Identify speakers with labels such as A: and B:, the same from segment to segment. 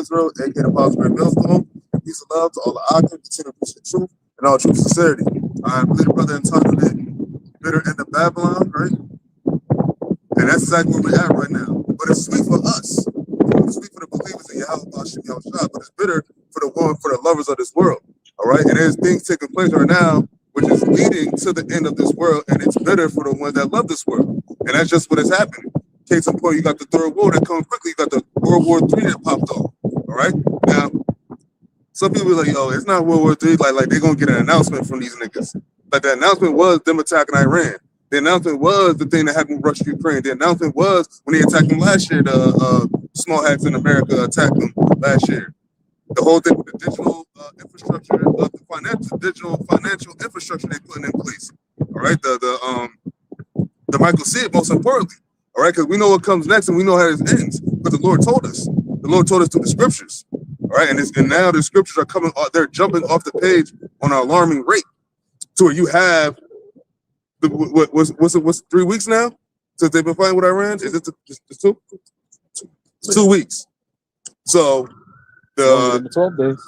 A: Israel, aka the Apostle Great Millstone. Peace and love to all the occupants, continue to preach the truth and all true sincerity. I believe the brother entitled it Bitter End of Babylon, right? And that's exactly where we're at right now. But it's sweet for us. It's sweet for the believers in Yahweh Hashem Yahushua, but it's bitter for the lovers of this world. All right, and there's things taking place right now, which is leading to the end of this world, and it's bitter for the ones that love this world. And that's just what is happening. Case in point, you got the third war that comes quickly. You got the World War III that popped off. All right, now some people are like, "Yo, it's not World War III." Like they're gonna get an announcement from these niggas. Like the announcement was them attacking Iran. The announcement was the thing that happened with Russia, Ukraine. The announcement was when they attacked them last year. The small hats in America attacked them last year. The whole thing with the digital infrastructure, the digital financial infrastructure they putting in place. All right, the Michael Seed, most importantly. All right, because we know what comes next and we know how it ends. But the Lord told us. The Lord told us through the scriptures. All right, and now the scriptures are coming. They're jumping off the page on an alarming rate. To where you have what's 3 weeks now since they've been fighting with Iran? Is it just 2 weeks? So the 12 days.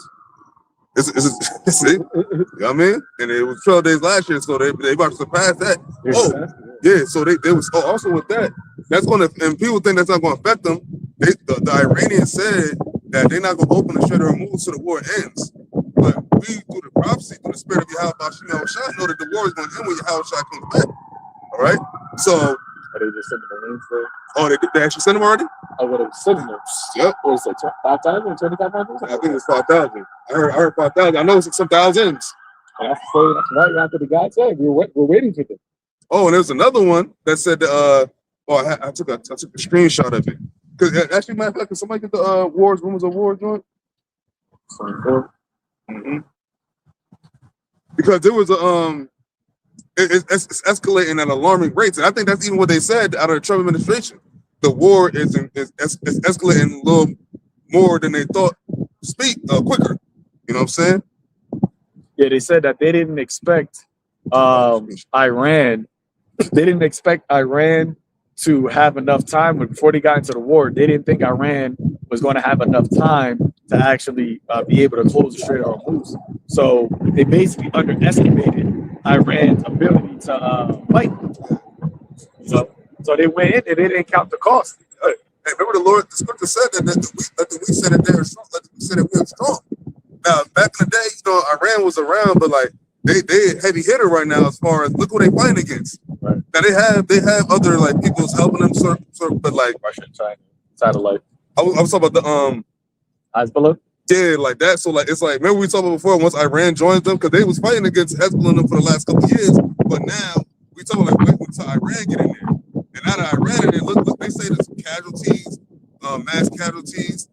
A: See, you know what I mean? And it was 12 days last year, so they about to surpass that. Yeah. So they was also with that. That's gonna, and people think that's not gonna affect them. The Iranians said that they're not gonna open the Strait of Hormuz till the war ends. But we, through the prophecy, through the spirit of Yahweh Hashem Yahushua, know that the war is going to end when Yahweh comes back. All right? So,
B: are they just sending the links there?
A: Oh, they actually sent them already?
B: Oh, what, it was sending them?
A: Yep.
B: What is it, 5,000 or 25,000?
A: I think it's 5,000. I heard 5,000. I know it's some thousands.
B: That's right after the guy said. We're waiting for them.
A: Oh, and there's another one that said, I took a screenshot of it. Because actually, matter of fact, can somebody get the rumors of war joint? Mm-hmm. Because there was it's escalating at alarming rates, and I think that's even what they said out of the Trump administration. The war is escalating a little more than they thought. Quicker. You know what I'm saying?
B: Yeah, they said that they didn't expect Iran. They didn't expect Iran to have enough time before they got into the war. They didn't think Iran was going to have enough time to actually be able to close the Strait of Hormuz. So they basically underestimated Iran's ability to fight. So they went in and they didn't count the cost.
A: Hey, remember the scripture said that the we said that they were strong, that we said that we were strong. Now, back in the day, Iran was around, but like they heavy hitter right now as far as look what they fighting against. Right. Now they have other like people's helping them sort of, but like
B: Russia, China, satellite.
A: I was talking about the
B: Hezbollah.
A: Yeah, like that. So like it's like, remember we talked about before once Iran joined them, because they was fighting against Hezbollah and them for the last couple of years, but now we talking like wait until Iran get in there. And now that Iran in there, look, they say there's casualties, mass casualties.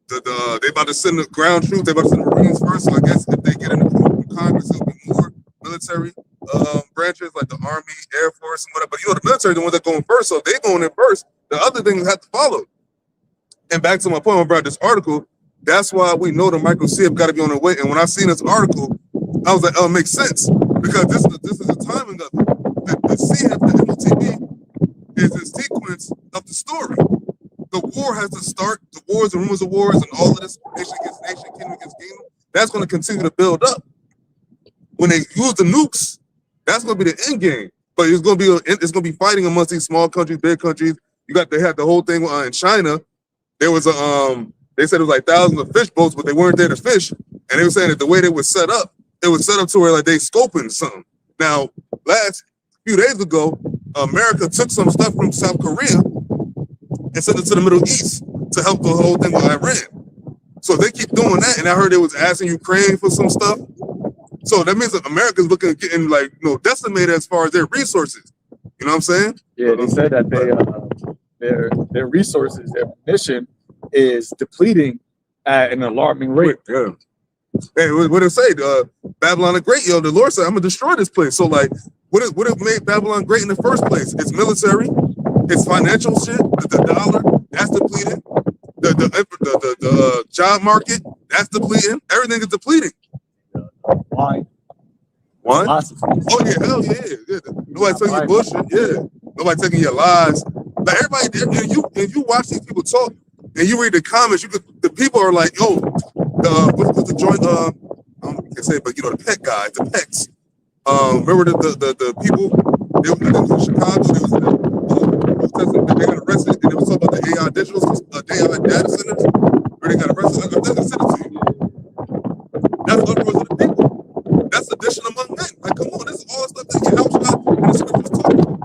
A: They about to send the ground troops, they about to send the Marines first. So I guess if they get in the Congress, it'll be more military branches like the Army, Air Force, and whatever. But the military the ones that going first, so if they going in first, the other things have to follow. And back to my point about this article, that's why we know the micro CF got to be on the way. And when I seen this article, I was like, oh, it makes sense, because this is the timing of it. The CF, the MOTB, is the sequence of the story. The war has to start. The wars and rumors of wars and all of this, nation against nation, kingdom against kingdom, that's going to continue to build up. When they use the nukes, that's going to be the end game. But it's going to be fighting amongst these small countries, big countries. They had the whole thing in China. There was they said it was like thousands of fish boats, but they weren't there to fish. And they were saying that the way they were set up, it was set up to where like they scoping something. Now, last few days ago, America took some stuff from South Korea and sent it to the Middle East to help the whole thing with Iran. So they keep doing that, and I heard they was asking Ukraine for some stuff. So that means that America's looking at getting like decimated as far as their resources. You know what I'm saying?
B: Yeah, they said that their resources, their mission is depleting at an alarming rate.
A: Yeah. Hey, what did it say? Babylon the Great, the Lord said, I'm gonna destroy this place. So like, what have made Babylon great in the first place? It's military, it's financial shit, the dollar, that's depleting. The job market, that's depleting. Everything is depleting.
B: Wine?
A: Oh yeah, hell yeah. Nobody taking your bullshit. Yeah. Nobody taking your lies. But everybody, if you watch these people talk, and you read the comments, the people are like, "Yo, what's the joint? I don't know if you can say it, but the pet guys, the pets. Remember the people? They was in Chicago. They was they got arrested, and it was talking about the AI digital, AI data centers where they got arrested. I think I sent it to you. That's uproars of the people. That's sedition among men. Like, come on, this is all stuff that your house got and the scriptures talk about.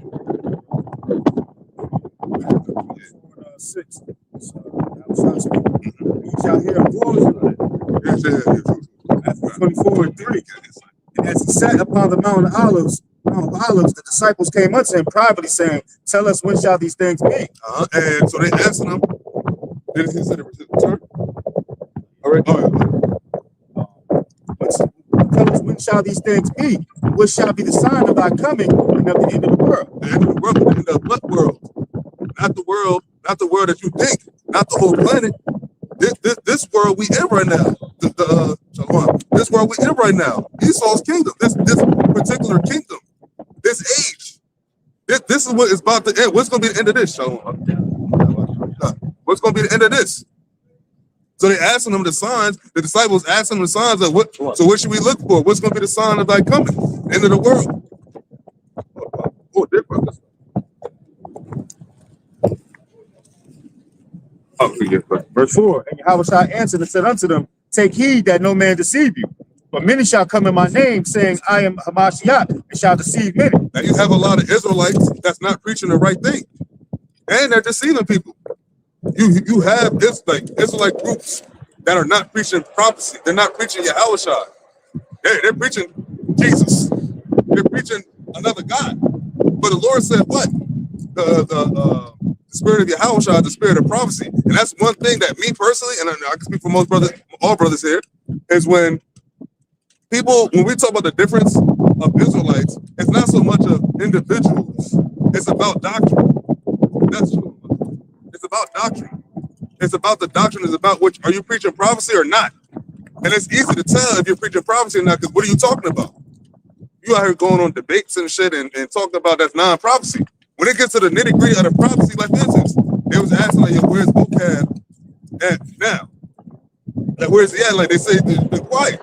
C: 6. Y'all hear wars after 24 and 3. And as he sat upon the Mount of Olives, the disciples came unto him privately, saying, "Tell us, when shall these things be?"
A: And so they asked him, did he say the return? All right.
C: Tell us, when shall these things be? What shall be the sign of thy coming and of the end of the world?
A: The end of the world, the end of what world? Not the world that you think, not the whole planet. This world we in right now. This world we in right now. Esau's kingdom. This particular kingdom. This age. This is what is about to end. What's going to be the end of this? What's going to be the end of this? So they asking them the signs. The disciples asking them the signs. Like, what? So what should we look for? What's going to be the sign of thy coming? End of the world. Oh, different.
C: Verse 4, and Yahweh answered and said unto them, "Take heed that no man deceive you. But many shall come in my name, saying, I am Hamashiach, and shall deceive many."
A: Now you have a lot of Israelites that's not preaching the right thing. And they're deceiving people. You have Israelite groups that are not preaching prophecy. They're not preaching Yahushua. They're preaching Jesus. They're preaching another God. But the Lord said what? The spirit of Yahushua is the spirit of prophecy. And that's one thing that me personally, and I can speak for most brothers, all brothers here, is when we talk about the difference of Israelites, it's not so much of individuals. It's about doctrine. That's true. It's about doctrine. It's about the doctrine. It's about which, are you preaching prophecy or not? And it's easy to tell if you're preaching prophecy or not, because what are you talking about? You out here going on debates and shit and talking about that's non-prophecy. When it gets to the nitty-gritty of the prophecy, like for instance, they was asking like, "Yo, where's vocab at now? Like, where's he at?" Like they say, "Be quiet."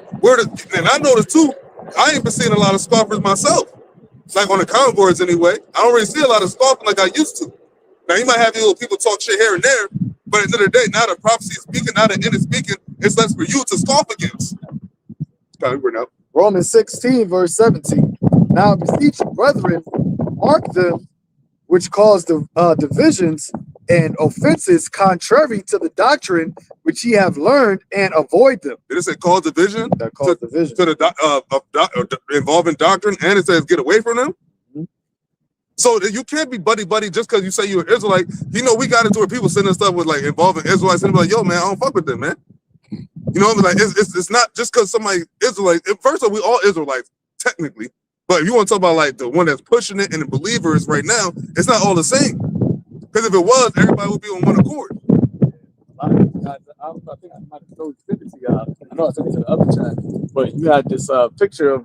A: And I noticed too, I ain't been seeing a lot of scoffers myself. It's like on the comment boards anyway. I don't really see a lot of scoffing like I used to. Now you might have these little people talk shit here and there, but at the end of the day, now the prophecy is speaking, now the end is speaking, it's less for you to scoff against.
B: Romans 16, verse 17. Now I beseech you, brethren, mark them which cause divisions and offenses contrary to the doctrine which ye have learned, and avoid them.
A: Did it say cause division?
B: That cause division.
A: To the involving doctrine, and it says get away from them? Mm-hmm. So you can't be buddy just because you say you're an Israelite. You know, we got into where people sending stuff with like involving Israelites and be like, "Yo, man, I don't fuck with them, man." You know what I mean? Like it's not just because somebody Israelite. First of all, we all Israelites technically, but if you want to talk about like the one that's pushing it and the believers right now, it's not all the same. Because if it was, everybody would be on one accord.
B: I think I might have told it to y'all. I know I sent it to the other chat, but you had this picture of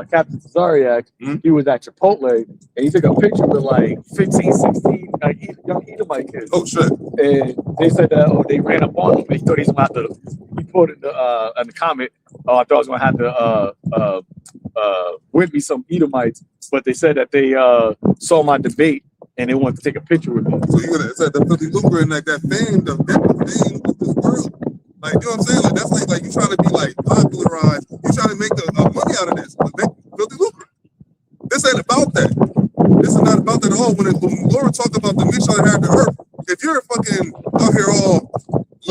B: Captain Cesariak. Mm-hmm. He was at Chipotle, and he took a picture with like 15, 16 young Edomite kids.
A: Oh shit!
B: And they said that they ran up on him, and he thought he was going to have to. He put in the comment, "Oh, I thought I was going to have to whip me some Edomites," but they said that they saw my debate and they wanted to take a picture with me.
A: So it's like the filthy lucre and like that fame, the fame of this world. Like, you know what I'm saying? Like that's like you trying to be like popularized. You trying to make money out of this, make filthy lucre. This ain't about that. This is not about that at all. When Laura talked about the mission that had to earth, if you're fucking out here all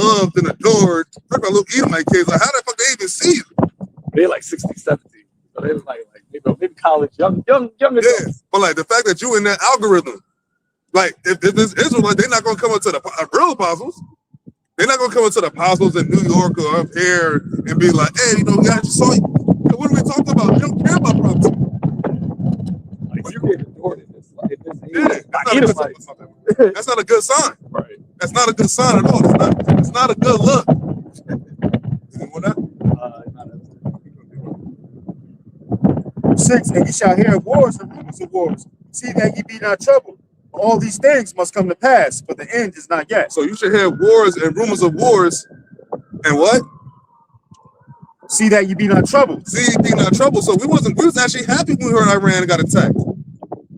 A: loved and adored, talk about little Edomite kids, like how the fuck they even see you?
B: They're like 16, 17. So they was like maybe college, young adults.
A: Yeah, but like the fact that you in that algorithm, like if this Israelite, they're not gonna come into the real apostles. They're not gonna come into the apostles in New York or up here and be like, "Hey, you know, guys, just saw you." What are we talking about? You don't care about prophecy.
B: Like you get adored in this.
A: That's not a good sign.
B: Right.
A: That's not a good sign at all. It's not a good look. What that?
C: 6, and ye shall hear of wars and rumors of wars. See that ye be not troubled. all these things must come to pass, but the end is not yet.
A: So you should hear wars and rumors of wars, and what?
C: See that you be not troubled.
A: See, be not trouble. So we was actually happy when we heard Iran got attacked.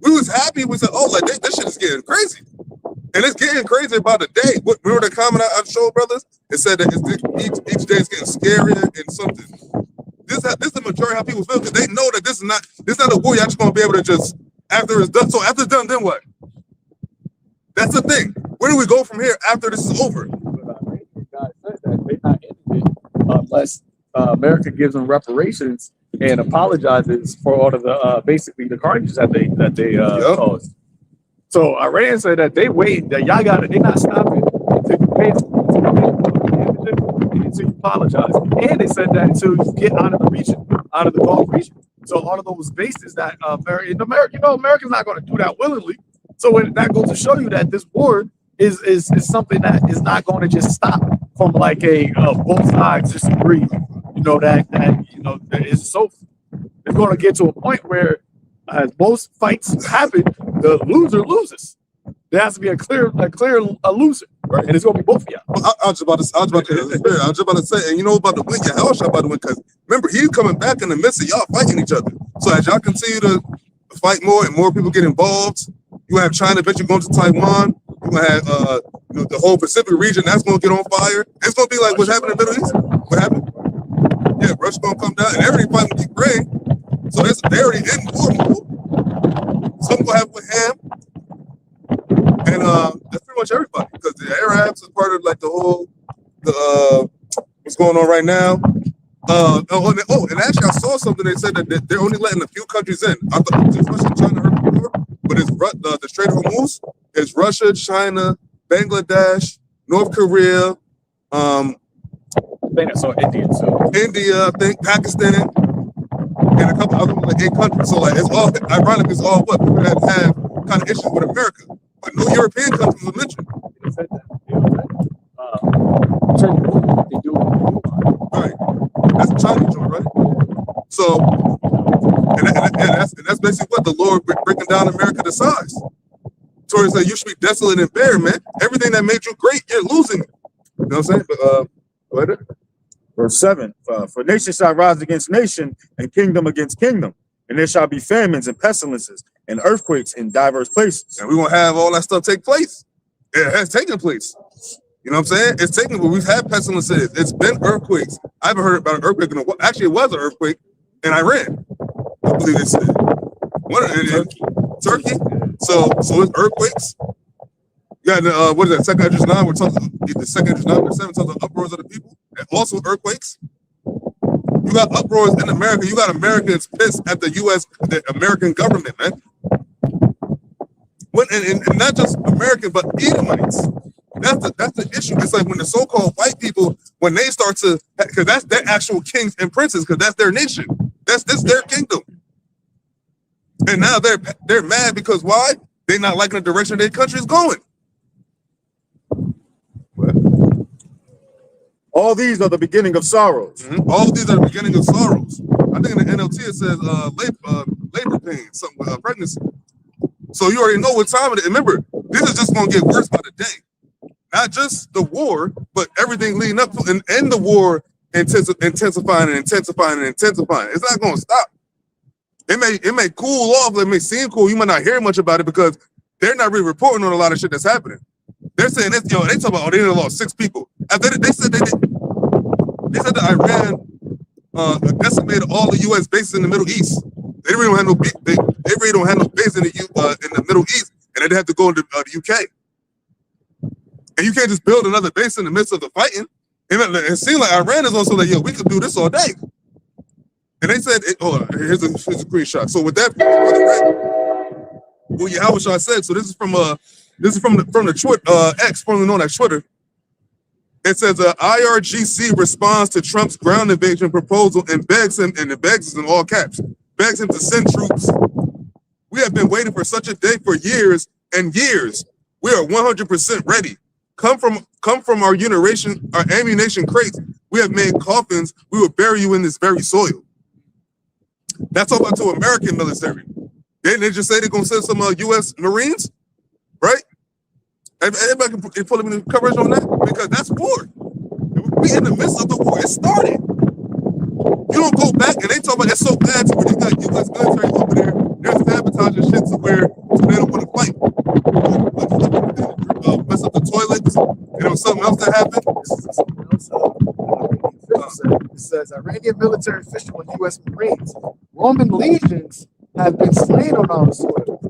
A: We was happy. We said, oh, like this shit is getting crazy. And it's getting crazy about the day. Remember the comment I showed, brothers? It said that each day is getting scarier and something. This is the majority of how people feel, because they know that this is not a war you're actually going to be able to just, after it's done. So after it's done, then what? That's the thing. Where do we go from here after this is over?
B: God said that they're not ending it unless America gives them reparations and apologizes for all of the basically the carnages that they caused. So Iran said that they're not stopping until you pay until you apologize. And they said that until you get out of the region, out of the Gulf region. So all of those bases that America's not going to do that willingly. So that goes to show you that this war is something that is not going to just stop from like both sides disagree. That is so. It's going to get to a point where, as most fights happen, the loser loses. There has to be a clear loser, right? And it's going to be both of y'all.
A: I was about to say, and you know about the win, your house about to win, because remember he's coming back in the midst of y'all fighting each other. So as y'all continue to fight more and more people get involved, you have China eventually going to Taiwan. You have the whole Pacific region that's going to get on fire. It's going to be like what happened in the Middle East. What happened? Yeah, Russia's going to come down, and everybody fighting with Ukraine. So they already in war mode. Some going to have with Ham. And that's pretty much everybody, because the Arabs is part of like what's going on right now. And actually I saw something. They said that they're only letting a few countries in. I thought it was Russia, China, heard before, but it's the Strait of Hormuz. It's Russia, China, Bangladesh, North Korea.
B: I think I saw India too.
A: India, I think Pakistan, and a couple other like 8 countries. So like it's all ironic. It's all what people that have kind of issues with America. But no European countries were mentioned.
B: They said that. They do.
A: Right. That's a China joint, right? So, and that's basically what the Lord breaking down America to size. Tori said, you should be desolate and bare, man. Everything that made you great, you're losing. You know what I'm saying? But go ahead.
C: Verse 7, for nation shall rise against nation, and kingdom against kingdom. And there shall be famines and pestilences and earthquakes in diverse places.
A: And we're going to have all that stuff take place. It has taken place. You know what I'm saying? It's taken, but we've had pestilences. It's been earthquakes. I haven't heard about an earthquake. Actually, it was an earthquake in Iran. I believe they said. Turkey. So it's earthquakes. You got what is that? Second Esdras 9. We're talking the second Esdras 9 verse 7 talks about uproars of the people, and also earthquakes. You got uproars in America. You got Americans pissed at the U.S., the American government, man. And not just American, but Edomites. That's the issue. It's like when the so-called white people, when they start to, because that's their actual kings and princes, because that's their nation. That's their kingdom. And now they're mad because why? They're not liking the direction their country is going.
C: All these are the beginning of sorrows.
A: Mm-hmm. All these are the beginning of sorrows. I think in the NLT it says labor pain, something with pregnancy. So you already know what time it is. Remember, this is just going to get worse by the day. Not just the war, but everything leading up to and the war intensifying. It's not going to stop. It may cool off. It may seem cool. You might not hear much about it because they're not really reporting on a lot of shit that's happening. They're saying this, they talk about they lost 6 people. After they said that Iran decimated all the U.S. bases in the Middle East. They really don't have no they really don't have no base in the Middle East, and they'd have to go into the UK. And you can't just build another base in the midst of the fighting. And it seems like Iran is also like, we could do this all day. And they said, here's a screenshot. So with that, what Yahweh said. So this is from the Twitter, X, formerly known as Twitter. It says IRGC responds to Trump's ground invasion proposal and begs him, and it begs is in all caps, begs him to send troops. We have been waiting for such a day for years and years. We are 100% ready. Come from our ammunition crates. We have made coffins. We will bury you in this very soil. That's all about to American military. Didn't they just say they're gonna send some U.S. Marines? right? Everybody can pull them in the coverage on that because that's war. We in the midst of the war. It started. You don't go back and they talk about it's so bad to where they got U.S. military over there. They're sabotaging shit to where they don't want to fight. Mess up the toilets, and there was something else that happened.
B: It says Iranian military official and U.S. Marines. Roman legions have been slain on our soil.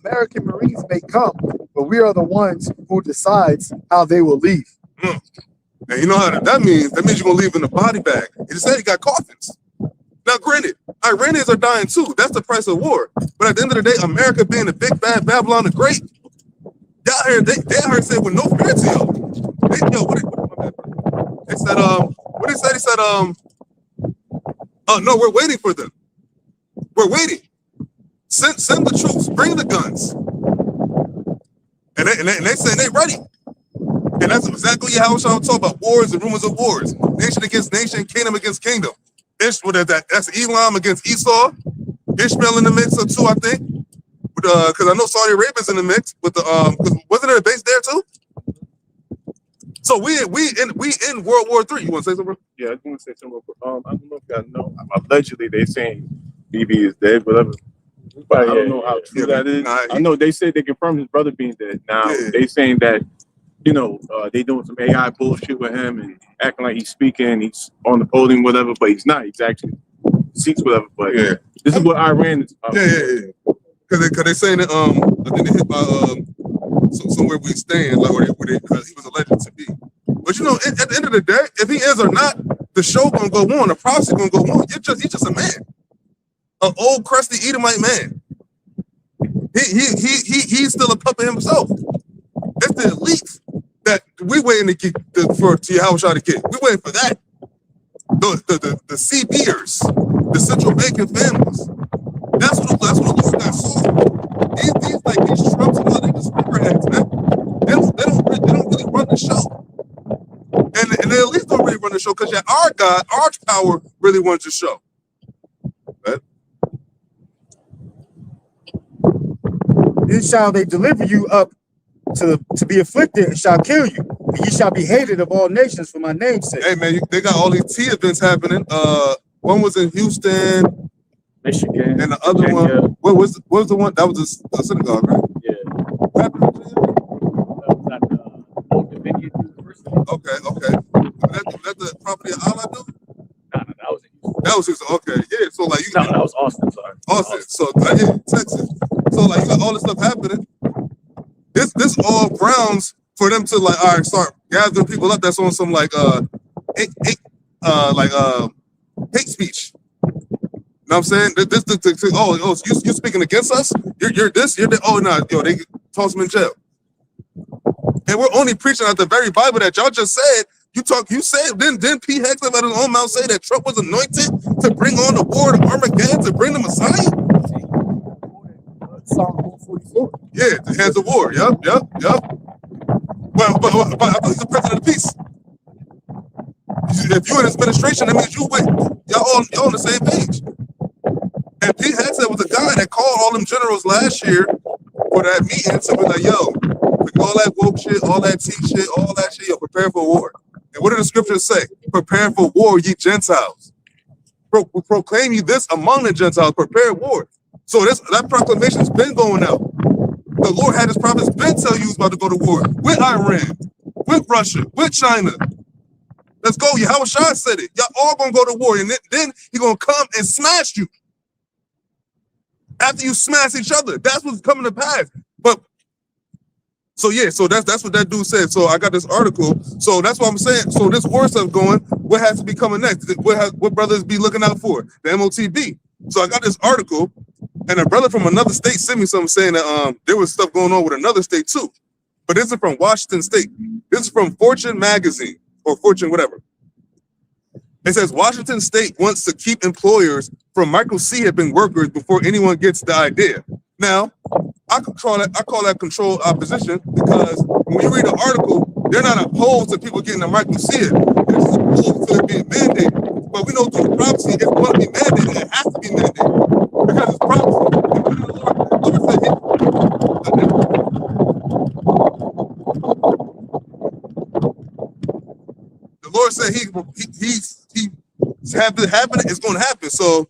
B: American Marines may come, but we are the ones who decides how they will leave.
A: And you know how that means? That means you're gonna leave in a body bag. He just said he got coffins. Now, granted, Iranians are dying too. That's the price of war. But at the end of the day, America being the big bad Babylon the Great, they out here said with no fear to y'all. They said, what they said? He said, oh no, we're waiting for them. We're waiting. Send the troops, bring the guns. And they saying they ready. And that's exactly how I'm talking about wars and rumors of wars. Nation against nation, kingdom against kingdom. That's Elam against Esau. Ishmael in the mix too, I think. Because I know Saudi Arabia's in the mix with the wasn't there a base there too? So we in World War III. You want to say something, bro?
D: Yeah, I just want to say something. I don't know if y'all know. Allegedly, they saying BB is dead, whatever. But I don't know how true that is. I know they said they confirmed his brother being dead. Now they saying that they doing some AI bullshit with him and acting like he's speaking, he's on the podium, whatever, but he's not. He's actually seats, whatever. But this is what Iran is.
A: Because they saying that I think they hit by somewhere we stand, like where he was alleged to be. But at the end of the day, if he is or not, the show gonna go on, the prophecy gonna go on. He's just a man, an old crusty Edomite man. He's still a puppet himself. It's the elites that we waiting to get for Yahushua to get. We waiting for that. The CBers, the central banking families. That's what the Lord got sold. These Trumps and all, they just figureheads, man. They don't really run the show. And they at least don't really run the show because our God, our power really runs the show. Right?
C: Then shall they deliver you up to be afflicted and shall kill you. And ye shall be hated of all nations for my name's sake.
A: Hey man, they got all these tea events happening. One was in Houston,
B: Michigan,
A: and the other
B: Virginia.
A: one, what was the one? That was the synagogue, right?
B: Yeah.
A: What happened in Virginia?
B: That was at the Old Dominion University.
A: Okay. That the property of Allah, dude?
B: No, that was in Houston.
A: That was Houston. Okay, yeah. So like
B: that was Austin. Sorry.
A: Austin. So Texas. So like you got all this stuff happening. This all grounds for them to like, all right, start gathering people up that's on some like hate speech. You know what I'm saying? You speaking against us? You're this, you're that. Oh no, they toss them in jail. And we're only preaching out the very Bible that y'all just said. You said, didn't P. Hexler at his own mouth say that Trump was anointed to bring on the war of Armageddon, to bring the Messiah?
B: Psalm 144.
A: Yeah, the hands of war. Yep. But I thought he's the president of peace. If you're in his administration, that means y'all on the same page. And Pete Hexler was the guy that called all them generals last year for that meeting to be like, yo, all that woke shit, all that tea shit, all that shit, yo, prepare for war. And what did the scriptures say? Prepare for war, ye Gentiles. Proclaim ye this among the Gentiles, prepare war. So that proclamation's been going out. The Lord had his prophets been tell you he was about to go to war with Iran, with Russia, with China. Let's go. Yahushua said it. Y'all all gonna go to war, and then he gonna come and smash you. After you smash each other, that's what's coming to pass. But so that's what that dude said. So I got this article. So that's what I'm saying. So this war stuff going. What has to be coming next? What brothers be looking out for? The MOTB. So I got this article, and a brother from another state sent me something saying that there was stuff going on with another state too. But this is from Washington State. This is from Fortune magazine or Fortune whatever. It says Washington State wants to keep employers from micro-CHIPing workers before anyone gets the idea. Now, I call that controlled opposition because when you read the article, they're not opposed to people getting a micro-CHIP. They're just opposed to it being mandated. But we know through the prophecy, it's going to be mandated. It has to be mandated because it's prophecy. The Lord said he have it happen. It's going to happen. So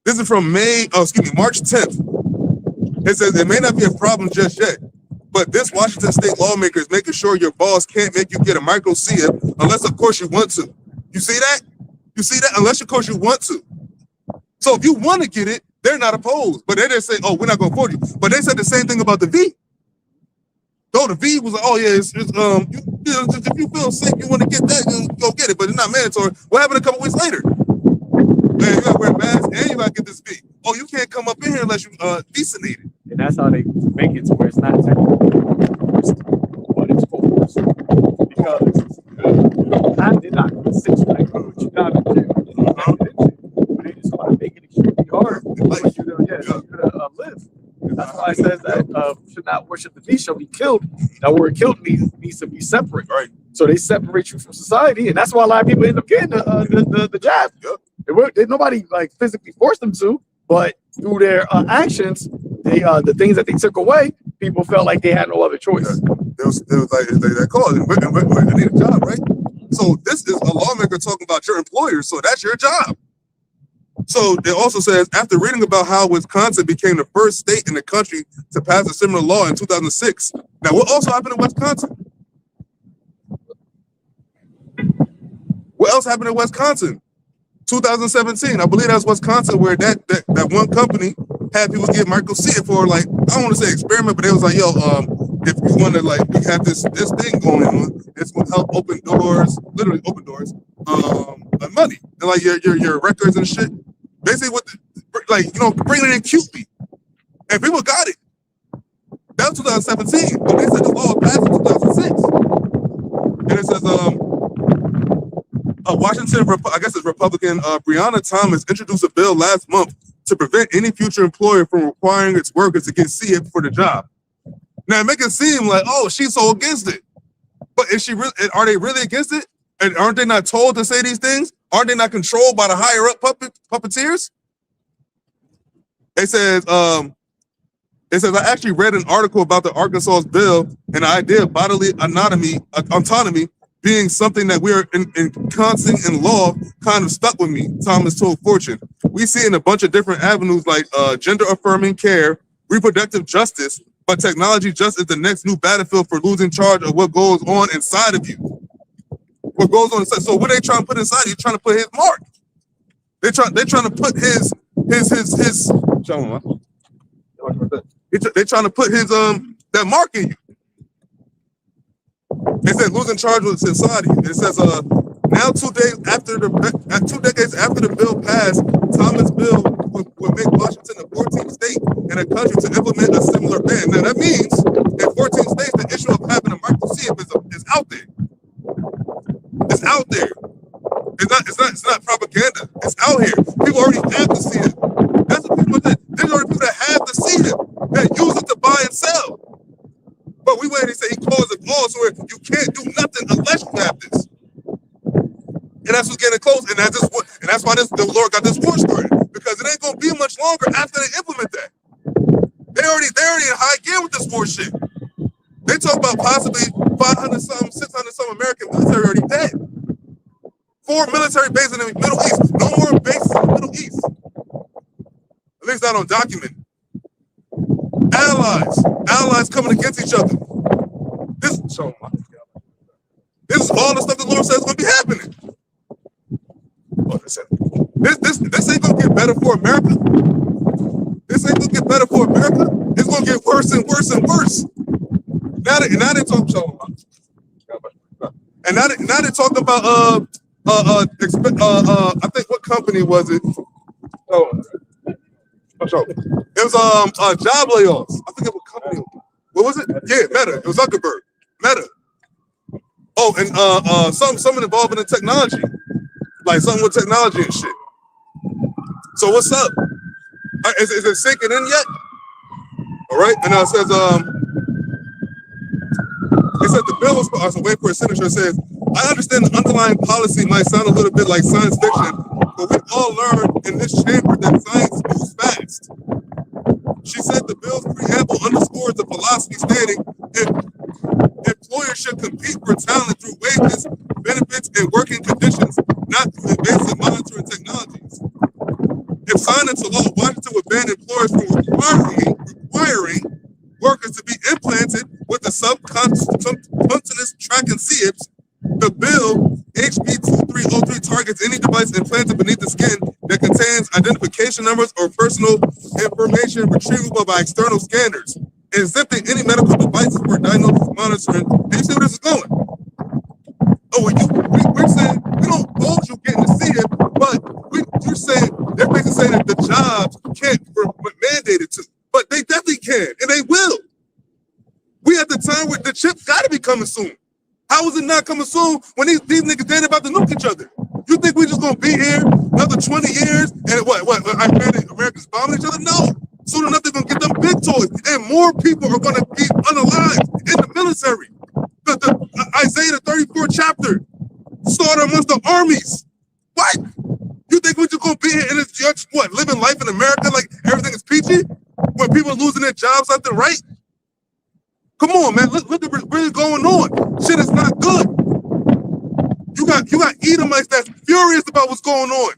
A: this is from March 10th. It says it may not be a problem just yet, but this Washington State lawmaker is making sure your boss can't make you get a micro CF unless, of course, you want to. You see that? You see that? Unless, of course, you want to. So if you want to get it, they're not opposed. But they didn't say, oh, we're not going to afford you. But they said the same thing about the V. Though the V was like, oh, yeah, if you feel sick, you want to get that, go get it. But it's not mandatory. What happened a couple weeks later? Man, you got to wear a mask and you got to get this V. Oh, you can't come up in here unless you vaccinated.
B: And that's how they make it to where it's not technically forced, but it's forced. Because I did not sit like, oh, you got to do. But they just want to make it extremely hard for you to live. That's why it says that should not worship the beast, shall be killed. That word killed needs to be separate.
A: Right.
B: So they separate you from society, and that's why a lot of people end up getting the jab.
A: Yep.
B: Nobody like physically forced them to, but through their actions, the things that they took away, people felt like they had no other choice.
A: Yeah. It was like they called it. I need a job, right? So this is a lawmaker talking about your employer, so that's your job. So it also says, after reading about how Wisconsin became the first state in the country to pass a similar law in 2006. Now, what also happened in Wisconsin? What else happened in Wisconsin? 2017, I believe that's Wisconsin, where that one company had people get Michael C for, like, I don't want to say experiment, but they was like, yo, if you want to, like, we have this thing going on, it's going to help open doors, literally open doors, and money, and like your records and shit. Basically, bringing it in cutely, and people got it. That was 2017, but they said the law passed in 2006, and it says, Washington, I guess it's Republican, Breonna Thomas introduced a bill last month to prevent any future employer from requiring its workers to get CF for the job. Now, make it seem like, oh, she's so against it. But is she really? Are they really against it? And aren't they not told to say these things? Aren't they not controlled by the higher up puppeteers? It says, I actually read an article about the Arkansas's bill and the idea of bodily autonomy being something that we're encompassing in law kind of stuck with me, Thomas told Fortune. We see in a bunch of different avenues like gender-affirming care, reproductive justice, but technology just is the next new battlefield for losing charge of what goes on inside of you. What goes on inside. So what they trying to put inside you? Trying to put his mark. They're trying to put his they're trying to put his that mark in you. It says losing charge with society. It says now 2 decades after the bill passed, Thomas' bill would make Washington the 14th state in a country to implement a similar ban. Now that means in 14 states the issue of having a micro CF is out there. It's out there. It's not propaganda. It's out here. People already have to see it. That's what people did. There's already people that have to see it, that use it to buy and sell. But we went and say he calls it all, so you can't do nothing unless you have this. And that's what's getting close. And that's why the Lord got this war started. Because it ain't gonna be much longer after they implement that. They're already in high gear with this war shit. They talk about possibly 500 some, 600 some American military already dead. 4 military bases in the Middle East. No more bases in the Middle East. At least not on document. Allies coming against each other. This is all the stuff the Lord says is going to be happening. This ain't going to get better for America. This ain't going to get better for America. It's going to get worse and worse and worse. Now they talk and now they talk about I think what company was it? It was job layoffs. I forget what company. What was it? Yeah, Meta. It was Zuckerberg. Meta. Oh, and something involved in the technology, like something with technology and shit. So what's up? Is it sinking in yet? All right. And now it says the bill was. I was waiting for a signature. It says, I understand the underlying policy might sound a little bit like science fiction, but we've all learned in this chamber that science moves fast. She said the bill's preamble underscores the philosophy stating employers should compete for talent through wages, benefits, and work targets any device implanted beneath the skin that contains identification numbers or personal information retrievable by external scanners, and exempting any medical devices for diagnosis monitoring. And you see where this is going? Oh, we're saying we don't hold you getting to see it, but you're saying they're basically saying that the jobs can't mandate it to, but they definitely can, and they will. We at the time where the chips got to be coming soon. How is it not coming soon when these niggas dead about to nuke each other? You think we just gonna be here another 20 years and Americans bombing each other? No. Soon enough they're gonna get them big toys, and more people are gonna be unalived in the military. The Isaiah 34th chapter, slaughter amongst the armies. What? You think we're just gonna be here and it's just what, living life in America like everything is peachy? When people are losing their jobs left and right? Come on, man. Look at what's really going on. Shit is not good. You got Edomites that's furious about what's going on.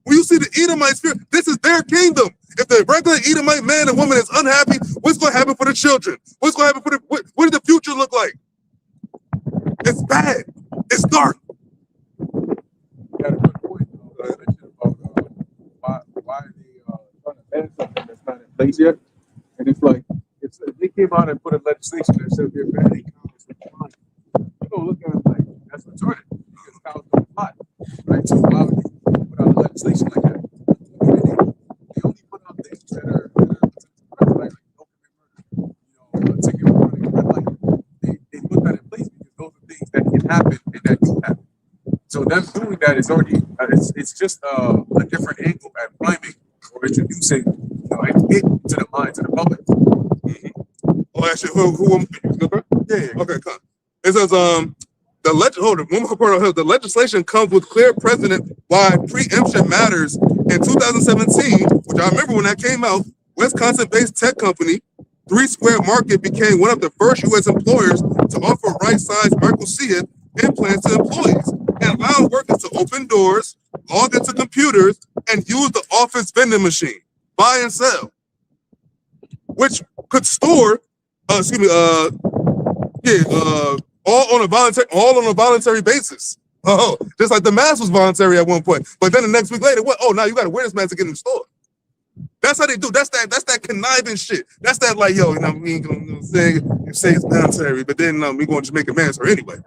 A: When you see the Edomites, this is their kingdom. If the regular Edomite man and woman is unhappy, what's going to happen for the children? What's going to happen for what does the future look like? It's bad. It's dark.
D: You got a good point about why they trying to ban something that's not in place yet. And it's like, they came out and put a legislation that said they're banning cows from flying. You go look at it like, that's retarded, because cows don't fly, right? So why would you put out a legislation like that? I mean, they only put out things that are like no murder, ticket warning, red light. They put that in place because those are things that can happen and that do happen. So them doing that is already, it's just a different angle at blaming or introducing, it to the minds of the public.
A: Oh, actually, who yeah. Okay, come. It says the legislation comes with clear precedent-wide preemption matters. In 2017, which I remember when that came out, Wisconsin-based tech company 3 Square Market became one of the first U.S. employers to offer right-size microchip implants to employees and allow workers to open doors, log into computers, and use the office vending machine, buy and sell, which could store, all on a voluntary basis. Oh, just like the mask was voluntary at one point, but then the next week later, what? Oh, now you got to wear this mask to get in the store. That's how they do. That's that conniving shit. That's that like, yo, we ain't gonna say it's voluntary, but then we going to make a mask anyway.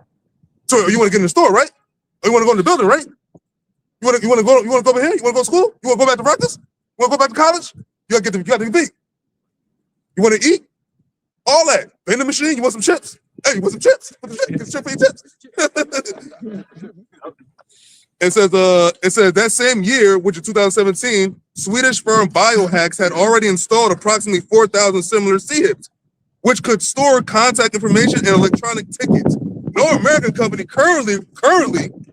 A: So you want to get in the store, right? Or you want to go in the building, right? You want to go over here? You want to go to school? You want to go back to practice? You want to go back to college? You got to be. You want to eat? All that. In the machine, you want some chips? Hey, you want some chips? Get some chips for your chips. It says that same year, which is 2017, Swedish firm Biohacks had already installed approximately 4,000 similar C-hips, which could store contact information and electronic tickets. No American company currently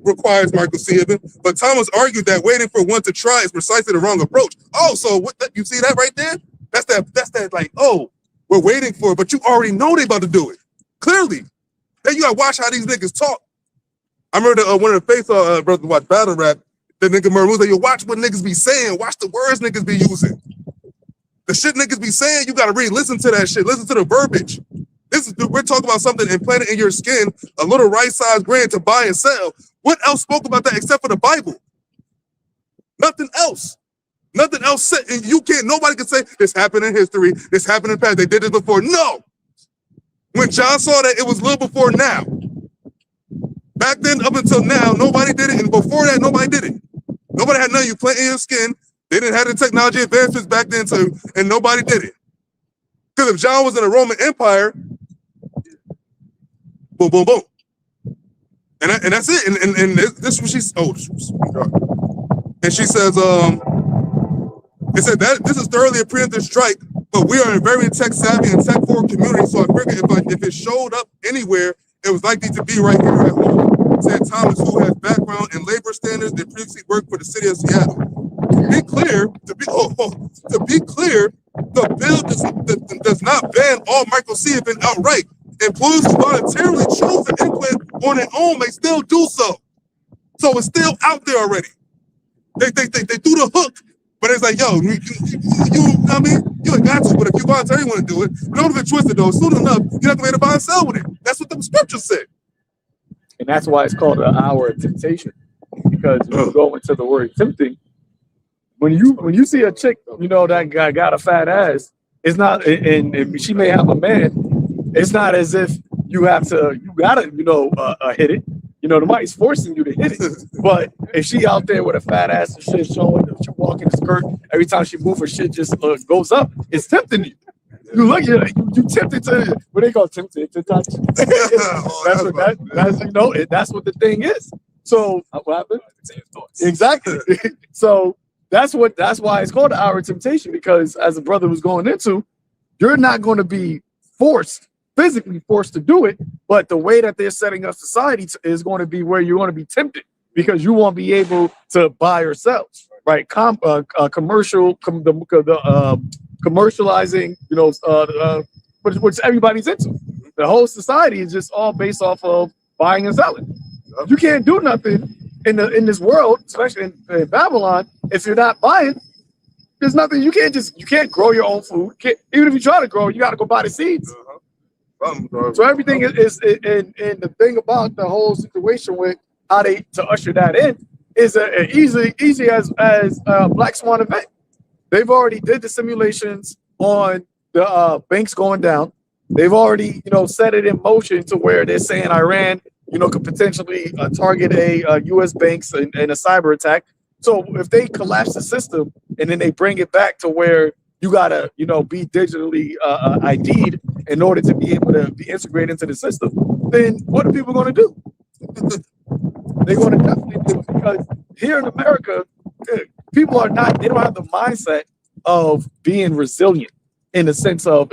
A: requires micro C-hipping, but Thomas argued that waiting for one to try is precisely the wrong approach. Oh, so you see that right there? That's that like, oh, we're waiting for it, but you already know they about to do it. Clearly. Then you gotta watch how these niggas talk. I remember one of the face brothers watch battle rap. The nigga Murray like, yo, watch what niggas be saying. Watch the words niggas be using. The shit niggas be saying, you gotta really listen to that shit. Listen to the verbiage. We're talking about something implanted in your skin, a little right-sized grain to buy and sell. What else spoke about that except for the Bible? Nothing else. Nothing else said. And nobody can say this happened in history, this happened in the past, they did this before. No. When John saw that, it was a little before now. Back then, up until now, nobody did it, and before that, nobody did it. Nobody had nothing you plant in your skin. They didn't have the technology advancements back then, and nobody did it. Because if John was in the Roman Empire, boom, boom, boom. And that's it. And this is what she's, and she says, it said that this is thoroughly a preemptive strike, but we are a very tech-savvy and tech-forward community, so I figured if it showed up anywhere, it was likely to be right here at home, said Thomas, who has background in labor standards and previously worked for the city of Seattle. To be clear, the bill does not ban all micro-C-hipping outright. Employees who voluntarily choose an implant on their own may still do so. So it's still out there already. They do the hook, but it's like, yo, I mean, you ain't got to, but if you voluntarily want to do it, don't get twisted though. Soon enough, you're not going to be able to buy and sell with it. That's what the scripture said.
B: And that's why it's called the hour of temptation. because when you go into the word tempting, when you see a chick, that guy got a fat ass, it's not, and she may have a man, it's not as if you gotta, hit it. Nobody's forcing you to hit it. But if she out there with a fat ass and shit showing, she walking the skirt, every time she move her shit just goes up, it's tempting you. You look at it, you tempted to, what they call tempted to touch. That's what the thing is. So what happened? Exactly. So that's why it's called the hour of temptation, because as a brother was going into, you're not going to be physically forced to do it, but the way that they're setting up society is going to be where you're going to be tempted, because you won't be able to buy or sell, right? Commercializing, which everybody's into. The whole society is just all based off of buying and selling. You can't do nothing in this world, especially in Babylon, if you're not buying. There's nothing. You can't grow your own food. Even if you try to grow, you got to go buy the seeds. So everything is and the thing about the whole situation with how to usher that in is easy as Black Swan event. They've already did the simulations on the banks going down. They've already set it in motion to where they're saying Iran could potentially target a U.S. banks and a cyber attack. So if they collapse the system and then they bring it back to where you gotta be digitally ID'd in order to be able to be integrated into the system, then what are people going to do? They're going to definitely do it, because here in America, people they don't have the mindset of being resilient in the sense of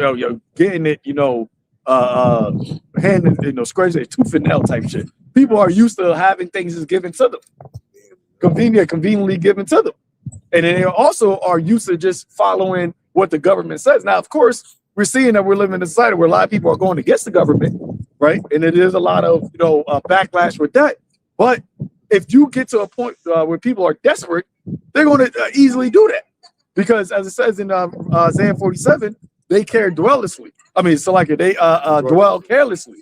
B: getting it, hand, scratch their tooth and nail type shit. People are used to having things just given to them, conveniently given to them. And then they also are used to just following what the government says. Now, of course, we're seeing that we're living in a society where a lot of people are going against the government, right? And it is a lot of backlash with that. But if you get to a point where people are desperate, they're going to easily do that, because as it says in Isaiah 47, they dwell carelessly.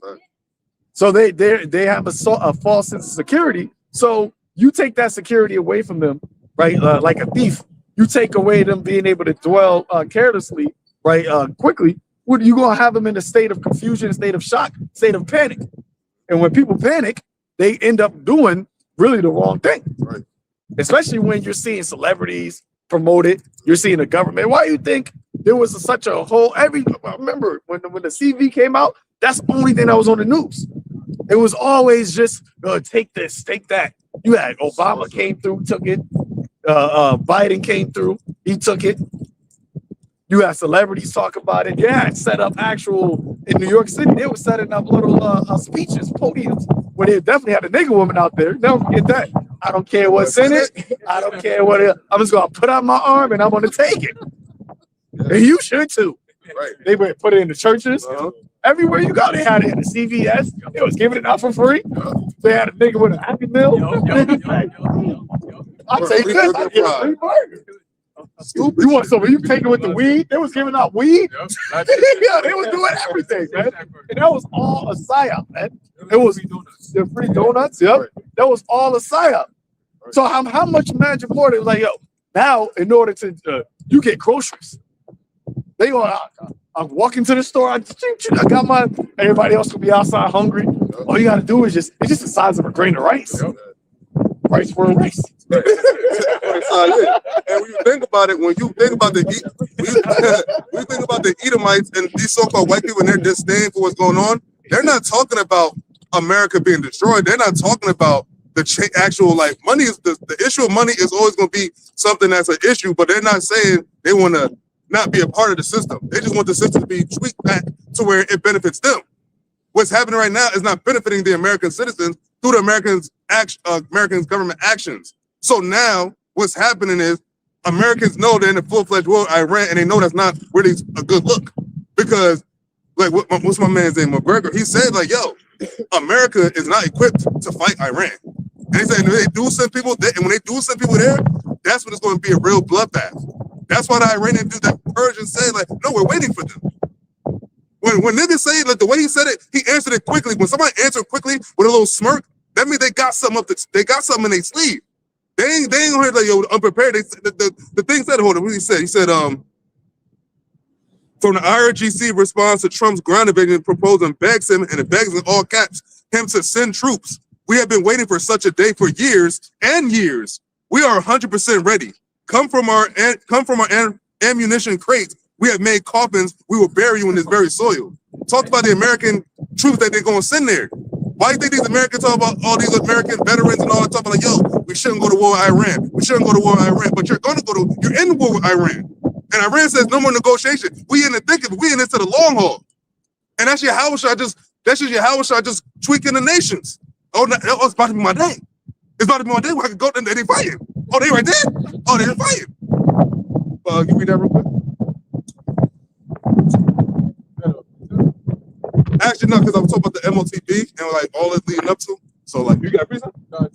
B: So they have a false sense of security. So you take that security away from them, right? Like a thief, you take away them being able to dwell carelessly, right? Quickly. What you gonna have them in a state of confusion, state of shock, state of panic? And when people panic, they end up doing really the wrong thing, right? Especially when you're seeing celebrities promoted, you're seeing the government. Why do you think there was such a whole? I remember when the CV came out, that's the only thing that was on the news. It was always just take this, take that. You had Obama came through, took it. Biden came through, he took it. You had celebrities talk about it. Yeah, it set up in New York City. They were setting up little speeches, podiums, where they definitely had a nigga woman out there. Never forget that. I don't care what's in it. I don't care what it. I'm just gonna put out my arm and I'm gonna take it. And you should too. Right. They would put it in the churches. Everywhere you go, they had it in the CVS. They was giving it out for free. They had a nigga with a Happy Meal. I take this. I get a free burger. Stupid. You want some? You take it with the weed? They was giving out weed. Yeah, they was doing everything, man. And that was all a psyop, man. It was the free donuts. Yep, that was all a psyop. So how much magic more? They was like, yo, now in order to you get groceries, they go. I'm walking to the store. I got my. Everybody else will be outside hungry. All you gotta do is it's just the size of a grain of rice. Rice for a rice.
A: And when you think about it, when you think about the Edomites and these so-called white people and their disdain for what's going on, they're not talking about America being destroyed. They're not talking about the actual money is the issue of money is always going to be something that's an issue, but they're not saying they want to not be a part of the system. They just want the system to be tweaked back to where it benefits them. What's happening right now is not benefiting the American citizens through the American government actions. So now what's happening is Americans know they're in a full-fledged war with Iran, and they know that's not really a good look. Because, what's my man's name, McGregor? He said, yo, America is not equipped to fight Iran. And he said, when they do send people there, that's when it's going to be a real bloodbath. That's why the Iranian dude, that Persian, said, no, we're waiting for them. When niggas say the way he said it, he answered it quickly. When somebody answered quickly with a little smirk, that means they got something in their sleeve. They ain't gonna hear like yo unprepared. They the thing said, hold on, what he said? He said, from the IRGC response to Trump's ground invasion proposal and begs him, and it begs in all caps, him to send troops. We have been waiting for such a day for years and years. We are 100% ready. Come from our ammunition crates. We have made coffins. We will bury you in this very soil. Talk about the American troops that they're going to send there. Why do you think these Americans talk about all these American veterans and all that stuff? Like, yo, we shouldn't go to war with Iran. We shouldn't go to war with Iran. But you're in the war with Iran. And Iran says no more negotiation. We in the thick of it. We in this to the long haul. And that's your Howard just tweaking the nations. Oh, it's about to be my day. It's about to be my day where I can go and they fighting. Oh, they right there? Oh, they're fighting. Can you read that real quick? Actually, no, because I was talking about the MOTB and like all it's leading up to. So, like, you got a reason?
E: No, it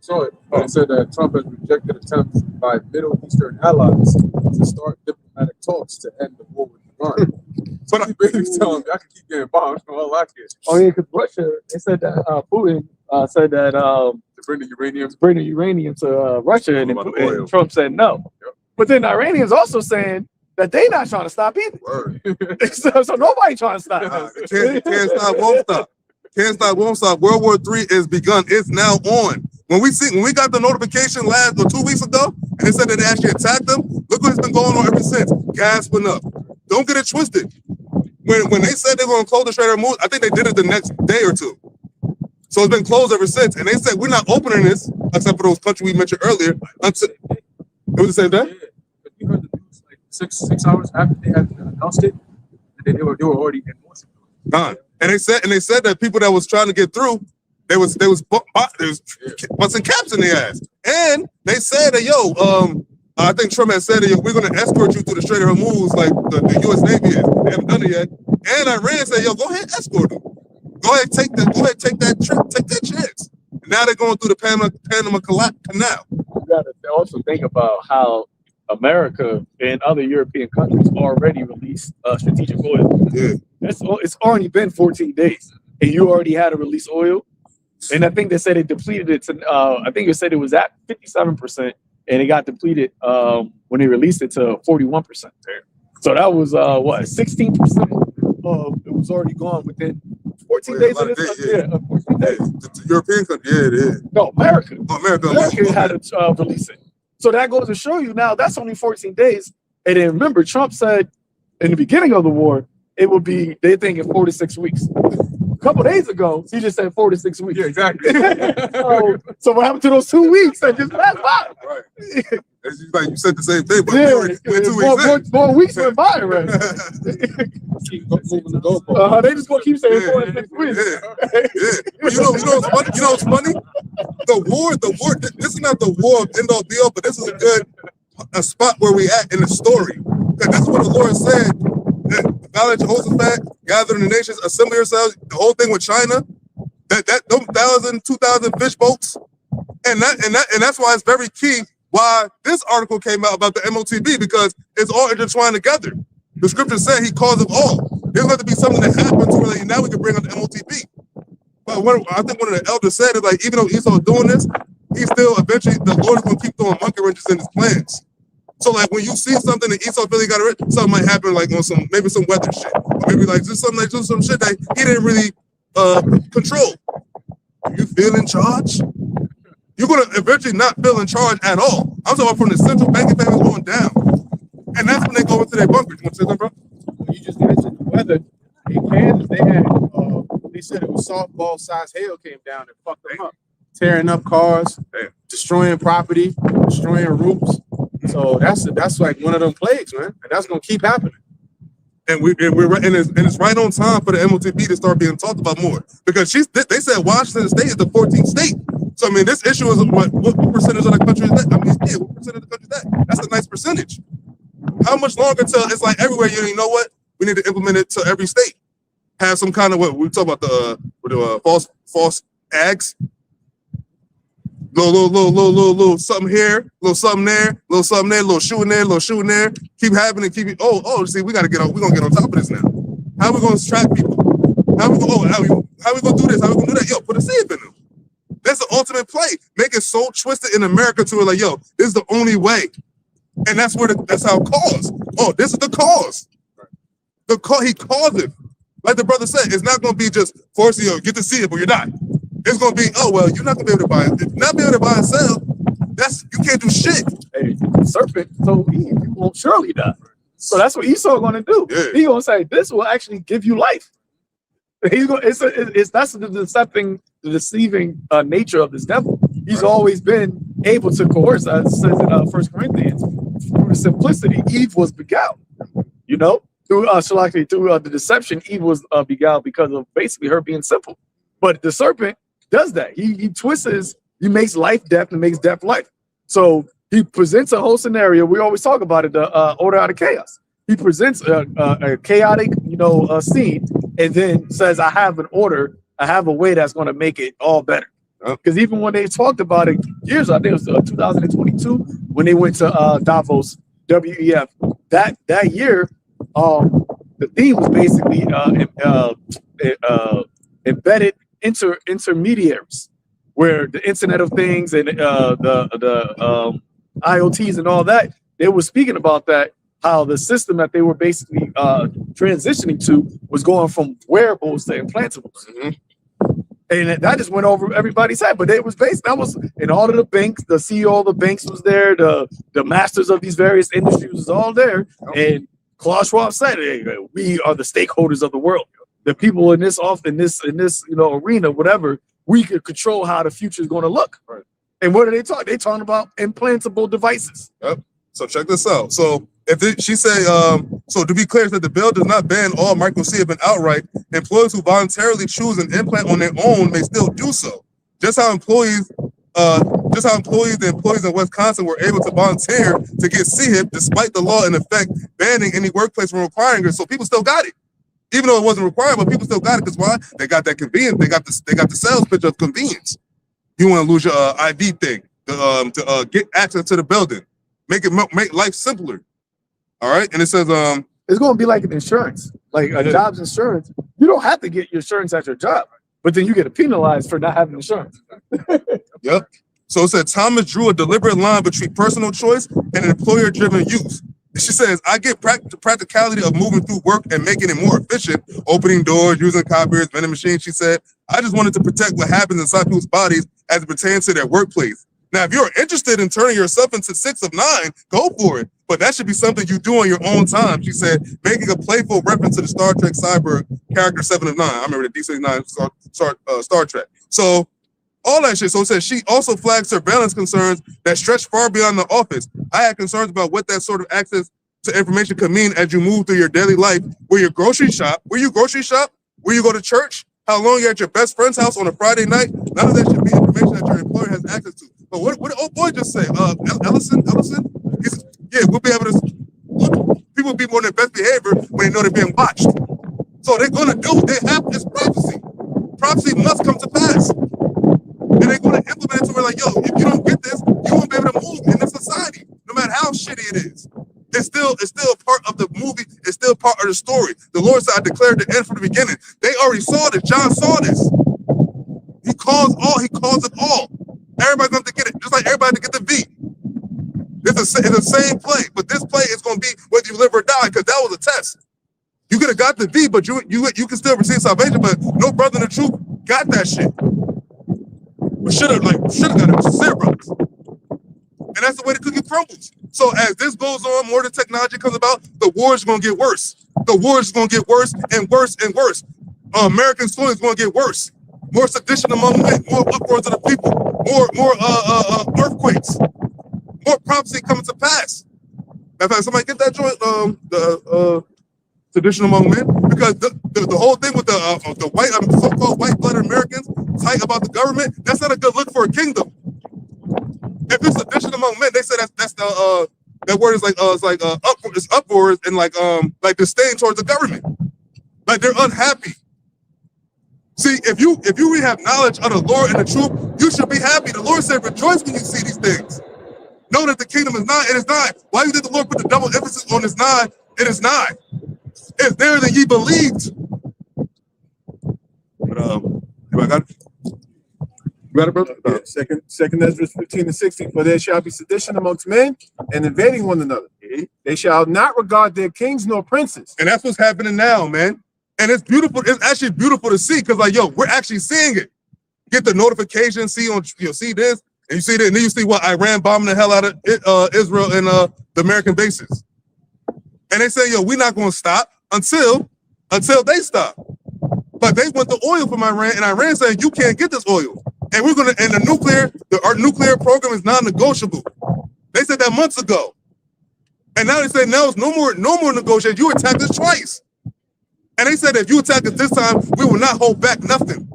E: said, it said that Trump has rejected attempts by Middle Eastern allies to start diplomatic talks to end the war with Iran. So he basically telling me I can keep getting bombs from all I can.
B: Oh yeah, because Russia, they said that Putin said that
E: To bring the uranium
B: to Russia, and Trump said no.
E: Yep.
B: But then the Iranians also saying that they not trying to stop either. so nobody trying to stop.
A: Can't stop, won't stop. Can't stop, won't stop. World War III is begun. It's now on. When we got the notification 2 weeks ago, and it said that they actually attacked them, look what's been going on ever since. Gas went up. Don't get it twisted. When they said they were going to close the Strait of Hormuz, I think they did it the next day or two. So it's been closed ever since. And they said we're not opening this, except for those countries we mentioned earlier. Until it was the same day.
E: Yeah, we heard the news like six hours after they had announced it, and then they were already in motion.
A: Gone. And they said that people that was trying to get through, they was busting caps in their ass. And they said that, yo, I think Trump had said that, yo, we're going to escort you through the Strait of Hormuz like the U.S. Navy is. They haven't done it yet. And Iran said, yo, go ahead, escort them. Go ahead, take that trip, take that chance. And now they're going through the Panama Canal.
B: You got to also think about how America and other European countries already released strategic oil.
A: Yeah.
B: It's already been 14 days, and you already had to release oil. And I think they said it depleted it to, I think it said it was at 57%, and it got depleted when they released it to 41%. So that was, 16%? It was already gone within 14 days of this. 14 days.
A: The European country, yeah, it is.
B: No, America.
A: Oh, America
B: had to release it. So that goes to show you now that's only 14 days. And then remember, Trump said in the beginning of the war, it would be, they think, in 4 to 6 weeks. A couple days ago, he just said 4 to 6 weeks.
E: Yeah, exactly.
B: so what happened to those 2 weeks that just passed by?
A: Right. It's like you said the same thing, but
B: more weeks went by already.
E: Keep moving the goalpost.
B: They just gonna keep saying 4 to 6 weeks.
A: Yeah. But you know what's funny? The war. This is not the war of end all be all, but this is a spot where we at in the story. Because that's what the Lord said. Knowledge holds the fact, gathering the nations, assemble yourselves. The whole thing with China, those 2,000 fish boats, and that's why it's very key. Why this article came out about the MOTB, because it's all intertwined together. The scripture said he calls them all. There's going to be something that happens where like, now we can bring up the MOTB. But I think one of the elders said is like, even though Esau doing this, he still eventually, the Lord is going to keep throwing monkey wrenches in his plans. So like when you see something that Esau really got it, something might happen like on maybe some weather shit, or maybe like just some shit that he didn't really control. You feel in charge? You're gonna eventually not feel in charge at all. I'm talking about from the central banking families going down, and that's when they go into their bunkers. You want to say something, bro?
D: You just mentioned the weather. In Kansas, they said it was softball-sized hail came down and fucked them up, tearing up cars, destroying property, destroying roofs. So that's like one of them plagues, man, and that's gonna keep happening.
A: And it's right on time for the MOTB to start being talked about more, because they said Washington State is the 14th state. So I mean, this issue is what percentage of the country is that? I mean, yeah, what percentage of the country is that? That's a nice percentage. How much longer till it's like everywhere? You know what? We need to implement it to every state. Have some kind of what we talk about the false ags. Little something here, little something there, little something there, little shooting there, little shooting there. Keep happening, keep it. Oh, see, we're gonna get on top of this now. How are we gonna track people? How we gonna do this? How we gonna do that? Yo, put a save in them. That's the ultimate play. Make it so twisted in America to where like, yo, this is the only way. And that's how it caused. Oh, this is the cause. He caused it. Like the brother said, it's not going to be just forcing you, get to see it, but you're not. It's going to be, oh, well, you're not going to be able to buy it. If you're not be able to buy and sell, you can't do shit.
B: Hey, serpent, so he won't surely die. So that's what Esau going to do.
A: Yeah.
B: He going to say, this will actually give you life. He's going. That's the deceiving nature of this devil. He's always been able to coerce. As it says in 1 Corinthians, through the simplicity, Eve was beguiled. You know, through the deception, Eve was beguiled because of basically her being simple. But the serpent does that. He twists. He makes life death and makes death life. So he presents a whole scenario. We always talk about it, the order out of chaos. He presents a chaotic, scene, and then says, I have an order. I have a way that's going to make it all better. Because even when they talked about it years, I think it was 2022, when they went to Davos, WEF, that year, the theme was basically embedded intermediaries, where the Internet of Things and the IoTs and all that, they were speaking about that, how the system that they were basically transitioning to was going from wearables to implantables.
A: Mm-hmm.
B: And that just went over everybody's head. But it was that was in all of the banks, the CEO of the banks was there, the masters of these various industries was all there. And Klaus Schwab said, hey, we are the stakeholders of the world. The people in this arena, whatever, we could control how the future is going to look.
A: Right.
B: And what are they talking? They're talking about implantable devices.
A: Yep. So check this out. So she say, so to be clear, that the bill does not ban all microchip outright. Employees who voluntarily choose an implant on their own may still do so. Just how employees in Wisconsin were able to volunteer to get CHIP despite the law in effect banning any workplace from requiring it. So people still got it, even though it wasn't required. But people still got it because why? They got that convenience. They got the sales pitch of convenience. You want to lose your IV thing to get access to the building, make life simpler. All right, and it says
B: it's going to be like an insurance, like a job's insurance. You don't have to get your insurance at your job, but then you get penalized for not having insurance.
A: Yep. So it said Thomas drew a deliberate line between personal choice and employer-driven use. She says, I get the practicality of moving through work and making it more efficient, opening doors, using copiers, vending machines. She said, I just wanted to protect what happens inside people's bodies as it pertains to their workplace. Now, if you're interested in turning yourself into 6 of 9, go for it. But that should be something you do on your own time. She said, making a playful reference to the Star Trek cyber character 7 of 9. I remember the D69 Star Trek. So all that shit. So it says she also flagged surveillance concerns that stretch far beyond the office. I had concerns about what that sort of access to information could mean as you move through your daily life, where you grocery shop, where you go to church, how long you're at your best friend's house on a Friday night. None of that should be information that your employer has access to. But what did old boy just say? Ellison? He says, yeah, we'll be able to, people will be more on their best behavior when they know they're being watched. So they're going to do, it's prophecy. Prophecy must come to pass. And they're going to implement it to where like, yo, if you don't get this, you won't be able to move in this society, no matter how shitty it is. It's still a part of the movie. It's still part of the story. The Lord said, I declared the end from the beginning. They already saw this. John saw this. He calls it all. Everybody's going to get it, just like everybody to get the V. It's the same play, but this play is going to be whether you live or die, because that was a test. You could have got the V, but you can still receive salvation, but no brother in the truth got that shit. We should have got it with sincere brothers. And that's the way the cookie crumbles. So as this goes on, more the technology comes about, the war is going to get worse. The war is going to get worse and worse and worse. American soil is going to get worse. More sedition among men, more uproars of the people, more earthquakes, more prophecy coming to pass. In fact, somebody get that joint, the sedition among men, because the whole thing with the white, so-called white-blooded Americans tight about the government, that's not a good look for a kingdom. If it's sedition among men, they say that's the that word is like it's uproars and like disdain towards the government, like they're unhappy. See, if you really have knowledge of the Lord and the truth, you should be happy. The Lord said, rejoice when you see these things. Know that the kingdom is nigh, it is nigh. Why did the Lord put the double emphasis on this nigh? It is nigh. It's there than ye believed. But anybody got it? got it, brother?
D: Yeah, second Ezra 15-16. For there shall be sedition amongst men and invading one another. They shall not regard their kings nor princes.
A: And that's what's happening now, man. And it's beautiful. It's actually beautiful to see because, like, yo, we're actually seeing it. Get the notification, see this, and you see that, and then you see what Iran bombing the hell out of Israel and the American bases. And they say, yo, we're not going to stop until they stop. But they want the oil from Iran, and Iran saying you can't get this oil. And we're gonna, and our nuclear program is non-negotiable. They said that months ago. And now they say no, it's no more negotiation. You attacked us twice. And they said if you attack us this time, we will not hold back nothing.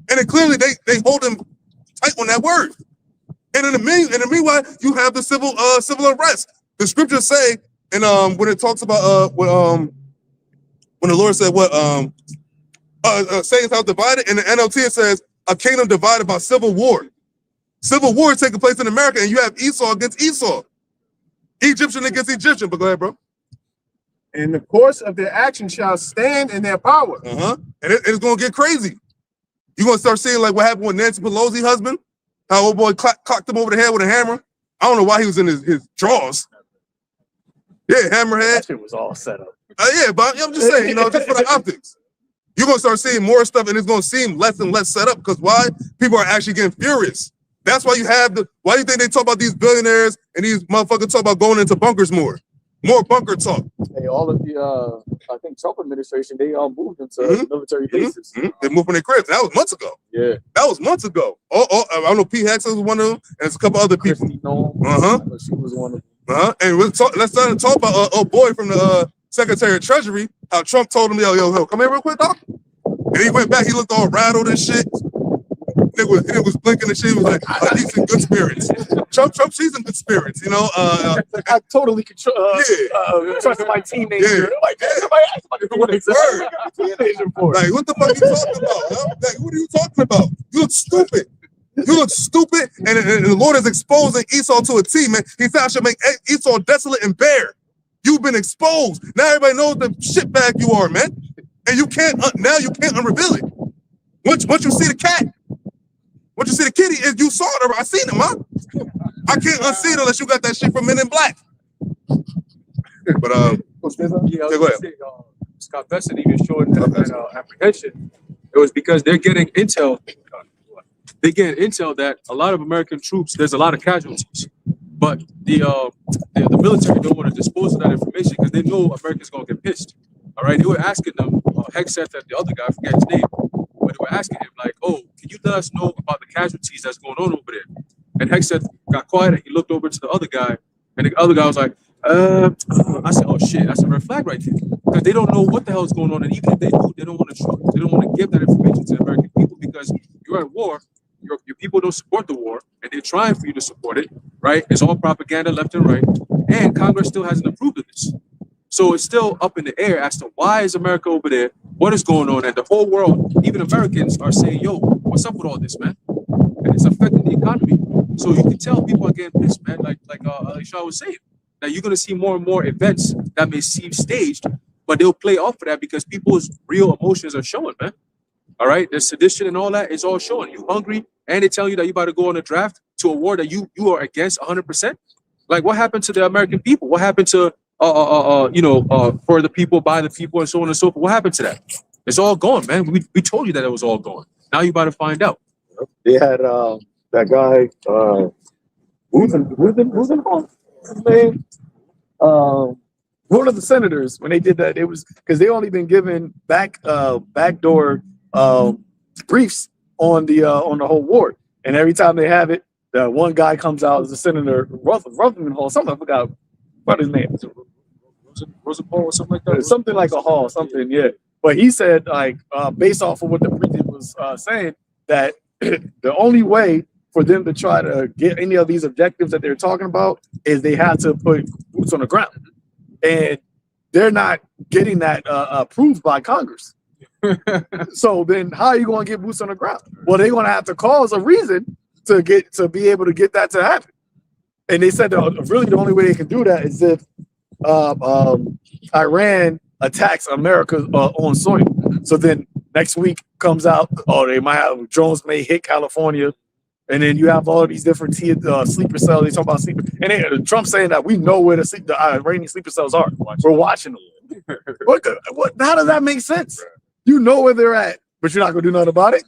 A: And then clearly they hold them tight on that word. And in the meanwhile, you have the civil unrest. The scriptures say, and when it talks about when the Lord said what Satan's house divided, in the NLT it says a kingdom divided by civil war. Civil war is taking place in America, and you have Esau against Esau, Egyptian against Egyptian. But go ahead, bro.
D: And the course of their action shall stand in their power.
A: And it's gonna get crazy. You're gonna start seeing like what happened with Nancy Pelosi's husband, how old boy clocked him over the head with a hammer. I don't know why he was in his drawers. Yeah, hammerhead.
B: That shit was all set up.
A: Yeah, but I'm just saying, just for the optics. You're gonna start seeing more stuff, and it's gonna seem less and less set up. Because why? People are actually getting furious. That's why you have why do you think they talk about these billionaires and these motherfuckers talk about going into bunkers more? More bunker talk.
B: Hey, all of the I think Trump administration, they all moved into military bases.
A: They moved from their cribs. That was months ago.
B: Yeah.
A: That was months ago. I don't know, Pete Hex was one of them, and there's a couple other people.
B: She was one of them.
A: And let's talk about old boy from the Secretary of Treasury, how Trump told him, yo, come here real quick, doc. And he went back, he looked all rattled and shit. It was blinking and shit. He was like, he's in good spirits. Trump, she's in good spirits,
B: I totally trust my teenager. Like,
A: like, what the fuck are you talking about? Huh? Like, what are you talking about? You look stupid. You look stupid, and the Lord is exposing Esau to a T, man. He said I should make Esau desolate and bare. You've been exposed. Now everybody knows the shitbag you are, man. And you can't unreveal it. Once you see the cat, once you see the kitty, you saw it. I seen him, huh? I can't unsee it unless you got that shit from Men in Black. But
E: go ahead. Scott Besson even showed that apprehension. It was because they're getting intel. They get intel that a lot of American troops, there's a lot of casualties, but the military don't want to dispose of that information because they know America's gonna get pissed. All right, they were asking them, Hexeth and the other guy, I forget his name, but they were asking him like, "Oh, can you let us know about the casualties that's going on over there?" And Hexeth got quiet and he looked over to the other guy, and the other guy was like, I said, "Oh shit, that's a red flag right there," because they don't know what the hell is going on, and even if they do, they don't want to give that information to the American people because you're at war. Your people don't support the war, and they're trying for you to support it, right? It's all propaganda left and right, and Congress still hasn't approved of this. So it's still up in the air as to why is America over there, what is going on, and the whole world, even Americans, are saying, yo, what's up with all this, man? And it's affecting the economy. So you can tell people are getting pissed, man, like Alisha was saying, that you're going to see more and more events that may seem staged, but they'll play off of that because people's real emotions are showing, man. All right, the sedition and all that is all showing. You hungry, and they tell you that you about to go on a draft to a war that you are against 100%. Like, what happened to the American people? What happened to for the people, by the people, and so on and so forth? What happened to that? It's all gone, man. We told you that it was all gone. Now you about to find out.
B: They had that guy. Who's in home? Man. One of the senators, when they did that, it was because they only been given backdoor briefs on the whole war, and every time they have it, the one guy comes out as a senator, Rutherford Hall, something I forgot what his name is,
E: Rosenthal or something like that.
B: Something like a Hall, something, yeah. But he said, like, based off of what the president was saying, that the only way for them to try to get any of these objectives that they're talking about is they have to put boots on the ground, and they're not getting that approved by Congress. So then how are you going to get boots on the ground? Well, they're going to have to cause a reason to be able to get that to happen. And they said that really the only way they can do that is if Iran attacks America's own soil. So then Next week comes out, oh, they might have drones may hit California. And then you have all these different sleeper cells. They talk about sleeper. And then Trump saying that we know where the Iranian sleeper cells are. We're watching them. How does that make sense? You know where they're at, but you're not going to do nothing about it.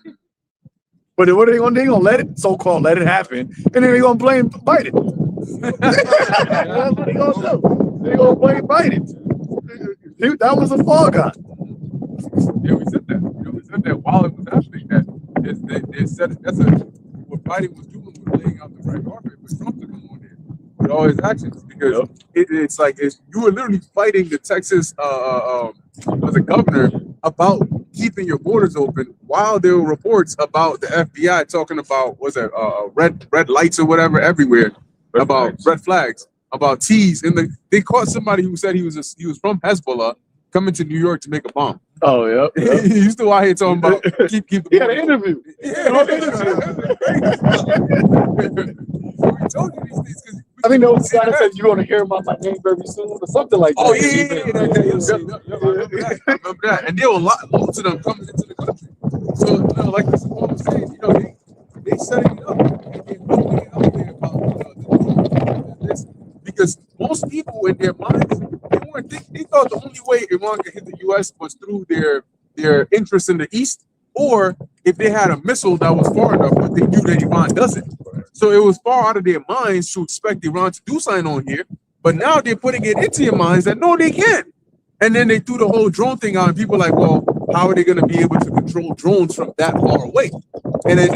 B: But what are they going to do? They're going to let it, so-called, let it happen. And then they're going to blame Biden. That's what they're going to do. They're going to blame Biden. That was a fall guy.
E: Yeah, we said that. We said that while it was happening. That they said that's what Biden was doing was laying out the right carpet for Trump to come on there with all his actions, because it's like you were literally fighting the Texas as a governor about keeping your borders open while there were reports about the FBI talking about red lights or whatever everywhere, red flags, about T's, and they caught somebody who said he was from Hezbollah coming to New York to make a bomb.
B: Oh yeah,
E: he's still out here talking about keep.
B: He had an interview.
E: Yeah, so we told you these things because
B: I think those guys said you're going to hear about my name very soon or something like that.
E: Oh yeah. I remember that. And there were lots of them coming into the country. So like Mr. Paul was saying, they setting it up and they're putting it out there about this, because most people in their minds they thought the only way Iran could hit the U.S. was through their interest in the East, or if they had a missile that was far enough, but they knew that Iran doesn't. So it was far out of their minds to expect Iran to do something on here. But now they're putting it into your minds that no, they can't. And then they threw the whole drone thing out, and people are like, well, how are they going to be able to control drones from that far away? And then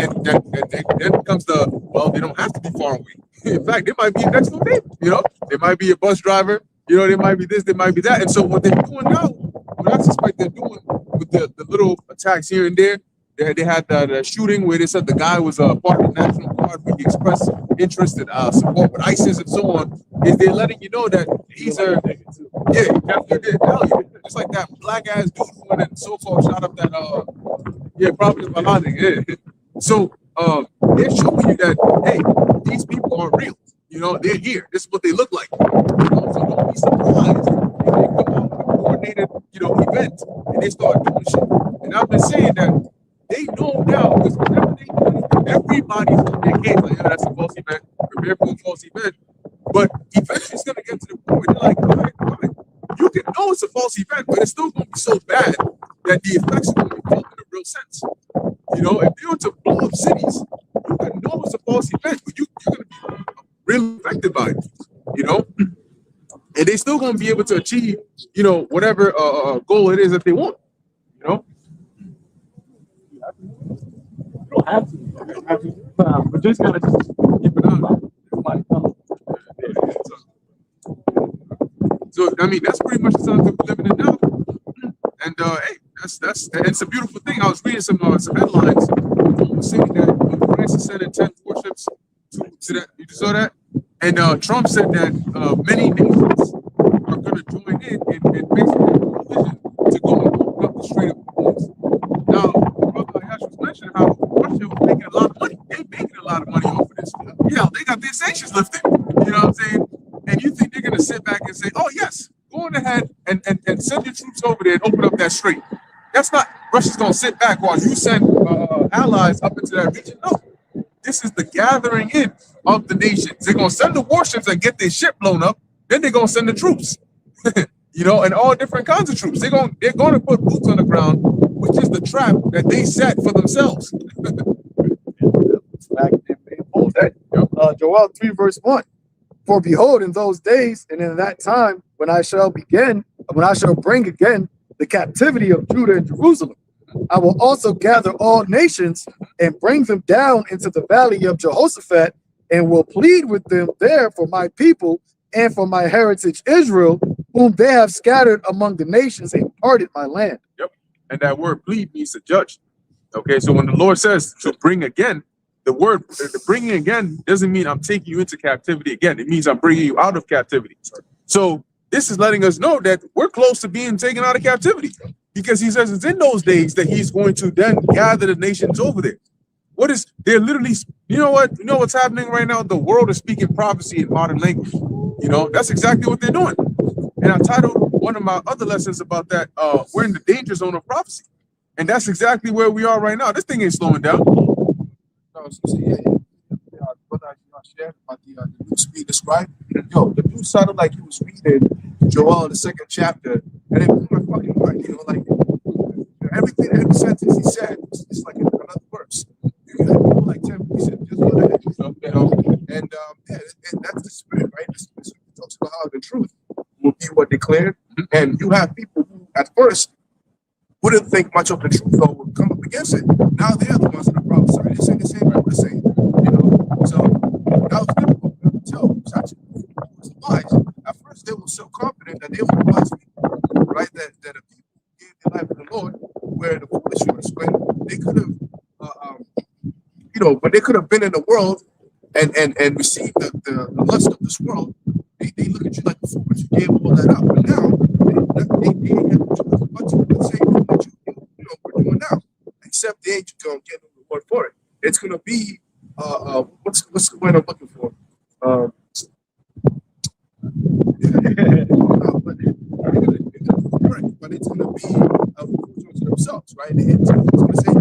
E: comes they don't have to be far away. In fact, they might be next door neighbor. They might be a bus driver. They might be this, they might be that. And so what they're doing now, what I suspect they're doing with the little attacks here and there, they had the shooting where they said the guy was a part of the National Guard, where he expressed interest in support with ISIS and so on, is they're letting you know that these are, just like that black ass dude who went and so-called shot up that, probably Malani. Yeah. So they're showing you that, hey, these people are real. They're here. This is what they look like. So don't be surprised if they come out with a coordinated, event and they start doing shit. And I've been saying that they know now, because whenever they do anything, everybody's on their case. Like, that's a false event. Prepare for a false event. But eventually it's going to get to the point where they're like, all right. You can know it's a false event, but it's still going to be so bad that the effects are going to be felt in a real sense. If you're to blow up cities, you can know it's a false event, but you're going to be really affected by it, and they still going to be able to achieve, whatever goal it is that they want, You
B: don't have to. But just gotta keep it on.
E: So I mean, that's pretty much the times that we're living in now. And it's a beautiful thing. I was reading some headlines saying that when France is sending 10 warships to that. You saw that? And Trump said that many nations are going to join in and basically collision to go and open up the Strait of Hormuz. Now, Brother Ayash was mentioning how Russia was making a lot of money. They're making a lot of money off of this. They got their sanctions lifted. You know what I'm saying? And you think they're going to sit back and say, oh, yes, go on ahead and send your troops over there and open up that strait. That's not, Russia's going to sit back while you send allies up into that region. No. This is the gathering in of the nations. They're going to send the warships and get their ship blown up. Then they're going to send the troops, and all different kinds of troops. They're going to put boots on the ground, which is the trap that they set for themselves.
B: Joel 3 verse 1. For behold, in those days and in that time, when I shall bring again the captivity of Judah and Jerusalem, I will also gather all nations and bring them down into the valley of Jehoshaphat, and will plead with them there for my people and for my heritage Israel, whom they have scattered among the nations and parted my land.
E: Yep. And that word plead means to judge. Okay, so when the Lord says to bring again, the bringing again doesn't mean I'm taking you into captivity again. It means I'm bringing you out of captivity. So this is letting us know that we're close to being taken out of captivity, because he says it's in those days that he's going to then gather the nations over there. They're literally, what's happening right now? The world is speaking prophecy in modern language. That's exactly what they're doing. And I titled one of my other lessons about that, we're in the danger zone of prophecy. And that's exactly where we are right now. This thing ain't slowing down. What I shared about the news being described, yo, the news sounded like he was reading Joel, the 2nd chapter, and it blew my fucking mind. You know, like everything, every sentence he said, it's like another verse. You got like 10 percent just for that, you know. And that's the spirit, right? The spirit talks about how the truth will be what declared, and you have people who at first wouldn't think much of the truth or would come up against it. Now they're the ones that are prophesying. They're saying the same thing we're saying, you know. So that was difficult to tell who's actually who's wise. At first, they were so confident that they were wise people, right? That the people gave their life to the Lord, where the foolish ones, when they could have, you know, when they could have been in the world and received the lust of this world, they look at you like a fool, but you gave all that up. But now, they ain't have to do much of the same thing that you know, we're doing now, except they ain't going to get no reward for it. It's going to be, what's the word I'm looking for? But it's going to be to themselves, right? It's going to say,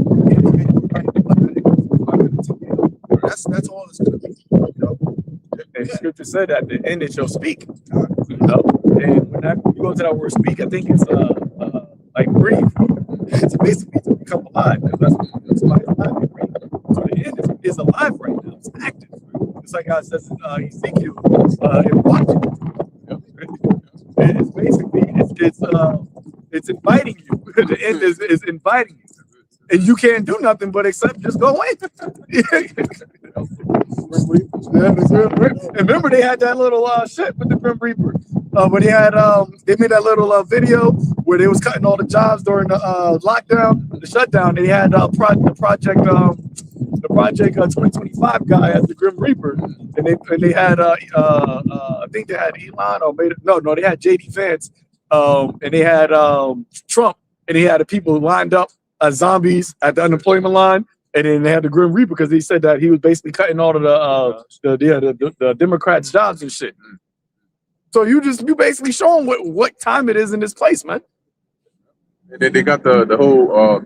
E: that's all it's going to be. You know?
B: And scripture said that the end it shall speak. You know? And when you go to that word speak, I think it's like breathe. It's basically to become alive. That's life. So the end is alive right now. It's active. It's like God says in Ezekiel in watching. It's basically it's inviting you. The end is inviting you. And you can't do nothing but except just go in. And remember they had that little shit with the Grim Reaper. But they made that little video where they was cutting all the jobs during the lockdown, the shutdown. They had the project 2025 guy as the Grim Reaper, and they had I think they had Elon or they had JD Vance, and they had Trump, and they had the people lined up as zombies at the unemployment line. And then they had the Grim Reaper because he said that he was basically cutting all of the Democrats' jobs and shit. So you basically showing what time it is in this place, man.
E: And they got the whole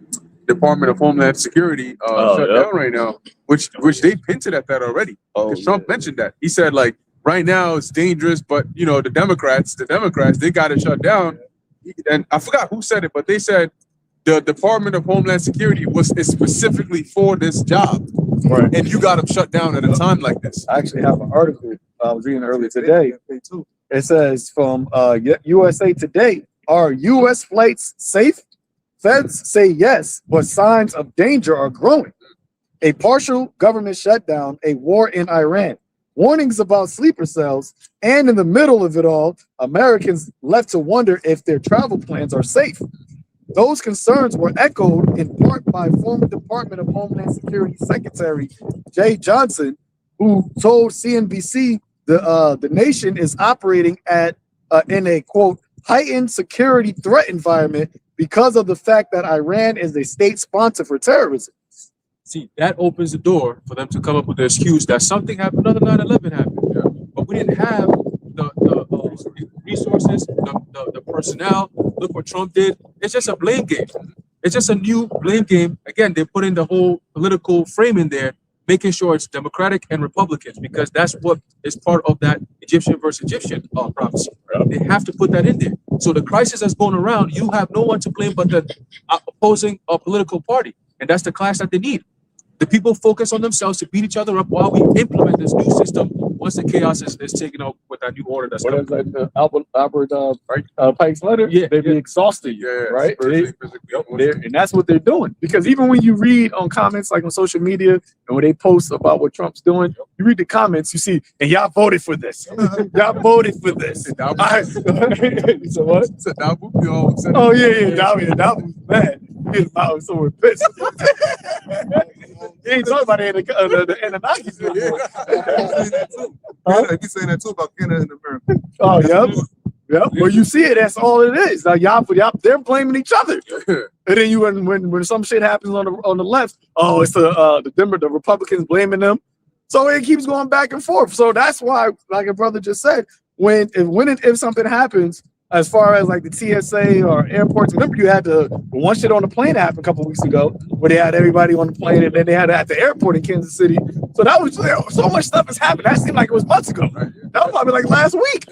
E: Department of Homeland Security shut down right now, which they hinted at that already. Because Trump mentioned that. He said like right now it's dangerous, but you know the Democrats they got it shut down. And I forgot who said it, but they said the Department of Homeland Security is specifically for this job, right? And you got them shut down at a time like this.
B: I actually have an article I was reading earlier today. It says from USA Today: are U.S. flights safe? Feds say yes, but signs of danger are growing. A partial government shutdown, a war in Iran, warnings about sleeper cells, and in the middle of it all, Americans left to wonder if their travel plans are safe. Those concerns were echoed in part by former Department of Homeland Security Secretary Jay Johnson, who told CNBC the nation is operating in a, quote, heightened security threat environment because of the fact that Iran is a state sponsor for terrorism.
E: See, that opens the door for them to come up with the excuse that something happened, another 9/11 happened. Yeah. But we didn't have the resources, the personnel. Look what Trump did. It's just a blame game. It's just a new blame game. Again, they put in the whole political frame in there, making sure it's Democratic and Republicans, because that's what is part of that Egyptian versus Egyptian prophecy. They have to put that in there. So the crisis that's going around, you have no one to blame but the opposing political party. And that's the class that they need. The people focus on themselves to beat each other up while we implement this new system once the chaos is taken out with that new order that's coming.
B: Like the Albert Pike's letter, they'd be exhausted, right? And that's what they're doing. Because even when you read on comments like on social media and when they post about what Trump's doing, you read the comments, you see, and y'all voted for this. Y'all voted for this. So what? Oh, yeah. That was bad. I was so pissed. He ain't talking about the Anunnakis anymore.
A: He's saying that too about Canada and America.
B: Oh, yep. Well, you see it. That's all it is. Like y'all, they're blaming each other. And then when some shit happens on the left, it's the Republicans blaming them. So it keeps going back and forth. So that's why, like a brother just said, if something happens, as far as like the TSA or airports. Remember, you had the one shit on the plane app a couple weeks ago where they had everybody on the plane, and then they had it at the airport in Kansas City. So that was so much stuff has happened. That seemed like it was months ago. That was probably like last week.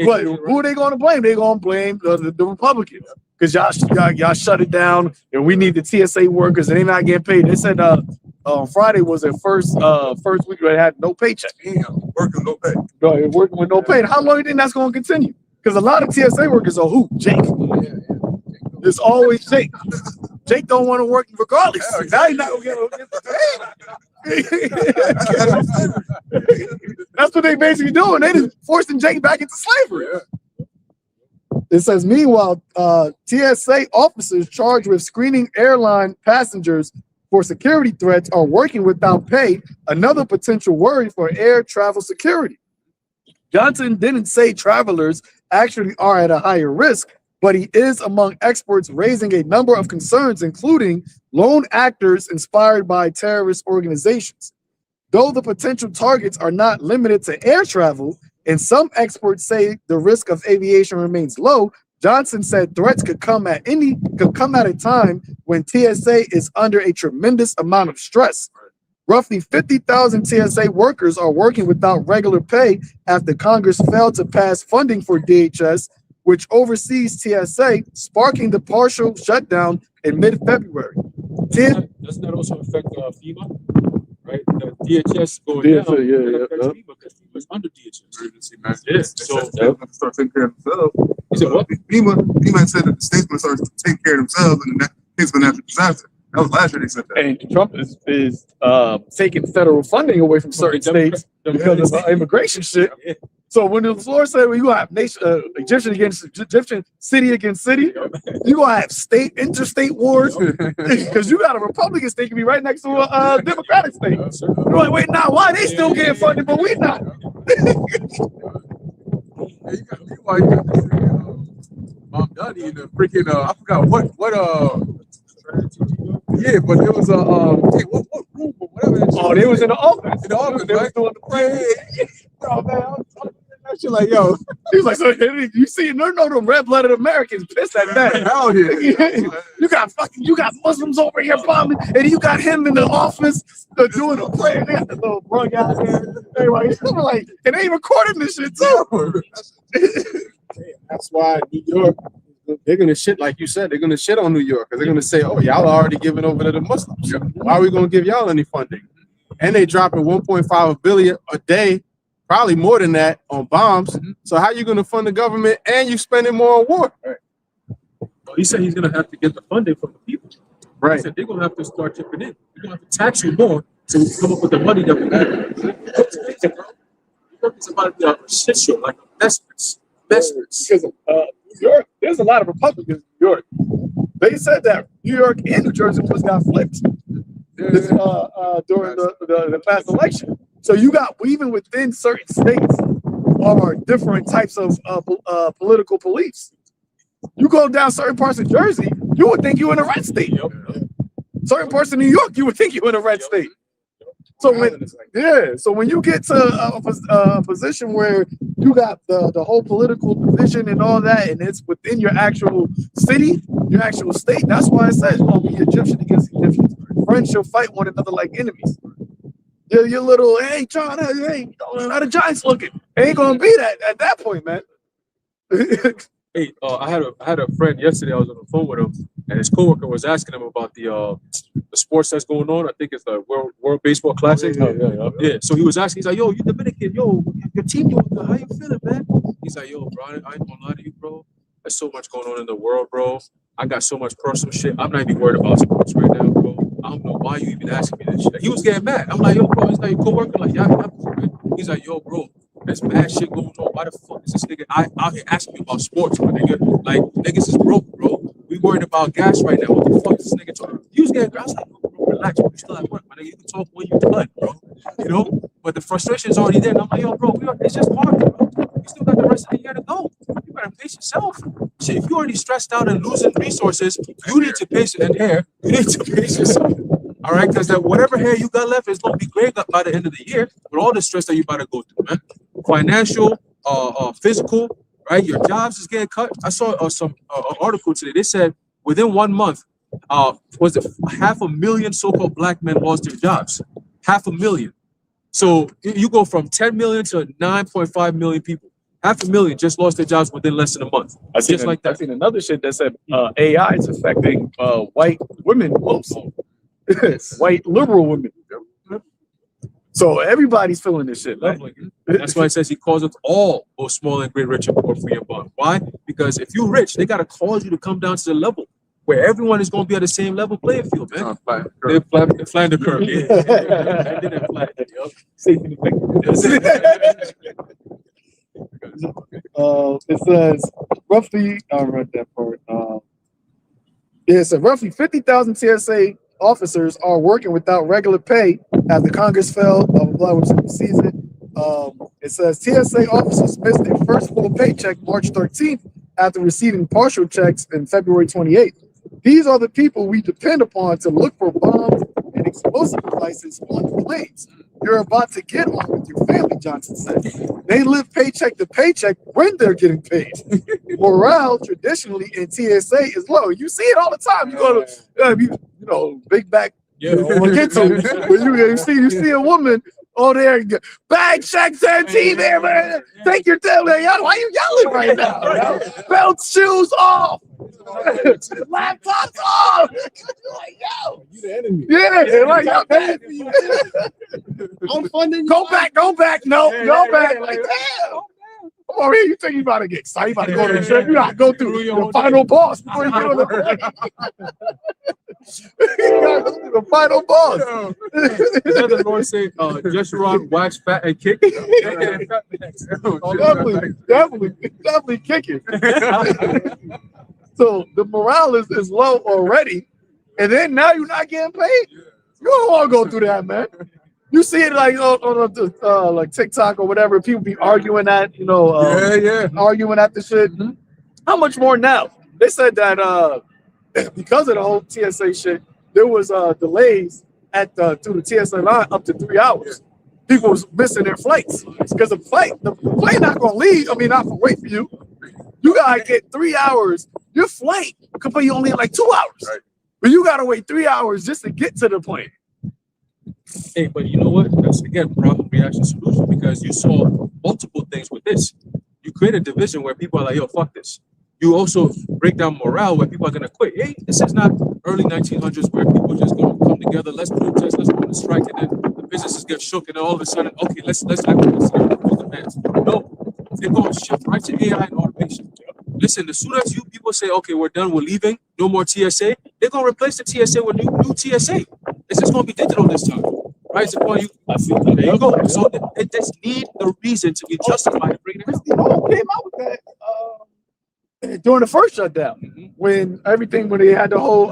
B: But who are they going to blame? They're going to blame the Republicans because y'all shut it down, and we need the TSA workers, and they're not getting paid. They said Friday was their first week where they had no paycheck.
A: Damn, working no pay.
B: No, working with no pay. And how long do you think that's going to continue? Because a lot of TSA workers are who? Jake. It's always Jake. Jake don't want to work regardless. Now he's not going to get paid. That's what they basically doing. They just forcing Jake back into slavery. It says, meanwhile, TSA officers charged with screening airline passengers for security threats are working without pay, another potential worry for air travel security. Johnson didn't say travelers actually are at a higher risk, but he is among experts raising a number of concerns, including lone actors inspired by terrorist organizations. Though the potential targets are not limited to air travel, and some experts say the risk of aviation remains low, Johnson said threats could come at a time when TSA is under a tremendous amount of stress. Roughly 50,000 TSA workers are working without regular pay after Congress failed to pass funding for DHS, which oversees TSA, sparking the partial shutdown in mid-February.
F: Doesn't that also affect FEMA? Right? The DHS going down. FEMA because FEMA's under DHS. Yeah. So
A: start taking care of themselves.
F: You said what?
A: FEMA said that the states will start taking care of themselves in the case of a natural disaster. That was last year they said that.
B: And Trump is taking federal funding away from certain states because of immigration shit. So when the floor said, well, you have Egyptian against Egyptian, city against city, you gonna have interstate wars because you got a Republican state can be right next to a Democratic state. You're like, wait, now why they still getting funded, but we not?
E: You got Mom Duddy in the freaking I forgot what yeah, but it was what room or whatever.
B: Oh, they was in the office.
E: In the office,
B: they
E: right?
B: was doing the prayer.
E: Oh man, I'm that shit like yo.
B: He was like, so you see, no, them red-blooded Americans pissed at that.
E: Hell yeah.
B: you got Muslims over here bombing, and you got him in the office doing the prayer. They got the little bug out there. Anyway, like, and they recording this shit too.
D: That's why New York, they're gonna shit, like you said, they're gonna shit on New York because they're gonna say, oh, y'all are already giving over to the Muslims. Why are we gonna give y'all any funding? And they dropping 1.5 billion a day, probably more than that, on bombs. So how you gonna fund the government and you spending more on war?
F: Well, he said he's gonna have to get the funding from the people.
D: Right.
F: He said they're gonna have to start chipping in. We're gonna have to tax you more to come up with the money that we have. It's about to be a shit show, like investments.
B: Because New York, there's a lot of Republicans in New York. They said that New York and New Jersey was got flipped during the past election. So you got, even within certain states, are different types of political beliefs. You go down certain parts of Jersey, you would think you're in a red state. Certain parts of New York, you would think you're in a red state. So when you get to a position where you got the whole political division and all that, and it's within your actual city, your actual state, that's why it says, oh, be Egyptian against Egyptians. Friends shall fight one another like enemies. Your little, hey, John, hey, how the Giants looking? It ain't gonna be that at that point, man.
F: Hey, I had a friend yesterday. I was on the phone with him, and his coworker was asking him about the sports that's going on. I think it's the World Baseball Classic. Yeah. So he was asking. He's like, "Yo, you Dominican? Yo, your team doing good? How you feeling, man?" He's like, "Yo, bro, I ain't gonna lie to you, bro. There's so much going on in the world, bro. I got so much personal shit. I'm not even worried about sports right now, bro. I don't know why you even asking me this shit." He was getting mad. I'm like, "Yo, bro, it's like your coworker, like, yeah, man." He's like, "Yo, bro, there's mad shit going on. Why the fuck is this nigga out here asking me about sports, my nigga? Like, niggas is broke, bro. We worried about gas right now. What the fuck is this nigga talking?" He was getting, I was like, "Bro, relax, bro. You still at work, my nigga. You can talk when you done, bro. You know?" But the frustration is already there. And I'm like, "Yo, bro, it's just hard, bro. You still got the rest of the year to go. You better pace yourself. Shit, if you already stressed out and losing resources, you need to pace it. And hair, you need to pace yourself. All right, because that whatever hair you got left is gonna be gray by the end of the year with all the stress that you about to go through, man. Financial, physical, right? Your jobs is getting cut. I saw some article today. They said within 1 month, was it 500,000 so-called black men lost their jobs? 500,000. So you go from 10 million to 9.5 million people. 500,000 just lost their jobs within less than a month.
B: I
F: Just like that.
B: I seen another shit that said AI is affecting white women also. White liberal women. So everybody's feeling this shit, man.
F: That's why it says he calls us all, both small and great, rich and poor, free and bond. Why? Because if you're rich, they gotta cause you to come down to the level where everyone is gonna be at the same level playing field, man. They're flying the curve. They didn't fly it, yo.
B: Safety it says roughly, I read that part. It said roughly 50,000 TSA officers are working without regular pay as the Congress fell, blah, blah, blah, which is the season. It says TSA officers missed their first full paycheck March 13th after receiving partial checks in February 28th. These are the people we depend upon to look for bombs and explosive devices on the planes. You're about to get on with your family, Johnson said. They live paycheck to paycheck when they're getting paid. Morale traditionally in TSA is low. You see it all the time. You go to, big back, when you see a woman on there, bag check 13 there, man. Take your time, man. Why you yelling right now? Belt shoes off. Laptops off. Like, yo.
E: You the enemy.
B: Yeah, like, yo,
E: I'm funding.
B: go back. No, go back. Like, damn. Come on here. You think you about to get excited? You about to go to the trip? You got to go through the final boss before you get on the plane. You got to go through the final boss.
F: Is that the Lord saying, just run, wax, fat, and kick?
B: Definitely kicking. So the morale is low already, and then now you're not getting paid. You don't want to go through that, man. You see it like on like TikTok or whatever. People be arguing that, arguing at the shit. Mm-hmm. How much more now? They said that because of the whole TSA shit, there was delays through the TSA line up to 3 hours. People was missing their flights because the plane not gonna leave. I mean, not for wait for you. You gotta get 3 hours. Your flight could put you only like 2 hours, right? But you gotta wait 3 hours just to get to the plane.
F: Hey, but you know what? That's again problem, reaction, solution, because you saw multiple things with this. You create a division where people are like, yo, fuck this. You also break down morale where people are gonna quit. Hey, this is not early 1900s where people just gonna come together, let's protest, let's go on a strike, and then the businesses get shook, and then all of a sudden, okay, let's act on this. No, they're going to shift right to AI and automation. Listen, as soon as you people say, okay, we're done, we're leaving, no more TSA, they're gonna replace the TSA with new TSA. It's just gonna be digital this time. Right? So point I see. There you go. So it just need the reason to be justified to bring it out.
B: Came out with that during the first shutdown, when they had the whole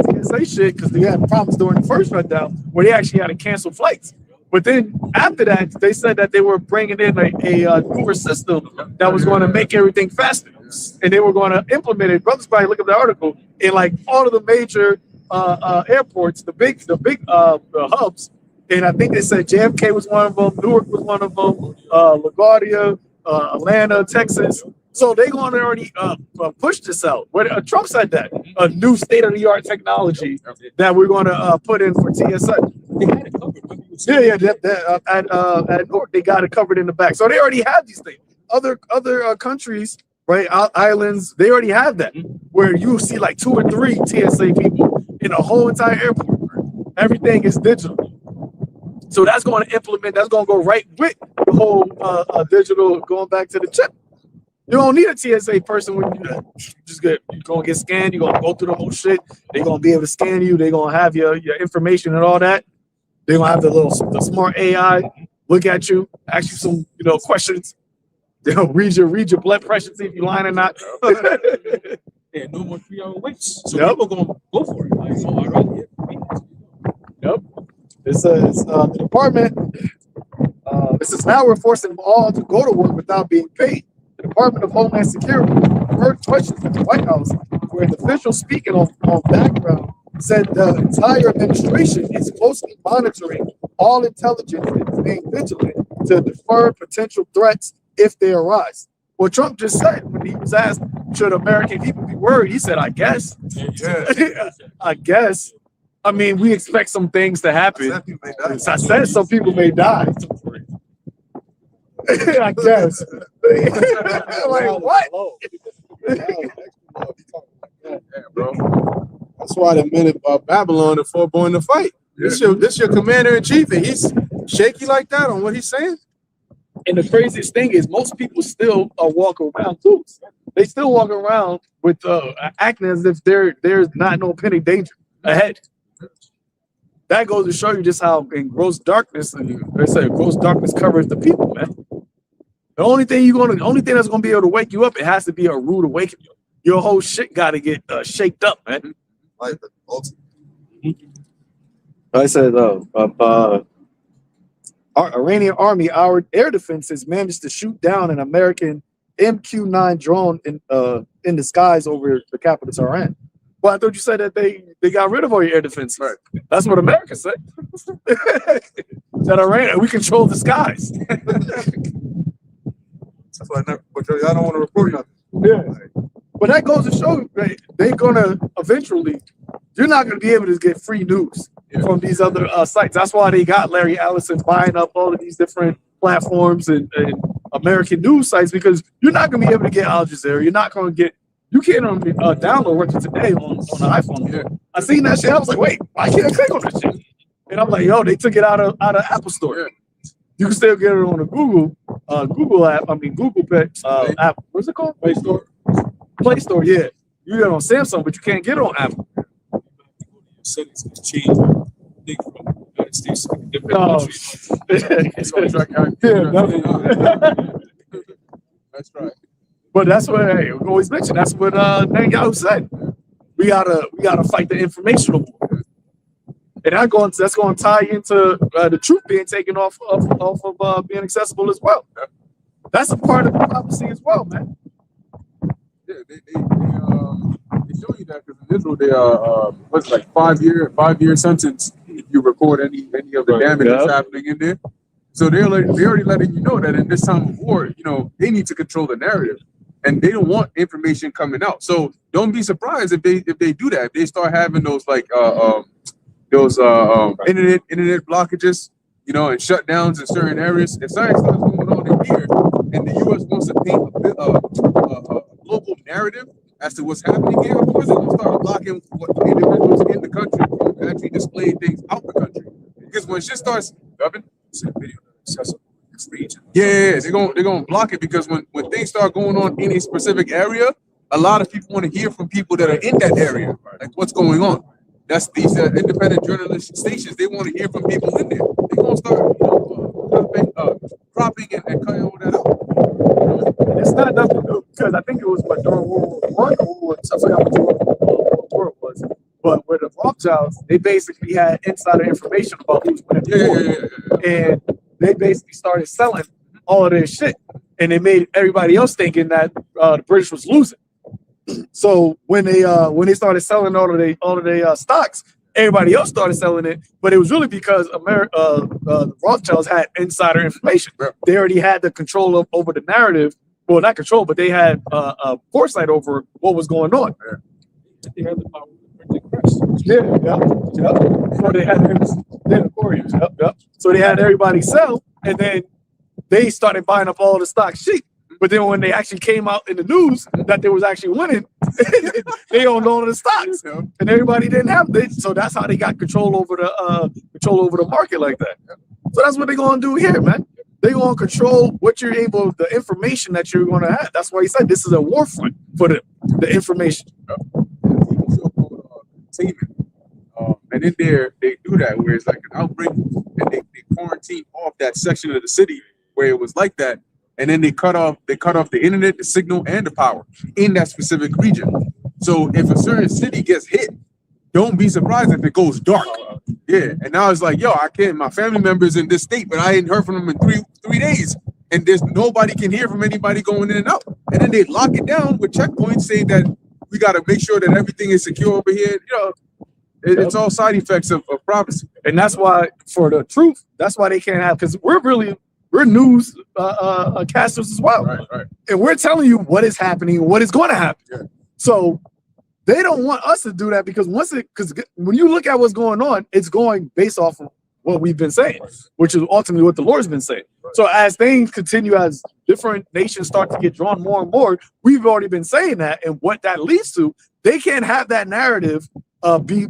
B: TSA shit, because they had problems during the first shutdown where they actually had to cancel flights. But then after that, they said that they were bringing in a newer system that was going to make everything faster, and they were going to implement it. Brothers, probably look at the article in like all of the major airports, the big hubs, and I think they said JFK was one of them, Newark was one of them, LaGuardia, Atlanta, Texas. So they're going to already push this out. Trump said that a new state-of-the-art technology that we're going to put in for TSA.
F: They had it covered.
B: At Newark, they got it covered in the back. So they already have these things. Other countries, right, islands, they already have that, where you see like 2 or 3 TSA people in a whole entire airport. Everything is digital. So that's going to go right with the whole digital, going back to the chip. You don't need a TSA person when you're going to get scanned. You're going to go through the whole shit. They're going to be able to scan you. They're going to have your information and all that. They're going to have the smart AI look at you, ask you some, questions. They'll read your blood pressure, see if you're lying or not.
F: Yeah, no more 3-hour waits. So people going to go for it. Like, so, all right,
B: Yep. It says the department, this is now we're forcing them all to go to work without being paid. The Department of Homeland Security heard questions at the White House where an official speaking on background said the entire administration is closely monitoring all intelligence and is being vigilant to defer potential threats if they arise. Well, Trump just said when he was asked, should American people be worried? He said, I guess.
A: Yeah.
B: I guess. I mean, we expect some things to happen. I said some people may die. I guess. Like, what?
E: Yeah, bro. That's why the minute Babylon and Fort to fight. This your commander in chief, and he's shaky like that on what he's saying.
B: And the craziest thing is, most people still are walking around too. They still walk around with acting as if there's not no pending danger ahead. That goes to show you just how in gross darkness, and they say gross darkness covers the people, man. The only thing that's gonna be able to wake you up, it has to be a rude awakening. Your whole shit got to get shaked up, man.
A: Like the ultimate.
B: I said, our Iranian army, our air defenses managed to shoot down an American MQ-9 drone in the skies over the capital Tehran. Well, I thought you said that they got rid of all your air defenses.
A: Right.
B: That's what America said. That Iran, we control the skies.
A: That's why y'all don't want to report nothing.
B: Yeah. But that goes to show you, they're gonna eventually. You're not gonna be able to get free news from these other sites. That's why they got Larry Ellison buying up all of these different platforms and American news sites, because you're not gonna be able to get Al Jazeera. You're not gonna get. You can't download Russia Today on the iPhone. Yeah. I seen that shit. I was like, wait, why can't I click on this shit? And I'm like, yo, they took it out of Apple Store. Yeah. You can still get it on the Google app. I mean, Google Play app. What's it called?
E: Play Store.
B: Play Store, yeah. You get it on Samsung, but you can't get it on Apple.
F: Settings can change. Think from the United States to different countries.
E: It's gonna track how That's right.
B: But that's what we always mention. That's what Netanyahu said. We gotta fight the informational war. And that's going to tie into the truth being taken off of being accessible as well. That's a part of the prophecy as well, man.
E: Yeah, they show you that because in Israel they what's it, like 5-year sentence if you record any of the damage that's happening in there. So they're already letting you know that in this time of war, they need to control the narrative, and they don't want information coming out. So don't be surprised if they do that. If they start having those internet blockages, and shutdowns in certain areas. If something starts going on in here, and the U.S. wants to paint a global narrative as to what's happening here, of course they're going to start blocking what individuals in the country can actually display things out the country. Because when shit starts, they're gonna block it, because when things start going on in a specific area, a lot of people want to hear from people that are in that area, like what's going on. That's these independent journalist stations. They want to hear from people in there. They're gonna start cropping and cutting all that out.
B: It's not nothing new, because I think it was during World War I or something. I forgot what war it was. But with the Rothschilds, they basically had insider information about who's winning the war, and they basically started selling all of their shit, and they made everybody else thinking that the British was losing. So when they started selling all of their stocks, everybody else started selling it. But it was really because the Rothschilds had insider information. They already had the control over the narrative. Well, not control, but they had foresight over what was going on.
F: They had the power to print the press.
B: So they had the Couriers. So they had everybody sell, and then they started buying up all the stock cheap. But then when they actually came out in the news that they was actually winning, they owned all of the stocks, and everybody didn't have it. So that's how they got control over the market like that. So that's what they're gonna do here, man. They're gonna control what you're able, the information that you're gonna have. That's why he said this is a war front for the information.
E: And in there, they do that where it's like an outbreak, and they quarantine off that section of the city where it was like that. And then they cut off the internet, the signal, and the power in that specific region. So if a certain city gets hit, don't be surprised if it goes dark. Yeah, and now it's like, yo, I can't. My family members in this state, but I ain't heard from them in three days, and there's nobody can hear from anybody going in and out. And then they lock it down with checkpoints saying that we got to make sure that everything is secure over here. It's all side effects of prophecy.
B: And that's why, for the truth, that's why they can't have, because we're really we're news casters as well.
E: Right.
B: And we're telling you what is happening, what is going to happen.
E: Yeah.
B: So they don't want us to do that because when you look at what's going on, it's going based off of what we've been saying, which is ultimately what the Lord's been saying.
E: Right.
B: So as things continue, as different nations start to get drawn more and more, we've already been saying that, and what that leads to, they can't have that narrative be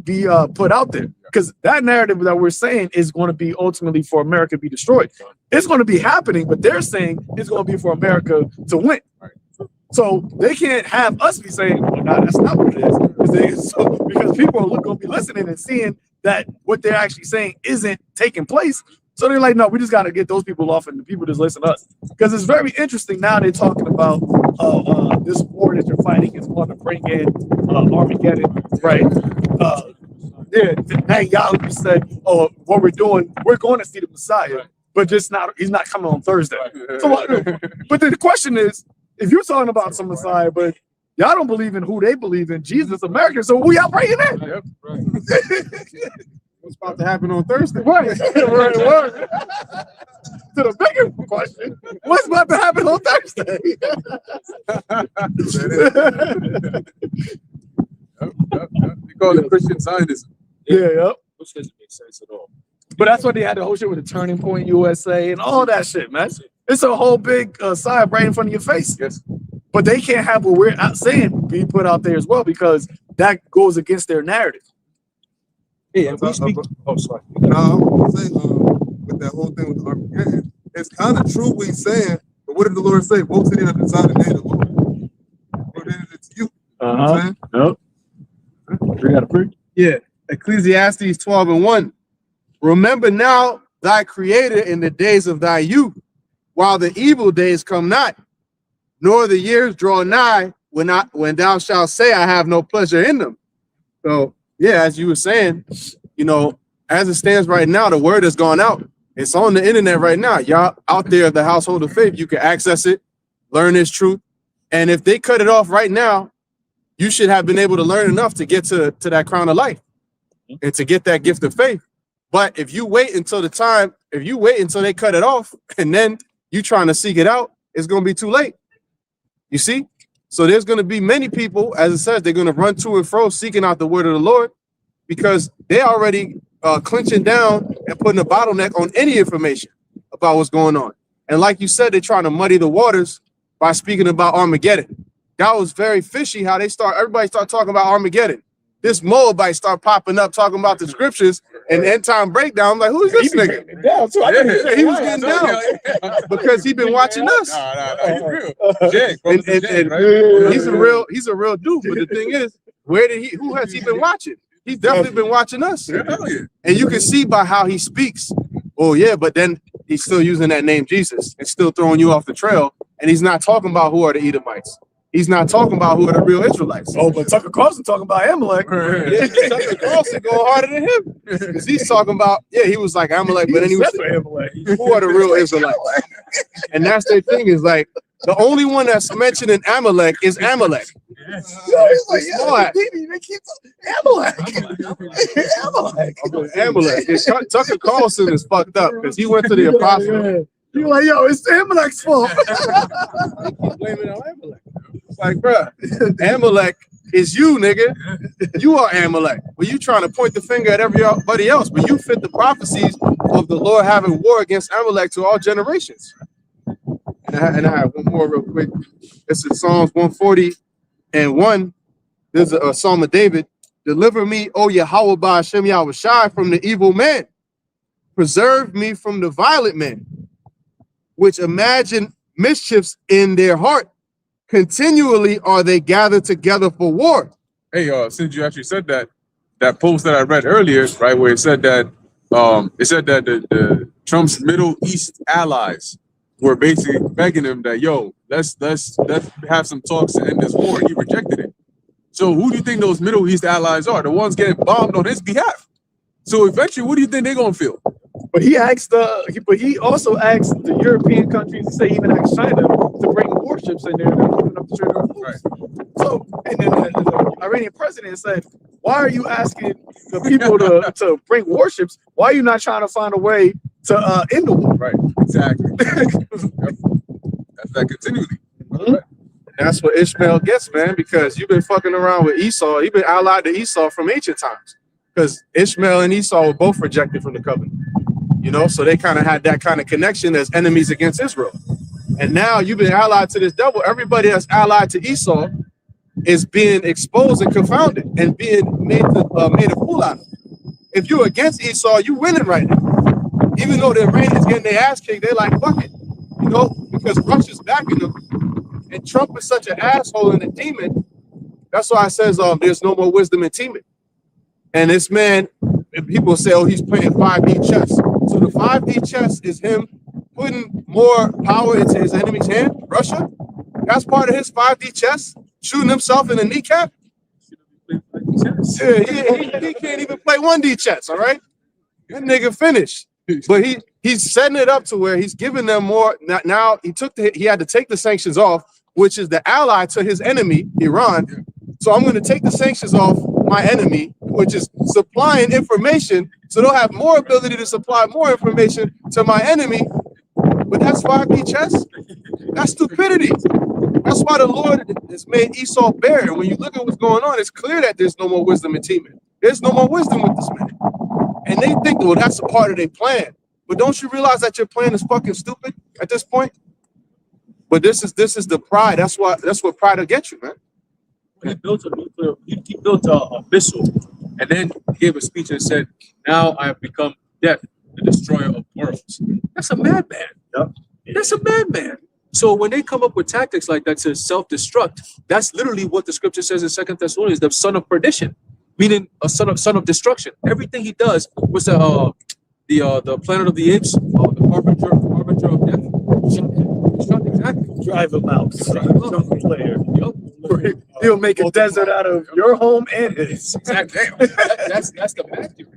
B: put out there, because that narrative that we're saying is going to be ultimately for America to be destroyed. It's going to be happening, but they're saying it's going to be for America to win.
E: Right.
B: So they can't have us be saying, well, no, that's not what it is. Because people are going to be listening and seeing that what they're actually saying isn't taking place. So they're like, no, we just got to get those people off and the people just listen to us. Because it's very interesting now they're talking about this war that you're fighting is going to bring in Armageddon, right? Hey, Yahoo said, oh, what we're doing, we're going to see the Messiah, but he's not coming on Thursday. So, but then the question is, if you're talking about some Messiah, but y'all don't believe in who they believe in, Jesus, America, so who y'all bringing in?
E: Yep, right.
D: What's about to happen on Thursday?
B: Right. To the bigger question, what's about to happen on Thursday?
E: They call it Christian Zionism.
B: Yeah.
F: Which doesn't make sense at all.
B: But that's why they had the whole shit with the Turning Point USA and all that shit, man. It's a whole big sign right in front of your face.
E: Yes.
B: But they can't have what we're out saying be put out there as well, because that goes against their narrative.
F: Hey, and we speak. Oh, sorry.
A: No, I was gonna say, with that whole thing with Armageddon, it's kind of true what he's saying, but what did the Lord say? Woe to thee that desire the day of the Lord. Or did it to you? You know what I'm saying?
B: Nope. We got to preach.
D: Yeah. Ecclesiastes 12:1. Remember now thy creator in the days of thy youth, while the evil days come not, nor the years draw nigh, when thou shalt say, I have no pleasure in them. So yeah, as you were saying, as it stands right now, the word has gone out. It's on the internet right now. Y'all out there, the household of faith, you can access it, learn this truth. And if they cut it off right now, you should have been able to learn enough to get to that crown of life and to get that gift of faith. But if you wait until they cut it off and then you trying to seek it out, it's going to be too late. You see? So there's going to be many people, as it says, they're going to run to and fro seeking out the word of the Lord, because they're already clinching down and putting a bottleneck on any information about what's going on. And like you said, they're trying to muddy the waters by speaking about Armageddon. That was very fishy how everybody started talking about Armageddon. This Moabite start popping up talking about the scriptures and end time breakdown. I'm like, who's this nigga? He was getting down because he been watching us.
E: He's real. Jack,
D: And he's a real dude. But the thing is, who has he been watching? He's definitely been watching us.
E: Hell yeah.
D: And you can see by how he speaks. Oh yeah, but then he's still using that name Jesus and still throwing you off the trail. And he's not talking about who are the Edomites. He's not talking about who are the real Israelites.
B: Oh, but Tucker Carlson talking about Amalek.
D: Yeah, Tucker Carlson going harder than him. Because he's talking about, he was like Amalek, but then he was who are the real Israelites? And that's their thing, is like, the only one that's mentioning Amalek is Amalek.
B: Amalek.
D: Amalek. Tucker Carlson is fucked up because he went to the apostle.
B: You're like, yo, it's Amalek's fault.
D: Blaming on Amalek. It's like, bruh, Amalek is you, nigga. You are Amalek. Well, you trying to point the finger at everybody else, but you fit the prophecies of the Lord having war against Amalek to all generations. And I have one more real quick. This is Psalms 140:1. There's a Psalm of David. Deliver me, O Yahweh by Hashem Yahushai, from the evil man. Preserve me from the violent men, which imagine mischiefs in their heart. Continually are they gathered together for war.
E: Hey, since you actually said that post that I read earlier, right, where it said that the Trump's Middle East allies were basically begging him that, yo, let's have some talks to end this war. He rejected it. So who do you think those Middle East allies are? The ones getting bombed on his behalf. So eventually, what do you think they're gonna feel?
B: But he also asked the European countries, to say even asked China to bring warships in there to open up the Strait of Hormuz.
E: Right.
B: So, and then the Iranian president said, why are you asking the people to bring warships? Why are you not trying to find a way to end the war.
E: Right. Exactly. That's that continuity. Right.
D: That's what Ishmael gets, man, because you've been fucking around with Esau. You've been allied to Esau from ancient times. Because Ishmael and Esau were both rejected from the covenant. You know, so they kind of had that kind of connection as enemies against Israel. And now you've been allied to this devil. Everybody that's allied to Esau is being exposed and confounded and being made a fool out of. If you're against Esau, you're winning right now. Even though the Iranians getting their ass kicked, they're like, fuck it. You know, because Russia's backing them. And Trump is such an asshole and a demon. That's why it says there's no more wisdom in teaming. And this man, people say, oh, he's playing 5D chess. So the 5D chess is him putting more power into his enemy's hand, Russia. That's part of his 5D chess, shooting himself in the kneecap. Yeah, he can't even play 1D chess, all right? That nigga finished. But he's setting it up to where he's giving them more. Now he had to take the sanctions off, which is the ally to his enemy, Iran. So I'm going to take the sanctions off my enemy, which is supplying information, so they'll have more ability to supply more information to my enemy. But that's 5D chess. That's stupidity. That's why the Lord has made Esau bare. When you look at what's going on, it's clear that there's no more wisdom in teaming. There's no more wisdom with this man. And they think, well, that's a part of their plan. But don't you realize that your plan is fucking stupid at this point? But this is the pride. That's what pride will get you, man.
F: He built a nuclear. He built a missile, and then he gave a speech and said, "Now I have become death, the destroyer of worlds." That's a madman.
B: Yep.
F: That's a madman. So when they come up with tactics like that to self-destruct, that's literally what the scripture says in 2 Thessalonians: the son of perdition, meaning a son of destruction. Everything he does was the Planet of the Apes, the harbinger of death. Exactly.
B: Drive him out.
F: Jungle
B: player. He'll make a desert out of your home and his.
F: Exactly. That's the bad theory.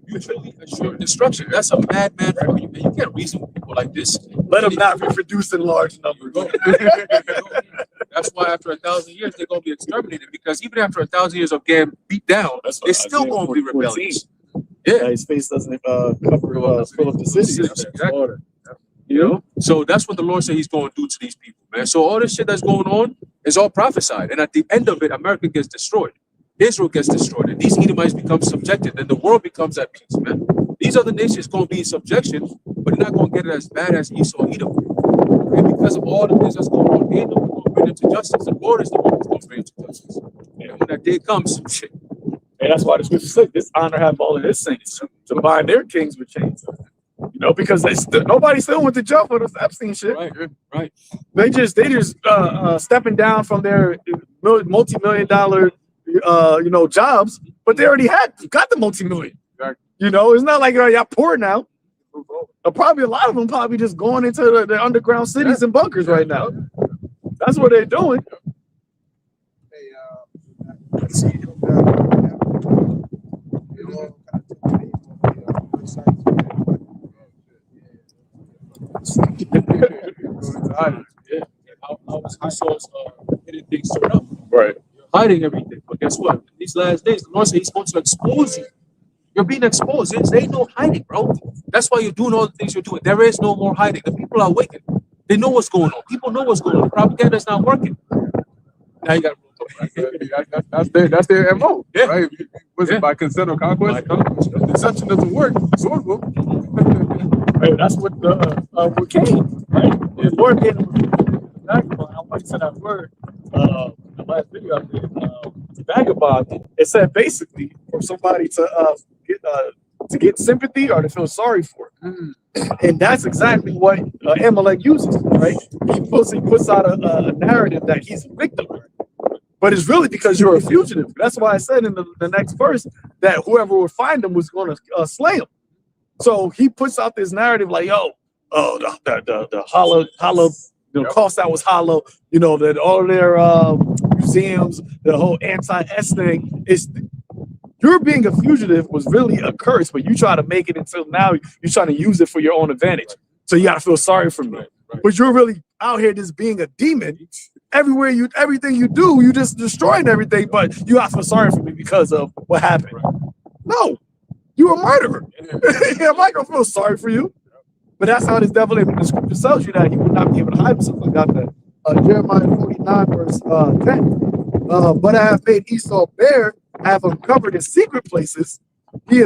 F: Mutually assured destruction. That's a madman for you, man. You can't reason with people like this.
B: Let them not reproduce in large numbers.
F: That's why after 1,000 years they're gonna be exterminated, because even after 1,000 years of getting beat down, they're still gonna be rebellious. Yeah,
B: his face doesn't cover full of the city.
F: Exactly. You know, so that's what the Lord said He's going to do to these people, man. So all this shit that's going on is all prophesied, and at the end of it, America gets destroyed, Israel gets destroyed, and these Edomites become subjected, and the world becomes at peace, man. These other nations going to be in subjection, but they're not going to get it as bad as Esau, Edom. And because of all the things that's going on, Edom will bring them to justice. The Lord is the one who's going to bring them to justice. And when that day comes, shit.
B: And that's why the scripture says, "This honor have all of his saints to bind their kings with chains." You know, because nobody still went to jail for this Epstein shit.
F: Right.
B: They just stepping down from their multi-million-dollar jobs, but they already got the multi-million.
E: Right.
B: You know, it's not like y'all poor now. Probably a lot of them probably just going into the underground cities and bunkers right now. That's what they're doing.
F: How is Esau's getting things turned up?
D: Right.
F: You're hiding everything. But guess what? In these last days, the Lord said He's going to expose you. You're being exposed. There ain't no hiding, bro. That's why you're doing all the things you're doing. There is no more hiding. The people are awakened. They know what's going on. People know what's going on. Propaganda is not working. Now you got
E: that's their MO,
F: yeah.
E: Right? Was it by consent or conquest? If deception doesn't work, sword will.
B: Right, that's what what came, right? The Lord gave them I want to say that word. The last video I did, vagabond. It said basically for somebody to get sympathy or to feel sorry for. And that's exactly what Amalek uses, right? He puts out a narrative that he's a victim, but it's really because you're a fugitive. That's why I said in the next verse that whoever would find him was going to slay him. So he puts out this narrative like, the hollow, cost that was hollow, that all their museums, the whole anti-S thing is. Your being a fugitive was really a curse, but you try to make it until now you're trying to use it for your own advantage. So you got to feel sorry for me. Right. But you're really out here just being a demon. Everything you do, you just destroying everything, but you have to feel sorry for me because of what happened. Right. No, you're a murderer. Yeah, I'm not going to feel sorry for you. But that's how this devil is. The scripture tells you that he would not be able to hide himself. I got that. Jeremiah 49, verse 10. But I have made Esau bare, I have uncovered his secret places. He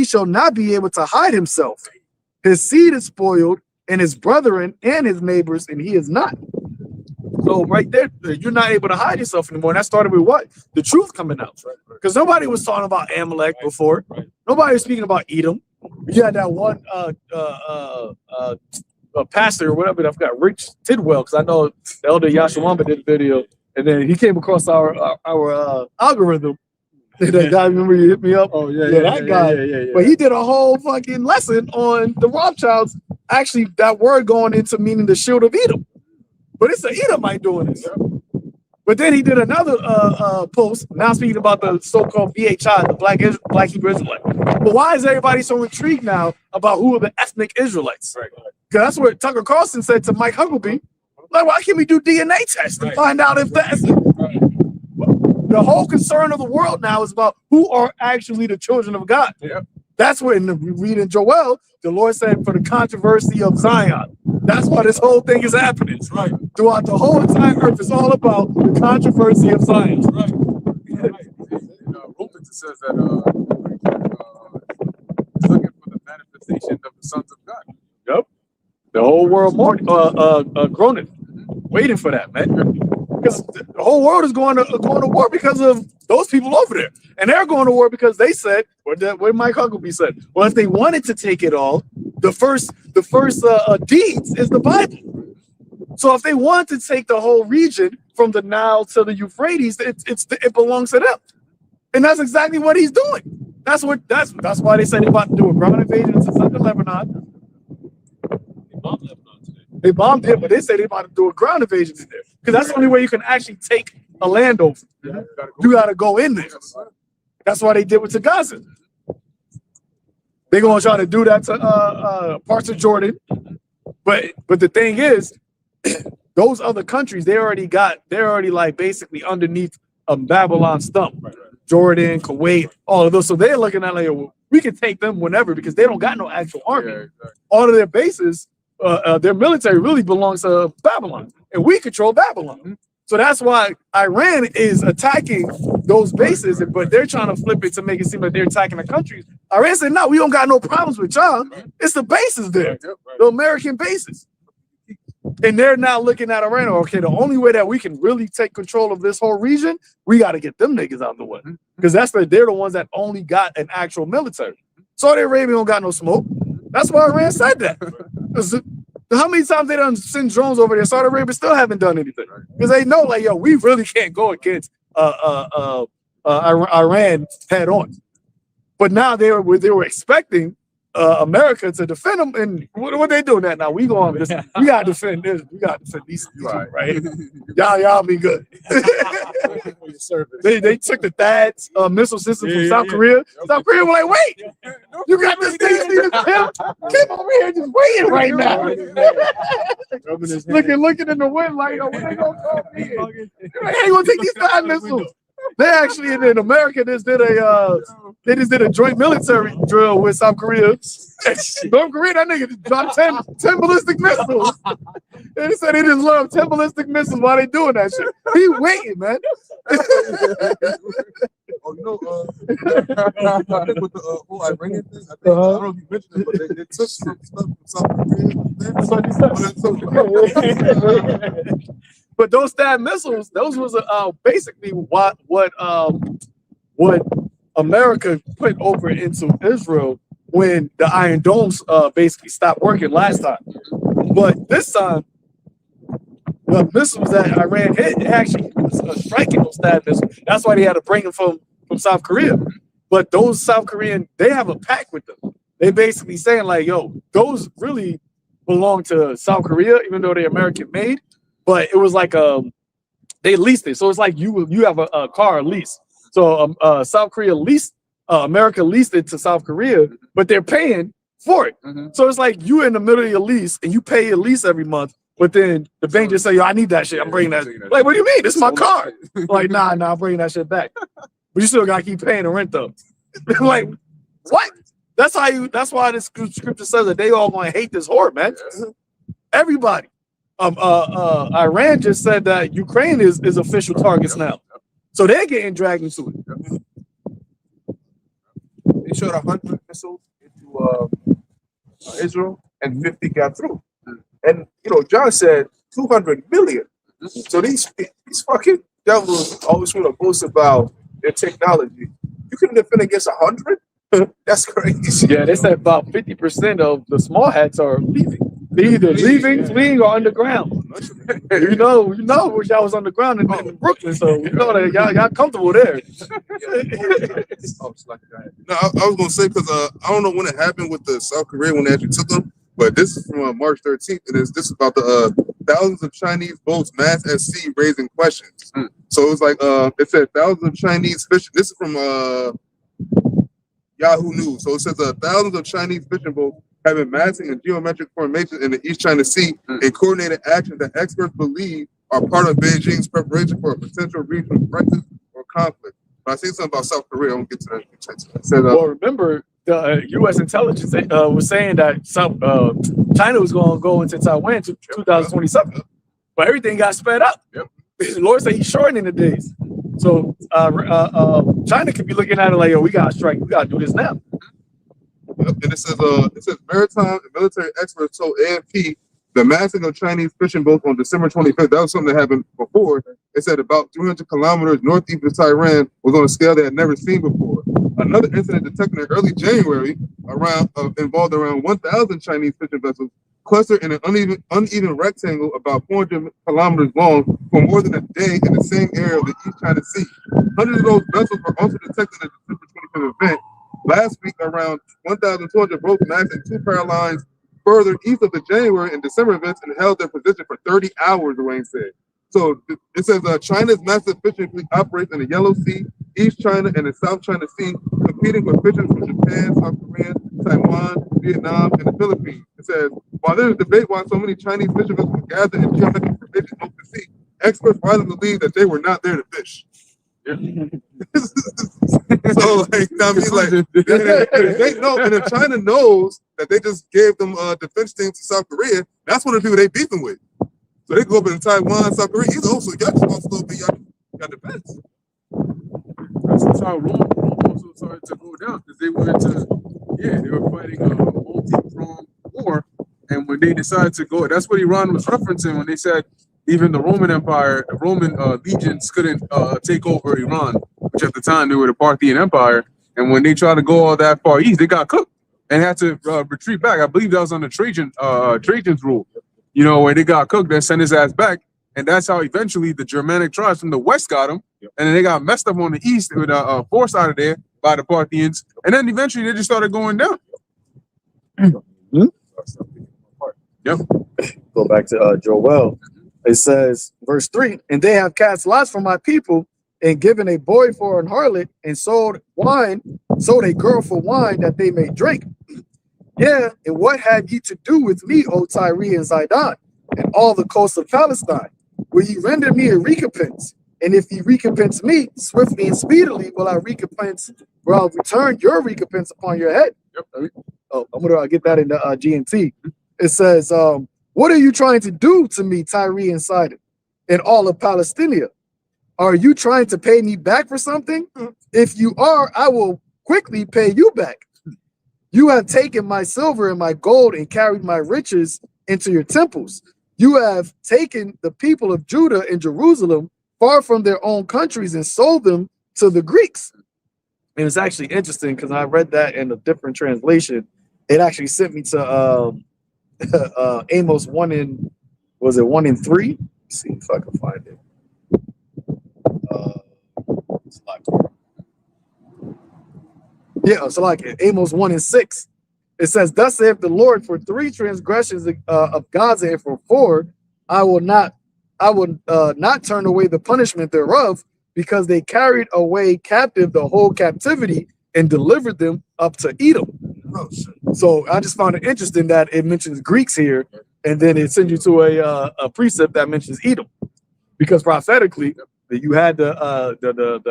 B: shall not be able to hide himself. His seed is spoiled, and his brethren and his neighbors, and he is not. So right there, you're not able to hide yourself anymore. And that started with what? The truth coming out. Because nobody was talking about Amalek before. Nobody was speaking about Edom. You had that one pastor or whatever, I forgot, Rich Tidwell, because I know the elder Yashawamba did a video, and then he came across our algorithm. That guy, remember you hit me up?
E: Oh, yeah,
B: that guy.
E: Yeah.
B: But he did a whole fucking lesson on the Rothschilds, actually that word going into meaning the shield of Edom. But it's an Edomite doing this. But then he did another post, now speaking about the so-called BHI, the Black Hebrew Israelite. But why is everybody so intrigued now about who are the ethnic Israelites? Because that's what Tucker Carlson said to Mike Huckabee. Like, why can't we do DNA tests and find out if that's it? The whole concern of the world now is about who are actually the children of God. That's when we read in Joel, the Lord said, for the controversy of Zion. That's why this whole thing is happening. Throughout the whole entire earth, it's all about the controversy of Zion.
E: Romans says that he's looking for the manifestation of the sons of God.
B: Yep. The whole world groaning, waiting for that, man. Because the whole world is going to war because of those people over there, and they're going to war because they said what Mike Huckabee said. Well, if they wanted to take it all, the first deeds is the Bible. So if they want to take the whole region from the Nile to the Euphrates, it belongs to them, and that's exactly what he's doing. That's why they said they're about to do a ground invasion into southern Lebanon. They bombed it, but they say they're about to do a ground invasion in there. Because that's the only way you can actually take a land over. You got to go in there. That's why they did with Gaza. They're going to try to do that to parts of Jordan. But the thing is, those other countries, they're already like basically underneath a Babylon stump. Jordan, Kuwait, all of those. So they're looking at like, well, we can take them whenever because they don't got no actual army. All of their bases, their military really belongs to Babylon, and we control Babylon. So that's why Iran is attacking those bases, but they're trying to flip it to make it seem like they're attacking the countries. Iran said, no, we don't got no problems with y'all. It's the bases there, the American bases. And they're now looking at Iran, okay, the only way that we can really take control of this whole region, we got to get them niggas out of the way. Because they're the ones that only got an actual military. Saudi Arabia don't got no smoke. That's why Iran said that. How many times they done send drones over there? Saudi Arabia still haven't done anything because they know, like, yo, we really can't go against Iran head on. But now they were expecting America to defend them, and what they doing that now? We gotta defend this. We gotta defend these people, right? Y'all be good. they took the THAAD missile system from South Korea. South Korea was like, wait, you got this thing, keep over here just waiting right now. looking in the wind like, yo, when they gonna call me? Like, hey, you gonna take these THAAD missiles? They actually in America just did a joint military drill with South Korea. North Korea, that nigga just dropped 10 ballistic missiles. And they said they just love 10 ballistic missiles while they doing that shit. He waiting, man.
E: Oh, you know, I think with the whole Iranian thing, I don't know if you mentioned it, but they took some stuff from South Korea.
B: But those THAAD missiles, those was basically what America put over into Israel when the Iron Domes basically stopped working last time. But this time, the missiles that Iran hit, it actually was striking those THAAD missiles. That's why they had to bring them from South Korea. But those South Korean, they have a pact with them. They basically saying like, yo, those really belong to South Korea, even though they're American made. But it was like they leased it, so it's like you have a car lease. So South Korea leased, America leased it to South Korea, but they're paying for it. So it's like you in the middle of your lease and you pay your lease every month, but then the bank just say, yo, I need that shit. I'm bringing that. Like, what do you mean? This is my car. Like, nah, I'm bringing that shit back. But you still gotta keep paying the rent though. Like, what? That's why the scripture says that they all gonna hate this horde, man. Everybody. Iran just said that Ukraine is official targets now. So they're getting dragged into it.
E: They shot 100 missiles into Israel, and 50 got through. And John said 200 million. So these fucking devils always want to boast about their technology. You couldn't defend against 100? That's crazy.
B: Yeah, they said about 50% of the small hats are leaving. They either leaving, fleeing, or underground. you know, y'all was underground in Brooklyn, so you know that y'all comfortable there.
A: No, I was gonna say because I don't know when it happened with the South Korea when they actually took them, but this is from March 13th, and this is about the thousands of Chinese boats massed at sea raising questions. So it was like it said thousands of Chinese fishing. This is from Yahoo News. So it says thousands of Chinese fishing boats have been massing in geometric formations in the East China Sea in coordinated actions that experts believe are part of Beijing's preparation for a potential regional crisis or conflict. But I see something about South Korea. I won't get to that. It says,
B: well, remember, the U.S. intelligence was saying that China was going to go into Taiwan in 2027, but everything got sped up. The Lord said He's shortening the days. So China could be looking at it like, "Yo, we got to strike. We got to do this now."
A: And it says maritime and military experts told AFP the massing of Chinese fishing boats on December 25th. That was something that happened before. It said about 300 kilometers northeast of Tehran was on a scale they had never seen before. Another incident detected in early January involved around 1,000 Chinese fishing vessels clustered in an uneven rectangle about 400 kilometers long for more than a day in the same area of the East China Sea. Hundreds of those vessels were also detected in the December 25th event. Last week, around 1,200 boats massed in two power lines further east of the January and December events and held their position for 30 hours, Wayne said. So it says China's massive fishing fleet operates in the Yellow Sea, East China, and the South China Sea, competing with fishers from Japan, South Korea, Taiwan, Vietnam, and the Philippines. It says, while there is debate why so many Chinese fishing vessels gathered in geometric formations off the sea, experts widely believe that they were not there to fish. So, like, I mean, like, they know, and if China knows that they just gave them defense teams to South Korea, that's one of the people they beefing with. So they go up in Taiwan, South Korea. He's also y'all just lost a little bit. Y'all defense.
E: That's how Rome also started to go down because they were fighting a multi-pronged war, and when they decided to go, that's what Iran was referencing when they said even the Roman Empire, the Roman legions couldn't take over Iran, which at the time they were the Parthian Empire. And when they tried to go all that far east, they got cooked and had to retreat back. I believe that was under Trajan's rule. Where they got cooked, they sent his ass back. And that's how eventually the Germanic tribes from the west got him. And then they got messed up on the east with forced out of there by the Parthians. And then eventually they just started going down. Yep.
B: Go back to Joel. It says, verse 3, and they have cast lots for my people and given a boy for an harlot and sold a girl for wine that they may drink. Yeah, and what had ye to do with me, O Tyre and Zidon, and all the coast of Palestine? Will ye render me a recompense? And if ye recompense me, swiftly and speedily will I return your recompense upon your head. Yep. Oh, I'm gonna get that in the GNT. It says, what are you trying to do to me, Tyre and Sidon, and all of Palestina? Are you trying to pay me back for something? If you are, I will quickly pay you back. You have taken my silver and my gold and carried my riches into your temples. You have taken the people of Judah and Jerusalem far from their own countries and sold them to the Greeks. And it's actually interesting because I read that in a different translation. It actually sent me to Amos 1 and 3? Let's see if I can find it. It's like Amos 1 and 6. It says, thus saith the Lord, for 3 transgressions of Gaza and for 4, I will not turn away the punishment thereof, because they carried away captive the whole captivity and delivered them up to Edom. So I just found it interesting that it mentions Greeks here, and then it sends you to a precept that mentions Edom, because prophetically you had the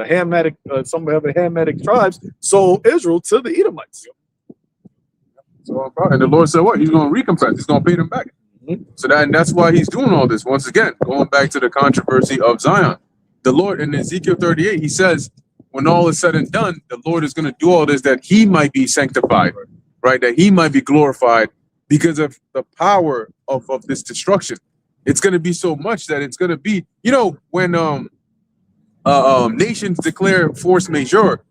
B: Hamitic, some of the Hamitic tribes sold Israel to the Edomites.
E: So, and the Lord said, what? He's going to recompense. He's going to pay them back. So that's why he's doing all this. Once again, going back to the controversy of Zion. The Lord in Ezekiel 38, he says, when all is said and done, the Lord is going to do all this that he might be sanctified, right? That he might be glorified because of the power of this destruction. It's going to be so much that it's going to be, when nations declare force majeure,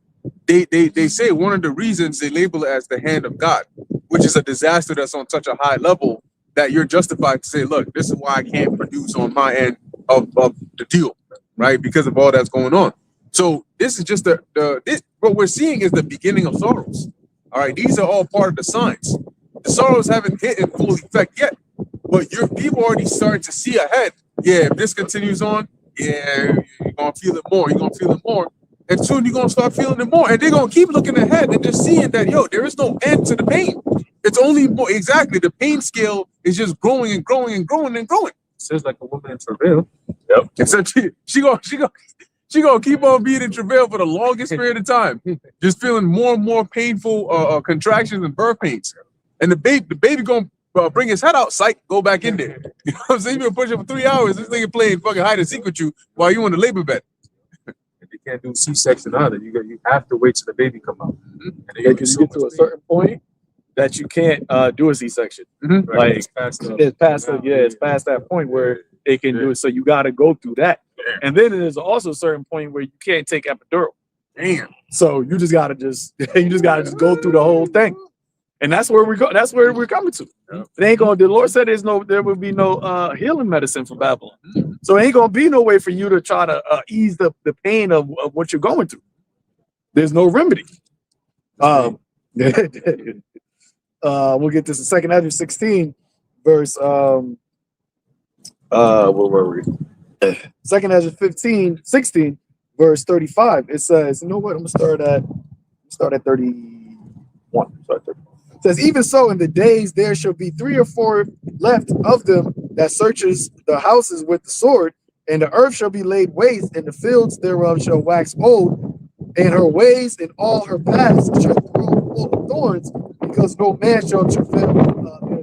E: they say one of the reasons they label it as the hand of God, which is a disaster that's on such a high level that you're justified to say, look, this is why I can't produce on my end of the deal, right? Because of all that's going on. So this is just what we're seeing is the beginning of sorrows. All right, these are all part of the signs. The sorrows haven't hit in full effect yet, but your people already starting to see ahead. Yeah, if this continues on, yeah, you're gonna feel it more. You're gonna feel it more, and soon you're gonna start feeling it more. And they're gonna keep looking ahead and just seeing that there is no end to the pain. It's only more exactly the pain scale is just growing and growing and growing and growing.
F: It says like a woman in travail.
E: Yep. And so she gonna keep on being in travail for the longest period of time, just feeling more and more painful contractions and birth pains. And the baby gonna bring his head out, psych, go back in there. You know what I'm saying? You're gonna push it for 3 hours. This nigga playing fucking hide and seek with you while you in the labor bed.
F: You can't do C-section either. You have to wait till the baby come out.
B: And then you get to a certain point that you can't do a C-section.
F: Right.
B: Like
F: It's past
B: it's past that point where it can do it. So you got to go through that.
E: Damn.
B: And then there's also a certain point where you can't take epidural.
E: Damn.
B: So you just gotta just go through the whole thing. And that's where we go. That's where we're coming to.
E: Yeah.
B: It ain't gonna. The Lord said there will be no healing medicine for Babylon. So it ain't gonna be no way for you to try to ease the pain of what you're going through. There's no remedy. We'll get this in 2nd Ezra 16, verse where were we? 2nd Ezra 16, verse 35. It says, you know what? I'm gonna start at 31. Sorry, 31. It says, even so, in the days there shall be 3 or 4 left of them that searches the houses with the sword, and the earth shall be laid waste, and the fields thereof shall wax old, and her ways and all her paths shall grow full of thorns, because no man shall travail thereafter.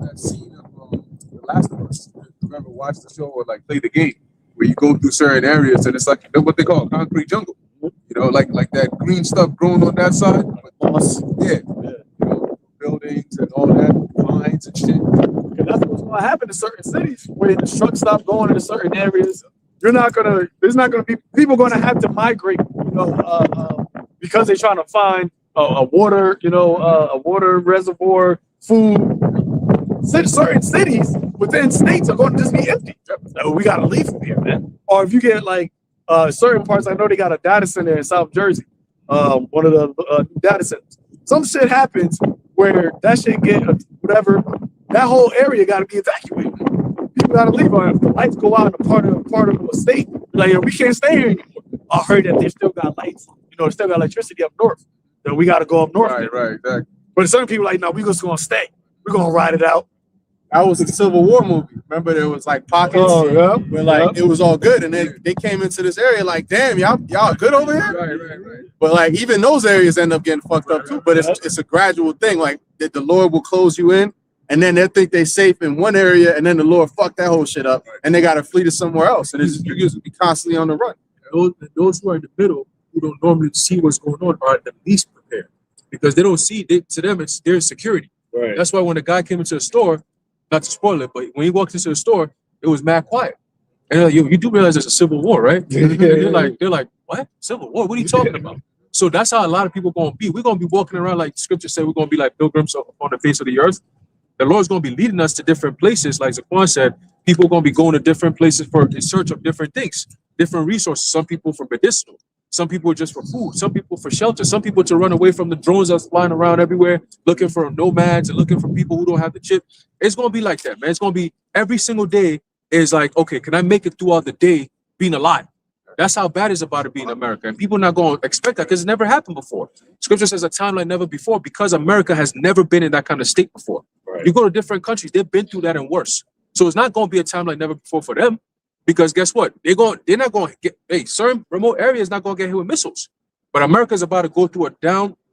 E: That scene of The Last of Us. Remember, watch the show or like play the game where you go through certain areas and it's like what they call concrete jungle. Like that green stuff growing on that side. Buildings and all that, vines and shit.
B: And that's what's going to happen in certain cities where the trucks stop going into certain areas. There's not going to be people going to have to migrate, because they're trying to find a water reservoir, food. Certain cities within states are going to just be empty. So we got to leave from here, man. Or if you get like certain parts, I know they got a data center in South Jersey, one of the data centers. Some shit happens where that shit get whatever. That whole area got to be evacuated. People got to leave. Or if the lights go out in a part of the state, like we can't stay here anymore. I heard that they still got lights. They still got electricity up north. So we got to go up north.
E: Right, exactly.
B: But certain people like, no, we just gonna stay. We're gonna ride it out.
D: That was a Civil War movie. Remember, there was like pockets where it was all good, and then they came into this area like, damn, y'all good over here.
E: Right.
D: But like even those areas end up getting fucked up too. But it's a gradual thing. Like that the Lord will close you in, and then they think they're safe in one area, and then the Lord fuck that whole shit up, and they got to flee to somewhere else, and you just be constantly on the run.
F: Those who are in the middle, who don't normally see what's going on, are the least prepared because they don't see. To them, it's their security.
B: Right.
F: That's why when the guy came into the store, not to spoil it, but when he walked into the store, it was mad quiet. And they're like, you do realize there's a civil war, right? They're like, what? Civil war? What are you talking about? So that's how a lot of people going to be. We're going to be walking around like Scripture said. We're going to be like pilgrims on the face of the earth. The Lord's going to be leading us to different places. Like Zaquan said, people are going to be going to different places in search of different things, different resources. Some people for medicinal. Some people just for food. Some people for shelter. Some people to run away from the drones that's flying around everywhere, looking for nomads and looking for people who don't have the chip. It's going to be like that, man. It's going to be every single day is like, okay, can I make it throughout the day being alive? That's how bad it's about to be in America. And people are not going to expect that because it's never happened before. Scripture says a time like never before because America has never been in that kind of state before. Right. You go to different countries, they've been through that and worse. So it's not going to be a time like never before for them because guess what? They're not going to get, certain remote areas not going to get hit with missiles. But America's about to go through a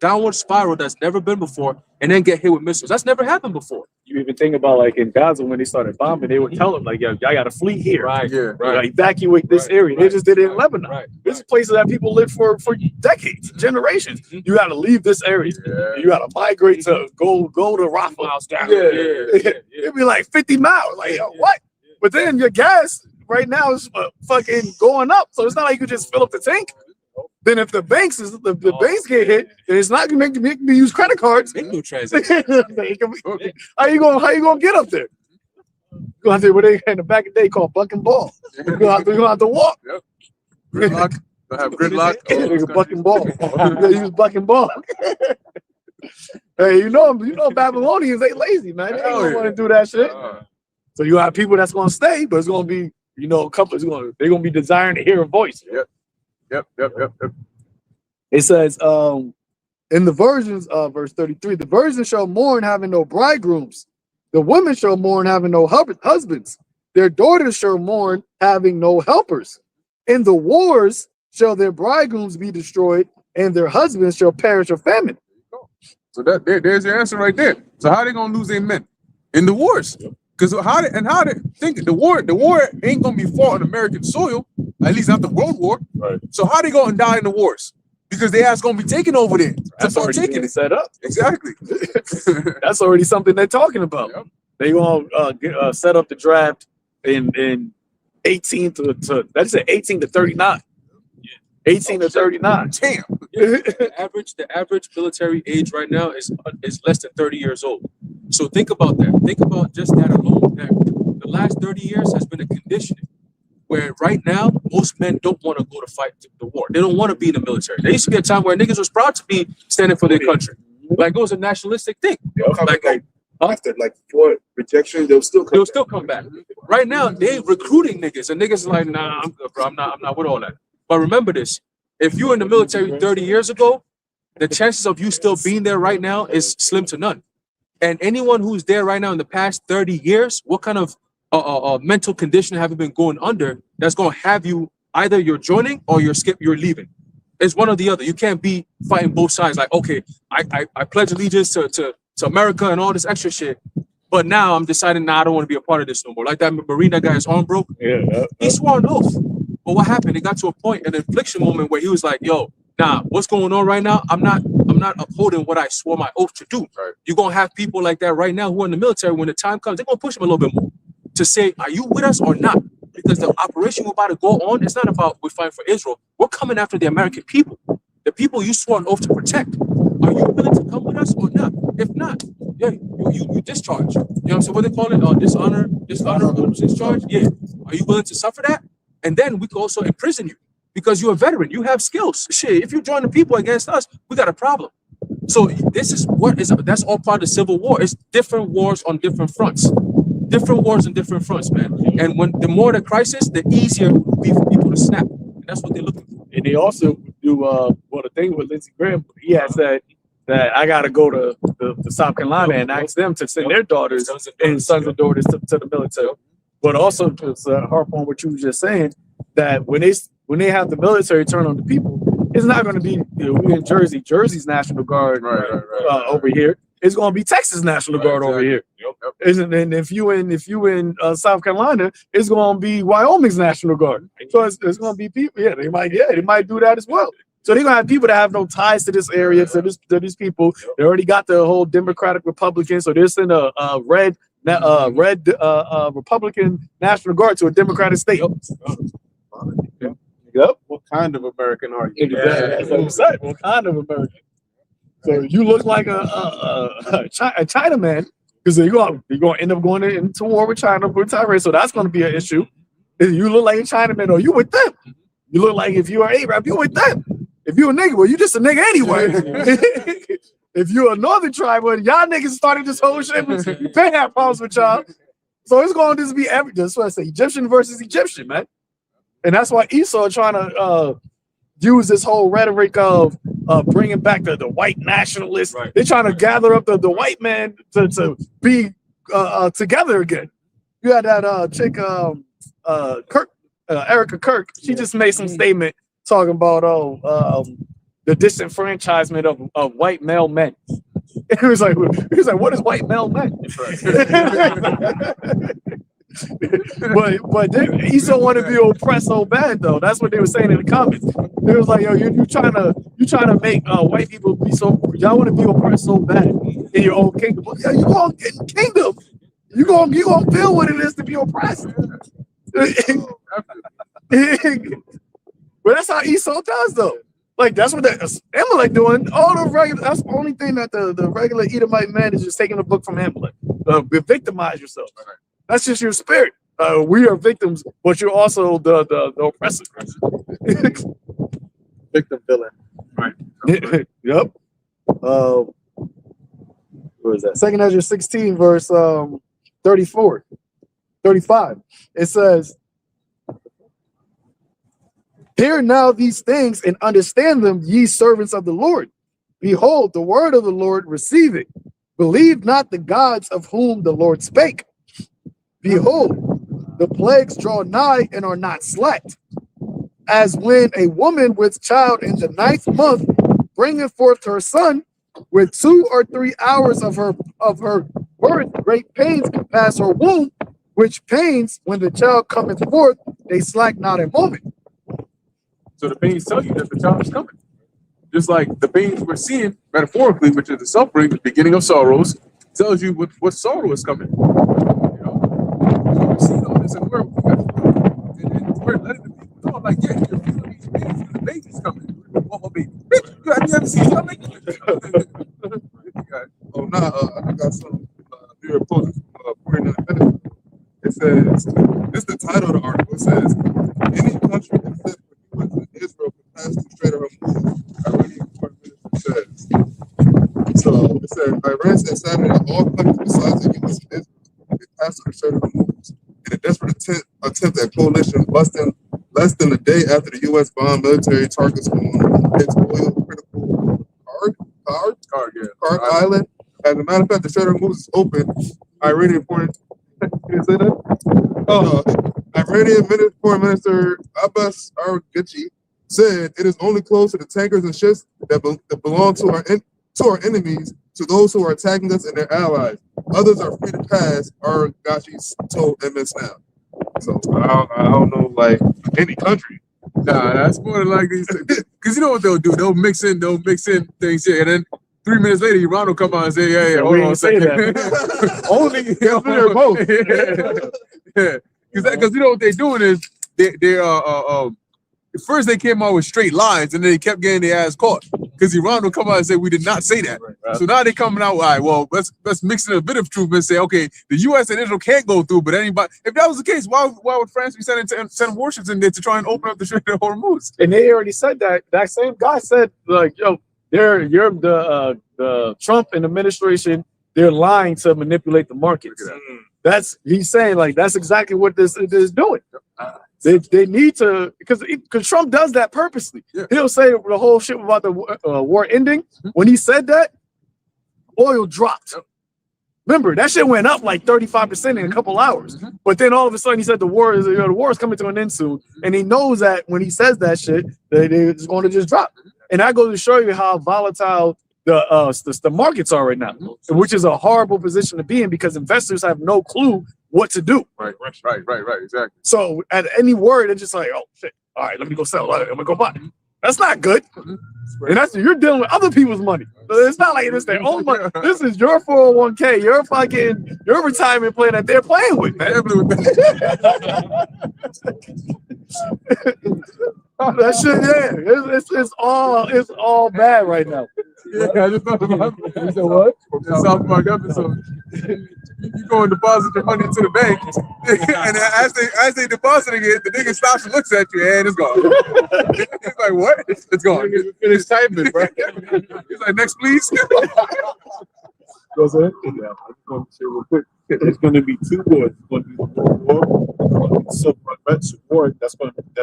F: downward spiral that's never been before, and then get hit with missiles. That's never happened before.
B: You even think about like in Gaza when they started bombing, they would tell them like, "Yo, y'all got to flee here,
F: Right.
E: Yeah.
B: You gotta evacuate this area." They just did it in Lebanon.
F: Right.
B: This is places that people live for decades, generations. You got to leave this area.
E: Yeah.
B: You got to migrate to go to Rafah.
F: Miles down.
E: Yeah.
B: It'd be like 50 miles. Like, yo, what? But then your gas right now is fucking going up. So it's not like you can just fill up the tank. Then if the banks get hit, then it's not gonna make me use credit cards.
F: Make no transaction.
B: How you gonna get up there? You gonna have to what they in the back of the day called buck and ball. You gonna have to walk.
E: Gridlock. I have gridlock.
B: Nigga buck and ball. They use buck and ball. Hey, you know Babylonians ain't lazy, man. They don't want to do that shit. So you have people that's gonna stay, but it's gonna be, a couple. They're gonna be desiring to hear a voice.
E: Yep.
B: It says, in the versions of verse 33, the virgins shall mourn having no bridegrooms. The women shall mourn having no husbands. Their daughters shall mourn having no helpers. In the wars shall their bridegrooms be destroyed, and their husbands shall perish of famine.
E: So there's your answer right there. So how they gonna lose their men in the wars? Because how they think the war ain't gonna be fought on American soil, at least after World War.
D: Right.
E: So how they gonna die in the wars? Because their ass gonna be taken over there.
B: That's already been set up.
E: Exactly.
B: That's already something they're talking about.
E: Yep.
B: They gonna set up the draft in 18 to let's say 18 to 39. 18 to 39.
E: Damn.
F: The average military age right now is less than 30 years old. So think about that. Think about just that alone. That the last 30 years has been a conditioning where right now most men don't want to go to fight the war. They don't want to be in the military. There used to be a time where niggas was proud to be standing for their country. Like it was a nationalistic thing.
A: After like 4 rejections, they'll still
F: come back. Right now they recruiting niggas, and niggas are like, nah, I'm good, bro. I'm not with all that. But remember this: if you were in the military 30 years ago, the chances of you still being there right now is slim to none. And anyone who's there right now in the past 30 years, what kind of mental condition have you been going under that's going to have you either you're joining or you're leaving? It's one or the other. You can't be fighting both sides. Like, okay, I pledge allegiance to America and all this extra shit, but now I'm deciding, nah, I don't want to be a part of this no more. Like that Marine, that guy's arm broke. He swore an oath. But what happened? It got to a point, an inflection moment where he was like, yo, nah, what's going on right now? I'm not upholding what I swore my oath to do.
E: Right.
F: You're going to have people like that right now who are in the military. When the time comes, they're going to push them a little bit more to say, are you with us or not? Because the operation we're about to go on, it's not about we're fighting for Israel. We're coming after the American people, the people you swore an oath to protect. Are you willing to come with us or not? If not, yeah, you discharge. You know what I'm saying? What they call it? Dishonorable discharge? Yeah. Are you willing to suffer that? And then we can also imprison you because you're a veteran. You have skills. Shit, if you join the people against us, we got a problem. So that's all part of the Civil War. It's different wars on different fronts. Different wars on different fronts, man. And when the more the crisis, the easier it will be for people to snap. And that's what they're looking for.
B: And they also do the thing with Lindsey Graham. He had said that I got to go to South Carolina and ask them to send their daughters and sons and daughters to the military. But also to harp on what you were just saying, that when they have the military turn on the people, it's not going to be we in Jersey's National Guard over here. It's going to be Texas National Guard over here. Isn't? And if you in South Carolina, it's going to be Wyoming's National Guard. So it's going to be people. Yeah, they might do that as well. So they're gonna have people that have no ties to this area, to these people. They already got the whole Democratic Republican, so they're sending a red Republican National Guard to a Democratic state. Yep.
E: What kind of American are you?
B: That's what I'm saying. What kind of American? So you look like a Chinaman, because you're going to end up going into war with China with Taiwan. So that's going to be an issue. If you look like a Chinaman, or you with them. You look like if you are Arab, you with them. If you a nigga, well, you just a nigga anyway. If you a northern tribe, well, y'all niggas started this whole shit. You can't have problems with y'all. So it's going to just be that's what I say, Egyptian versus Egyptian, man. And that's why Esau trying to use this whole rhetoric of bringing back the white nationalists. Right. They're trying to gather up the white man to be together again. You had that chick, Erica Kirk. She just made some statement talking about the disenfranchisement of white male men. It was like, what is white male men? but Esau want to be oppressed so bad though. That's what they were saying in the comments. They was like, yo, you trying to make white people be so, y'all want to be oppressed so bad in your own kingdom. Yeah, you gonna get in the kingdom. You gonna feel what it is to be oppressed. But that's how Esau does though. Like that's what Amalek doing. All the regular. That's the only thing that the regular Edomite man is just taking a book from Amalek. Victimize yourself. That's just your spirit. We are victims, but you're also the oppressor.
E: Victim villain.
B: Right. Yep. Where is that? 2 Ezra 16, verse 35. It says, "Hear now these things and understand them, ye servants of the Lord. Behold, the word of the Lord, receive it. Believe not the gods of whom the Lord spake. Behold, the plagues draw nigh and are not slacked. As when a woman with child in the 9th month bringeth forth her son, with 2 or 3 hours of her birth, great pains compass her womb, which pains, when the child cometh forth, they slack not a moment."
F: So the pains tell you that the child is coming. Just like the pains we're seeing metaphorically, which is the suffering, the beginning of sorrows, tells you what sorrow is coming. You know? So we're seeing all this and we're letting the people know, like, yeah, you're feeling these pains because the baby's coming. What baby? Have you ever seen something?
A: Oh, no, I got some New York Post 49 minutes. It says, this is the title of the article. It says, any country except for US and Israel can pass through Strait of Hormuz, Iranian foreign minister says. So it says, Iran said Saturday that all countries besides the US and Israel can pass through the Strait of Hormuz in a desperate attempt at coalition busting less than a day after the US bombed military targets on its oil critical Card Island. As a matter of fact, the Strait of Hormuz is open. Iranian foreign Iranian Foreign Minister Abbas Araghchi said it is only closed to the tankers and ships that belong to our enemies, to those who are attacking us and their allies. Others are free to pass, Araghchi told MS Now. So I don't know, like any country.
F: Nah, that's more like these, because you know what they'll do? They'll mix in things here, and then 3 minutes later, Iran will come out and say, "Yeah, hold on a second." Only they're both. Yeah, because you know what they're doing is they're first they came out with straight lies, and then they kept getting their ass caught. Because Iran will come out and say, "We did not say that." Right. So now they're coming out, all right, well, let's mix in a bit of truth and say, okay, the U.S. and Israel can't go through, but anybody, if that was the case, why would France be sending warships in there to try and open up the Strait of Hormuz?
B: And they already said that. That same guy said, like, yo, you're the Trump administration, they're lying to manipulate the markets. He's saying, like, that's exactly what this is doing. They need to, because Trump does that purposely. Yeah. He'll say the whole shit about the war ending. When he said that, oil dropped. Remember, that shit went up like 35% in a couple hours. But then all of a sudden he said the war is coming to an end soon. And he knows that when he says that shit, that it's going to just drop. And that goes to show you how volatile the markets are right now, which is a horrible position to be in because investors have no clue what to do.
F: Right, exactly.
B: So at any word, they're just like, oh shit, all right, let me go sell. I'm gonna go buy. That's not good. And you're dealing with other people's money. So it's not like it's their own money. This is your 401k, your retirement plan that they're playing with, man. That shit, yeah, it's all bad right now.
F: Yeah, I just thought about it. You said what? The South Park episode. You go and deposit your money into the bank, and as they depositing it, the nigga stops and looks at you, and it's gone. He's like, "What? It's gone."
E: Finish typing, bro.
F: He's like, "Next, please."
D: What's that? Yeah, I just want to say real quick. There's going to be 2 wars. It's going to be the civil unrest war that's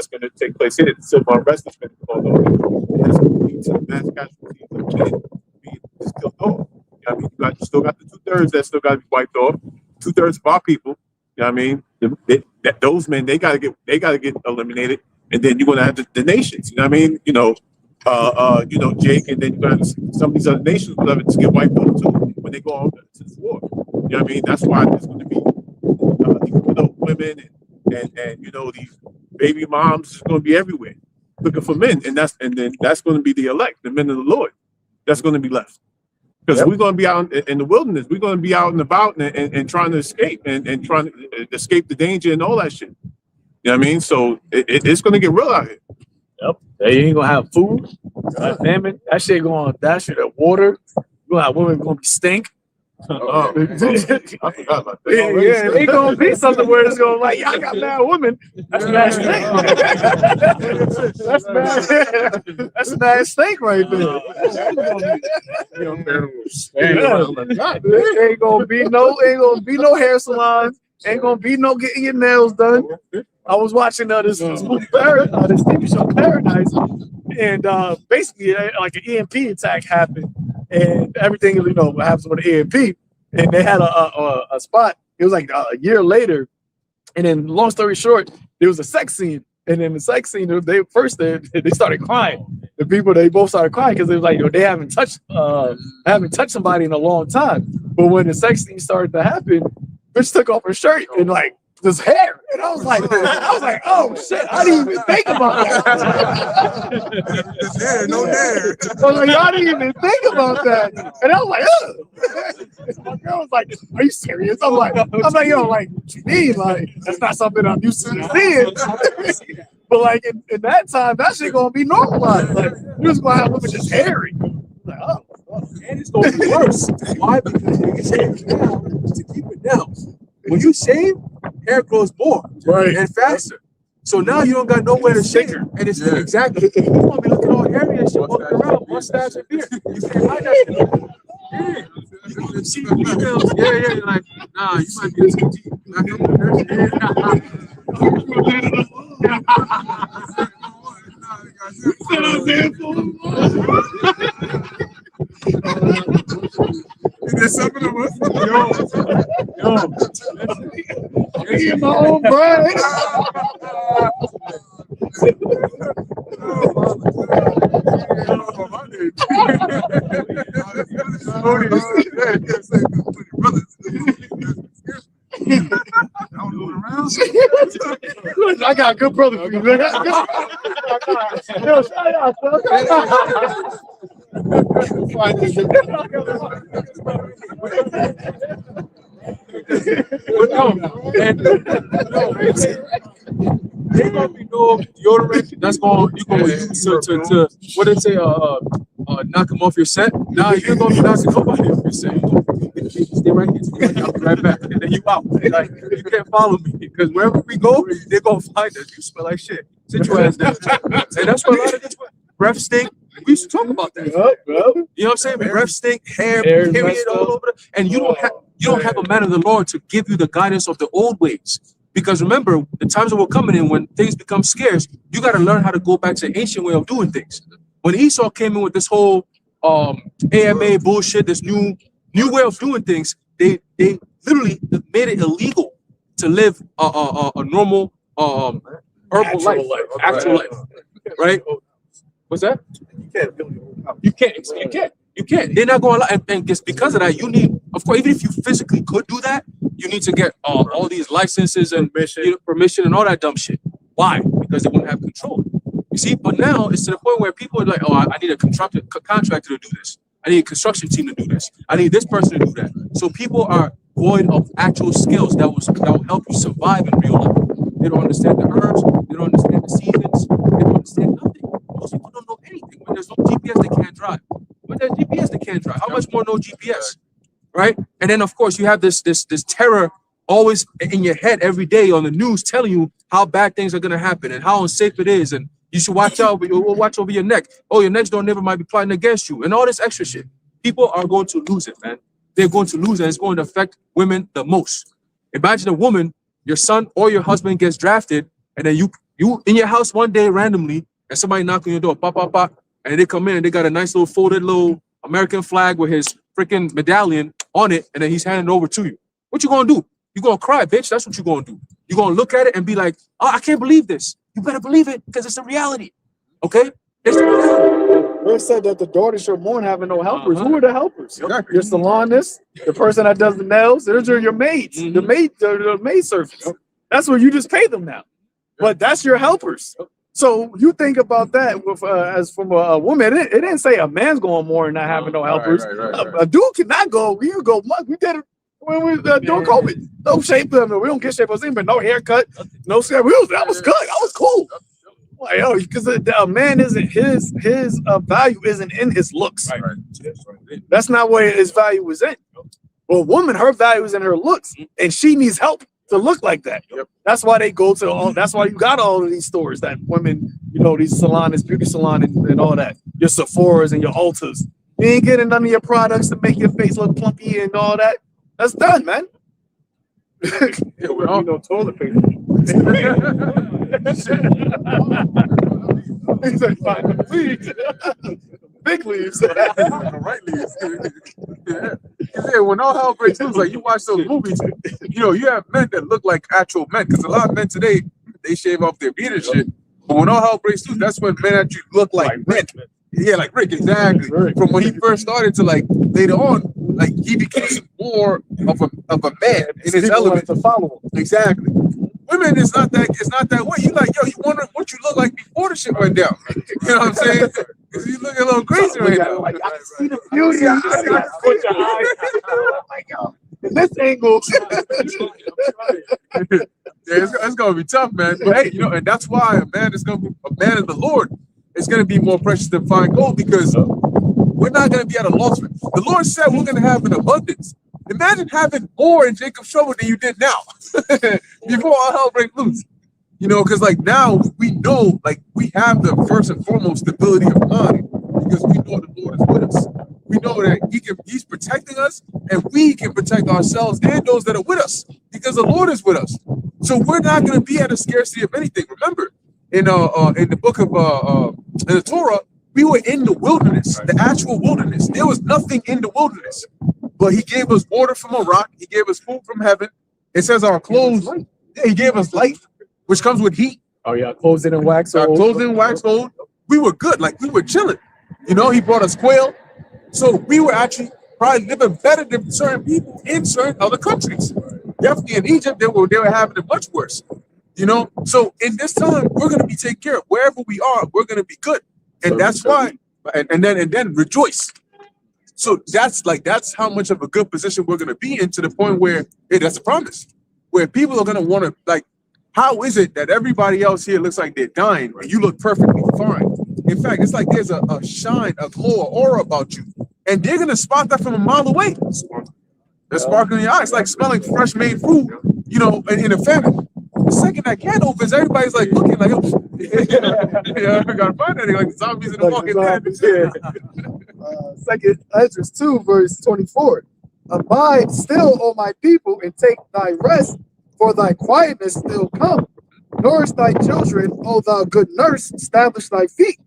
D: going to take place here. The civil unrest is going to call on. That's going to lead to the mass casualties of kids being killed off. I mean, you still got the 2/3 that still got to be wiped off. 2/3 of our people. You know what I mean? Those men, they gotta get eliminated, and then you're gonna have the nations. You know what I mean? You know, you know, Jake, and then you're gonna some of these other nations will have it to get wiped out too when they go out to this war. You know what I mean? That's why there's going to be these widow women and you know these baby moms is going to be everywhere looking for men, and then that's going to be the elect, the men of the Lord. That's going to be left because we're going to be out in the wilderness. We're going to be out and about and trying to escape and trying to escape the danger and all that shit. You know what I mean? So it's going to get real out here.
B: Yep. They ain't gonna have food. God damn it. That shit gonna dash you that water. You gonna have women gonna be stink.
D: I forgot about that.
B: Yeah, it ain't gonna be something where it's gonna like, y'all got mad women. That's mad stink. That's mad stink right there. Ain't gonna be no hair salons. Ain't gonna be no getting your nails done. I was watching this movie this TV show Paradise, and basically like an EMP attack happened, and everything what happens with an EMP, and they had a spot. It was like a year later, and then long story short, there was a sex scene, and in the sex scene they started crying. The people they both started crying because it was like they haven't touched somebody in a long time. But when the sex scene started to happen, bitch took off her shirt and like this hair, and I was like, oh shit, I didn't even think about that.
A: No hair.
B: I was like, I didn't even think about that, and I was like, ugh. My girl was like, are you serious? I'm like, yo, like, what you mean? Like, that's not something I'm used to seeing. But like in that time, that shit gonna be normalized. Like, you just gonna have women just hairy. Like, oh.
F: And it's gonna be worse. Why? Because you can shave now to keep it down. When you shave, hair grows more and faster. So now you don't got nowhere to shave, and it's exactly. You want me looking all hairy and shit, walking around, mustache and beard. You can't hide that shit. Yeah. You want to see females? Yeah. Like, nah, you might be a TT.
A: There's something of us.
B: Yo, me and my own brand. I got a good brother for you, man. Yo, shout out, son.
F: There gonna be no deodorant that's you're gonna use to what they say knock them off your scent. Nah, you're gonna be knocking nobody off your scent. Stay right here, I'll be right back, and then you out. Like, you can't follow me because wherever we go, they're gonna find us. You smell like shit. Sit your ass down. And that's what a lot of this breath stink. We used to talk about that. You know what I'm saying? Breath stink, hair period all over and you don't have a man of the Lord to give you the guidance of the old ways. Because remember, the times that we're coming in, when things become scarce, you got to learn how to go back to the ancient way of doing things. When Esau came in with this whole AMA bullshit, this new way of doing things, they literally made it illegal to live a normal herbal life, actual life, right? What's that? You can't. They're not going to allow, and just because of that, you need, of course, even if you physically could do that, you need to get all these licenses and permission and all that dumb shit. Why? Because they wouldn't have control. You see, but now it's to the point where people are like, oh, I need a contractor to do this. I need a construction team to do this. I need this person to do that. So people are void of actual skills that will help you survive in real life. They don't understand the herbs. They don't understand the seasons. They don't understand nothing. Most people don't know anything. When there's no GPS, they can't drive. When there's GPS, they can't drive. How much more no GPS, right? And then of course you have this terror always in your head every day on the news telling you how bad things are gonna happen and how unsafe it is, and you should watch out. Watch over your neck. Oh, your next door neighbor might be plotting against you, and all this extra shit. People are going to lose it, man. They're going to lose it. And it's going to affect women the most. Imagine a woman, your son or your husband gets drafted, and then you in your house one day randomly, and somebody knock on your door, pop, pop, pop, and they come in and they got a nice little folded little American flag with his freaking medallion on it, and then he's handing it over to you. What you gonna do? You gonna cry, bitch? That's what you gonna do. You gonna look at it and be like, oh, I can't believe this. You better believe it because it's a reality. Okay?
B: Where said that the daughter should mourn having no helpers. Who are the helpers?
E: Exactly.
B: Your salonist, the person that does the nails. Those are your maids. The maid servants. That's what you just pay them now. But that's your helpers. So you think about that with as from a woman. It didn't say a man's going more and not having no helpers.
E: Right.
B: A dude cannot go. We go. We did it when we during COVID. No shape. We don't get shape. But no haircut. No scab. That was good. That was cool. Like, yo, because a man isn't his value isn't in his looks.
E: Right.
B: That's not where his value is in. Well, a woman, her value is in her looks, and she needs help to look like that.
E: Yep.
B: That's why they go to that's why you got all of these stores that women, these salons, beauty salon and all that. Your Sephora's and your Ultas. You ain't getting none of your products to make your face look plumpy and all that. That's done, man.
E: Yeah, we're all
C: toilet paper.
B: He's like, fine, please. Big leaves.
E: the right leaves. Yeah, when all hell breaks loose, like you watch those movies, you have men that look like actual men. Because a lot of men today, they shave off their beard and shit. But when all hell breaks loose, that's when men actually look like men. Yeah, like Rick, exactly. From when he first started to like later on, like he became more of a man in his element.
B: To follow him.
E: Exactly. Women, it's not that way. You like, yo, you wonder what you look like before the shit went down. You know what I'm saying? Because you look a little crazy right now.
B: Like, I can see the beauty. I can put your eyes. Like, yo, in this angle.
E: Yeah, it's gonna be tough, man. But hey, and that's why a man of the Lord is gonna be more precious than fine gold, because we're not gonna be at a loss. The Lord said we're gonna have an abundance. Imagine having more in Jacob's trouble than you did now, before all hell breaks loose. Because like now we know, like we have the first and foremost stability of mind, because we know the Lord is with us. We know that He's protecting us, and we can protect ourselves and those that are with us, because the Lord is with us. So we're not going to be at a scarcity of anything. Remember, in the book of in the Torah, we were in the wilderness, the actual wilderness. There was nothing in the wilderness, but He gave us water from a rock. He gave us food from heaven. It says our clothes. Yeah, He gave us light, which comes with heat.
B: Oh yeah, clothes in wax.
E: Our clothes in wax gold. We were good, like we were chilling. He brought us quail, so we were actually probably living better than certain people in certain other countries. Definitely in Egypt, they were having it much worse. So in this time, we're gonna be taken care of. Wherever we are, we're gonna be good, and that's why. And then rejoice. So that's how much of a good position we're gonna be in, to the point where that's a promise, where people are gonna want to like. How is it that everybody else here looks like they're dying and you look perfectly fine? In fact, it's like there's a shine, a glow, an aura about you. And they're going to spot that from a mile away. The sparkle in your eyes, like smelling fresh made fruit, in a famine. The second that can opens, everybody's like looking like, I got to find that. Like zombies in the Walking Dead.
B: Second Ezra 2, verse 24. Abide still, O my people, and take thy rest, for thy quietness still come. Nourish thy children, O thou good nurse, establish thy feet.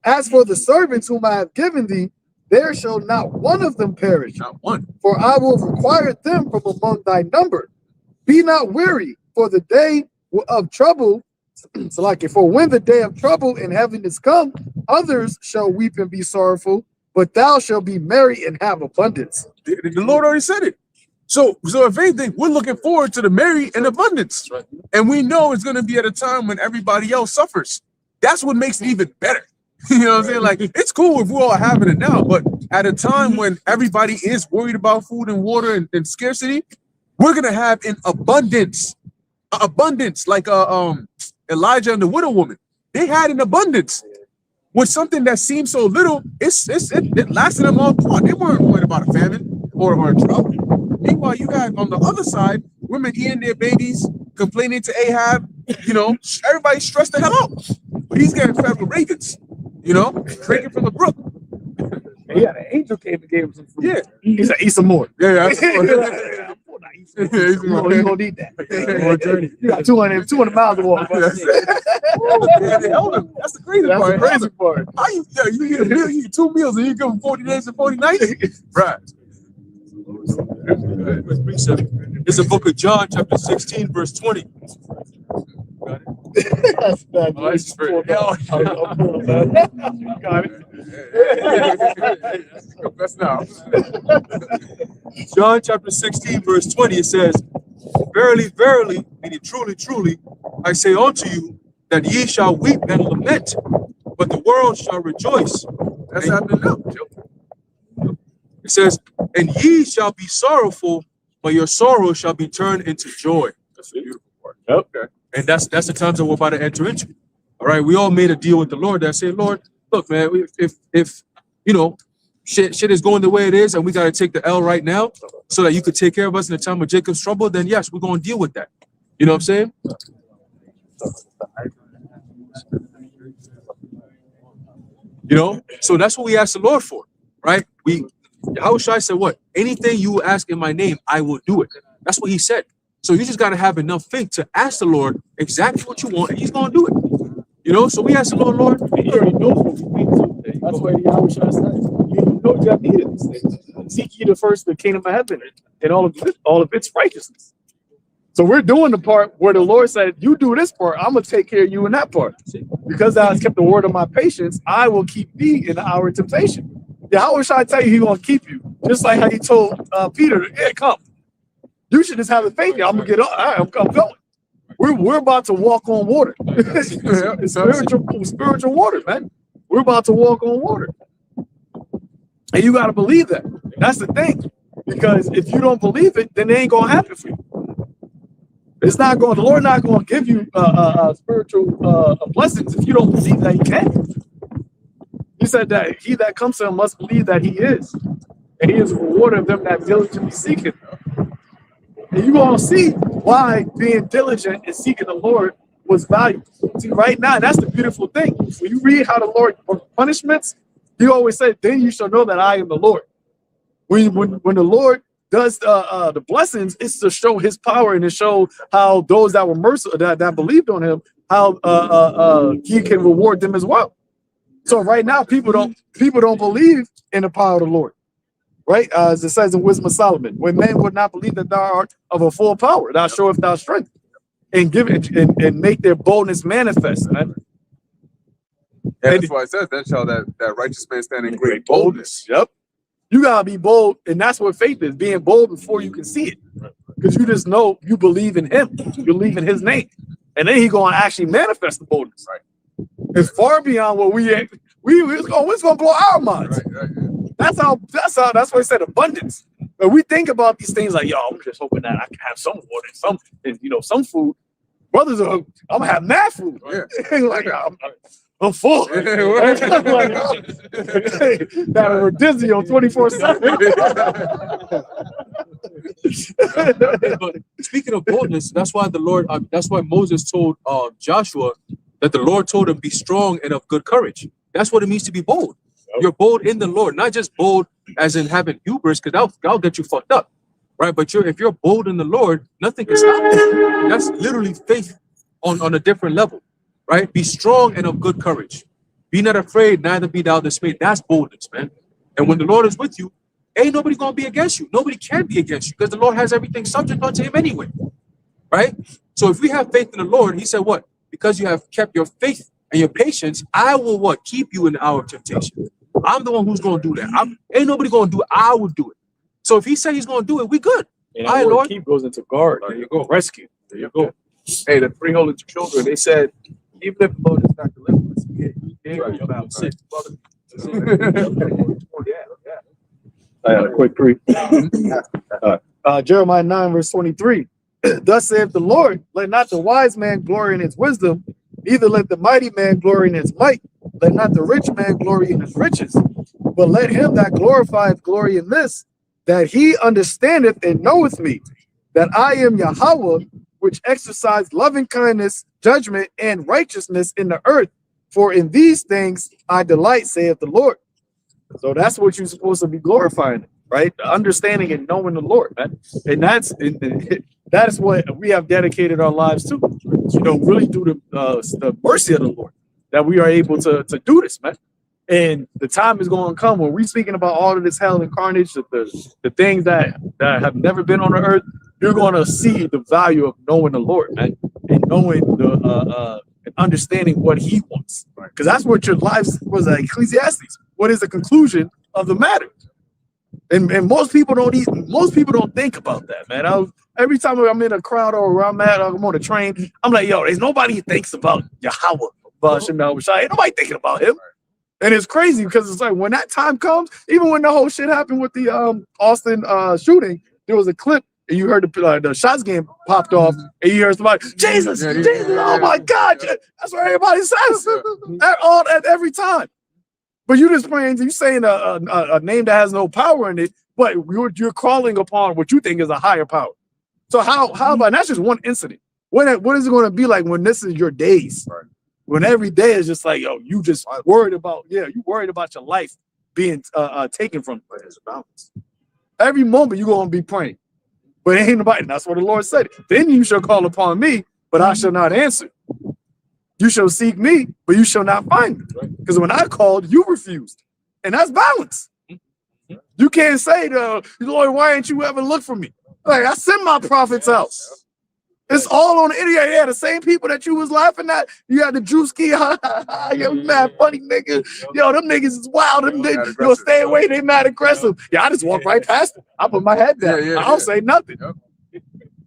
B: As for the servants whom I have given thee, there shall not one of them perish.
E: Not one.
B: For I will require them from among thy number. Be not weary, for the day of trouble, for when the day of trouble in heaven is come, others shall weep and be sorrowful, but thou shalt be merry and have abundance.
E: The Lord already said it. So if anything, we're looking forward to the merry and abundance. Right. And we know it's going to be at a time when everybody else suffers. That's what makes it even better. You know what I'm saying? Like, it's cool if we're all having it now, but at a time when everybody is worried about food and water and scarcity, we're going to have an abundance. Abundance, like Elijah and the widow woman. They had an abundance. With something that seemed so little, it lasted them all through. They weren't worried about a famine or a drought. Meanwhile, you had on the other side women eating their babies, complaining to Ahab. Everybody stressed the hell out. But he's getting fed with ravens, drinking from the brook.
B: Yeah, the angel came and gave him some food.
E: Yeah.
B: He said, eat some more.
E: Yeah.
B: You're gonna need that. More journey. You got 200 miles to walk.
E: They held him. That's the crazy
B: That's
E: part.
B: the crazy part.
E: How you eat a meal, you eat 2 meals, and you give them 40 days and 40 nights? Right.
F: It's the book of John, chapter 16, verse 20. Got it?
C: That's bad.
F: Oh, that's just very-
E: That's now.
F: John chapter 16, verse 20, it says, Verily, verily, meaning truly, truly, I say unto you, that ye shall weep and lament, but the world shall rejoice.
E: That's after milk, Joe.
F: It says, and ye shall be sorrowful, but your sorrow shall be turned into joy. That's the beautiful part.
B: Yep.
F: And that's the times that we're about to enter into. All right, we all made a deal with the Lord that said, Lord, look, man, if you know, shit is going the way it is, and we got to take the L right now, so that you could take care of us in the time of Jacob's trouble, then yes, we're going to deal with that. You know what I'm saying? You know, so that's what we ask the Lord for, right? Yahushua said, what? Anything you ask in my name, I will do it. That's what he said. So you just got to have enough faith to ask the Lord exactly what you want, and he's going to do it. You know, so we ask the Lord,
B: He already knows what we need to. That's why Yahushua said, you know you have needed these things. Seek ye first the kingdom of heaven and all of its righteousness. So we're doing the part where the Lord said, you do this part, I'm going to take care of you in that part. Because thou hast kept the word of my patience, I will keep thee in the hour of temptation. Yahushua tell you he's going to keep you. Just like how he told Peter, yeah, come. You should just have the faith. I'm going to get up. All right, I'm going. We're about to walk on water. It's spiritual water, man. We're about to walk on water. And you got to believe that. That's the thing. Because if you don't believe it, then it ain't going to happen for you. It's not going, the Lord not going to give you spiritual blessings if you don't believe that he can. He said that he that comes to him must believe that he is. And he is a rewarder of them that diligently seek him. And you're going to see why being diligent and seeking the Lord was valuable. See, right now, that's the beautiful thing. When you read how the Lord punishments, he always said, then you shall know that I am the Lord. When the Lord does the blessings, it's to show his power and to show how those that were merciful, that believed on him, how he can reward them as well. So right now, people don't believe in the power of the Lord. Right, as it says in Wisdom of Solomon, when men would not believe that thou art of a full power, thou showest thy strength, and give it and make their boldness manifest. Right?
E: And that's why it says, then shall that righteous man stand in great boldness.
B: Yep. You gotta be bold, and that's what faith is, being bold before you can see it. Because you just know you believe in him, you believe in his name. And then he's gonna actually manifest the boldness. Right. It's far beyond what it's gonna blow our minds.
E: Right.
B: That's why I said abundance. But we think about these things like, yo, I'm just hoping that I can have some water, some food. Brothers are, I'm gonna have mad food. Yeah. Like I'm full. That are dizzy on 24/7.
F: But speaking of boldness, that's why Moses told Joshua that the Lord told him, be strong and of good courage. That's what it means to be bold. You're bold in the Lord, not just bold as in having hubris, because that'll get you fucked up, right? But if you're bold in the Lord, nothing can stop you. That's literally faith on a different level, right? Be strong and of good courage. Be not afraid, neither be thou dismayed. That's boldness, man. And when the Lord is with you, ain't nobody gonna be against you. Nobody can be against you because the Lord has everything subject unto him anyway, right? So if we have faith in the Lord, he said what? Because you have kept your faith and your patience, I will what? Keep you in the hour of temptation. I'm the one who's going to do that. Ain't nobody going to do it. I will do it. So if he said he's going to do it, we good.
B: And all right, Lord. Keep goes into guard. There you go. Rescue. There you go.
E: Hey, the three holy children, they said, even if the Lord is not delivered us,
B: I had a quick brief. Jeremiah 9, verse 23. Thus saith the Lord, let not the wise man glory in his wisdom, neither let the mighty man glory in his might. Let not the rich man glory in his riches, but let him that glorifieth glory in this, that he understandeth and knoweth me, that I am Yahweh, which exercise loving kindness, judgment, and righteousness in the earth. For in these things I delight, saith the Lord. So that's what you're supposed to be glorifying, right? Understanding and knowing the Lord, man. And that's what we have dedicated our lives to. Really do the mercy of the Lord, that we are able to do this, man. And the time is going to come when we're speaking about all of this hell and carnage, the things that have never been on the earth. you're going to see the value of knowing the Lord, man, and knowing the and understanding what He wants, because that's what your life was like. Ecclesiastes. What is the conclusion of the matter? And most people don't think about that, man. Every time I'm in a crowd or where I'm at, I'm on a train, I'm like, yo, there's nobody who thinks about Yahweh. Ain't nobody thinking about Him. And it's crazy because it's like when that time comes, even when the whole shit happened with the Austin shooting, there was a clip and you heard the shots getting popped off, and you heard somebody, Jesus, oh my God, that's what everybody says at every time. But you just praying, you saying a name that has no power in it, but you're calling upon what you think is a higher power. So how about that's just one incident? What is it going to be like when this is your days? Right. When every day is just like, yo, you just worried about your life being taken from you. There's a balance. Every moment you're going to be praying, but it ain't nobody. And that's what the Lord said. Then you shall call upon me, but I shall not answer. You shall seek me, but you shall not find me. Because when I called, you refused. And that's balance. You can't say to Lord, why ain't you ever look for me? Like, I send my prophets out. It's all on the internet. Yeah, the same people that you was laughing at. You had the Drewski. Yo, mad funny nigga. Yo, them niggas is wild. Them niggas, yo, stay away. They mad aggressive. Yeah, I just walk right past them. I put my head down. I don't say nothing.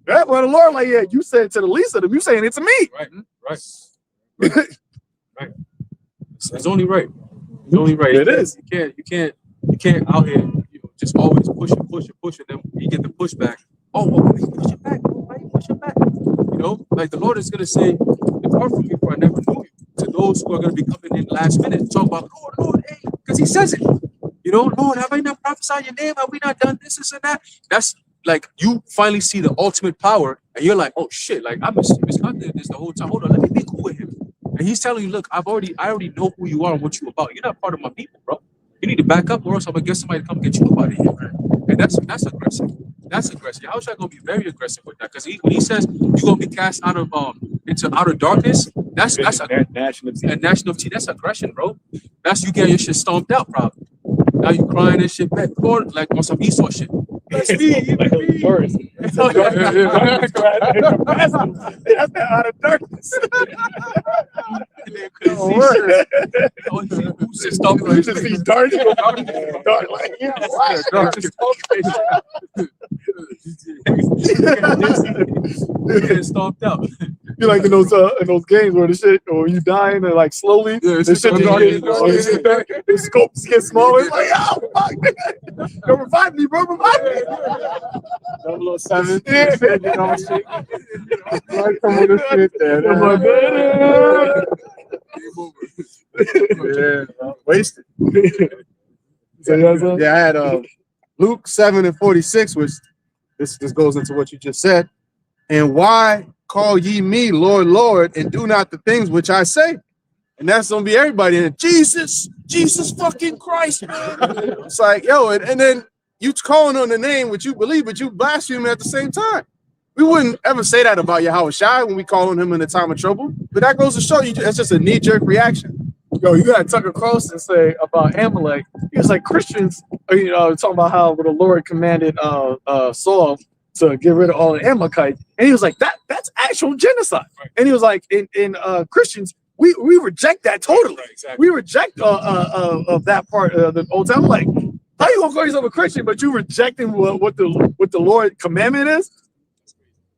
B: Yeah, well, the Lord, like, yeah, you said it to the least of them. You saying it to me.
F: Right. It's only right. It's only right.
B: It is.
F: You can't out here just always push and then you get the pushback. Oh, why you push it back? Why you push it back? You know, like the Lord is gonna say, "Depart from me, for I never knew you." To those who are gonna be coming in last minute, talk about Lord, hey, because He says it. You know, Lord, have I not prophesied your name? Have we not done this and that? That's like you finally see the ultimate power, and you're like, oh shit, like I misconducted this the whole time. Hold on, let me be cool with Him. And He's telling you, look, I already know who you are and what you're about. You're not part of my people, bro. You need to back up, or else I'm gonna get somebody to come get you up out of here. And that's aggressive. That's aggressive. How is that gonna be very aggressive with that? Because when He says you're gonna be cast out of into outer darkness, that's a national team. That's aggression, bro. That's you get your shit stomped out, probably. Now you crying and shit back, Lord, like on some Esau shit. That's me.
B: That's that out of darkness.
F: Stomped out.
B: You like in those games where the shit, or you dying and like slowly, the scopes get smaller. It's like, oh fuck, yo, revive me, bro, revive me.
C: 007. Right from the shit there. Yeah, wasted. Yeah, I had Luke 7:46, which this goes into what you just said. And why call ye me Lord, Lord, and do not the things which I say? And that's gonna be everybody. And Jesus fucking Christ, man. It's like, yo, and then you calling on the name which you believe, but you blaspheme at the same time. We wouldn't ever say that about Yahweh Shai when we call on Him in a time of trouble. But that goes to show you, it's just a knee-jerk reaction.
B: Yo, you gotta Tucker Carlson say about Amalek. He was like, Christians, talking about how the Lord commanded Saul to get rid of all the Amalekites, and he was like, that's actual genocide. Right. And he was like, in Christians, we reject that totally. Right, exactly. We reject of that part of the Old Testament. Like, how you gonna call yourself a Christian, but you rejecting what the Lord commandment is?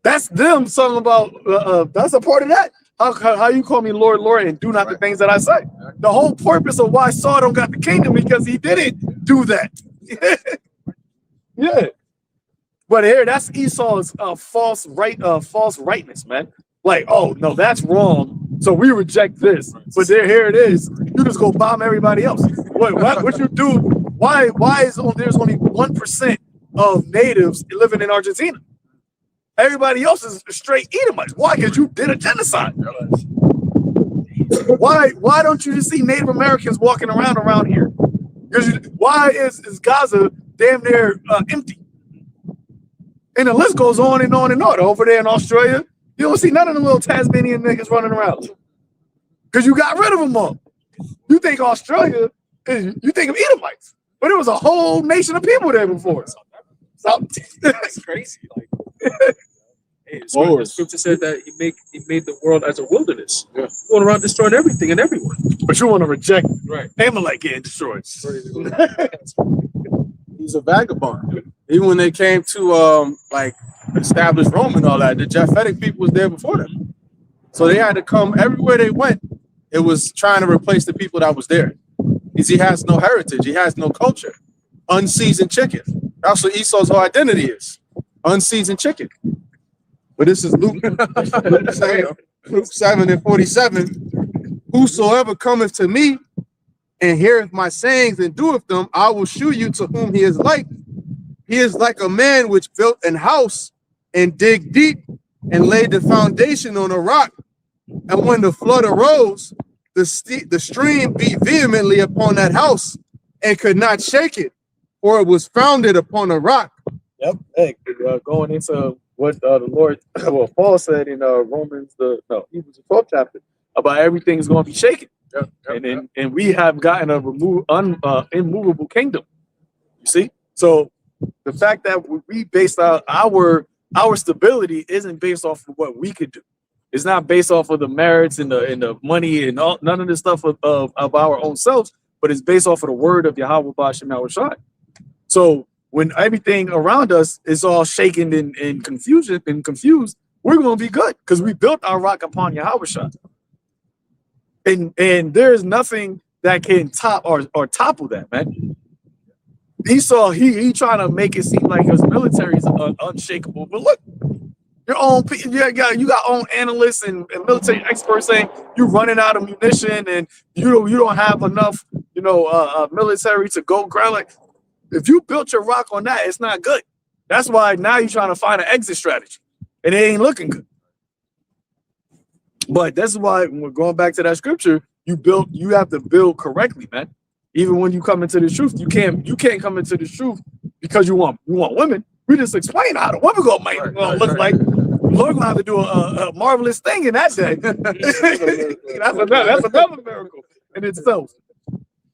B: That's them talking about. That's a part of that. How you call me Lord, Lord, and do not the things that I say? The whole purpose of why Saul don't got the kingdom because he didn't do that. Yeah. But here, that's Esau's false rightness, man. Like, oh no, that's wrong. So we reject this. But here it is. You just go bomb everybody else. What you do? Why is there's only 1% of natives living in Argentina? Everybody else is straight Edomites. Why? Because you did a genocide. Why don't you just see Native Americans walking around here? Why is Gaza damn near empty? And the list goes on and on and on. Over there in Australia, you don't see none of the little Tasmanian niggas running around because you got rid of them all. You think Australia, you think of Edomites, but it was a whole nation of people there before.
F: That's crazy. Like, The scripture said that he made the world as a wilderness,
E: Yeah.
F: going around destroying everything and everyone.
B: But you want to reject
F: Right.
B: Amalek getting destroyed.
C: He's a vagabond. Even when they came to like establish Rome and all that, the Japhetic people was there before them. So they had to come everywhere they went. It was trying to replace the people that was there. Because he has no heritage, he has no culture. Unseasoned chicken. That's what Esau's whole identity is. Unseasoned chicken. But this is Luke 7:47. Whosoever cometh to me and heareth my sayings and doeth them, I will shew you to whom he is like. He is like a man which built an house and dig deep and laid the foundation on a rock. And when the flood arose, the stream beat vehemently upon that house and could not shake it, for it was founded upon a rock.
B: Yep. Hey, going into what the Lord, well, Paul said in Hebrews the 12th chapter about everything is going to be shaken. And we have gotten a immovable kingdom. You see? So the fact that we based our stability isn't based off of what we could do. It's not based off of the merits and the money and all, none of the stuff of our own selves, but it's based off of the word of Yahweh B'Shem Yahushai. So when everything around us is all shaken and confused, we're going to be good because we built our rock upon Yahushua. And there's nothing that can top or topple that, man. He trying to make it seem like his military is unshakable, but look, you got own analysts and military experts saying you're running out of munition and you don't have enough military to go ground. Like if you built your rock on that, it's not good. That's why now you're trying to find an exit strategy, and it ain't looking good. But that's why when we're going back to that scripture, you have to build correctly, man. Even when you come into the truth, you can't come into the truth because you want women. We just explain how the women gonna look like. Lord gonna have to do a marvelous thing in that day. that's another miracle in itself.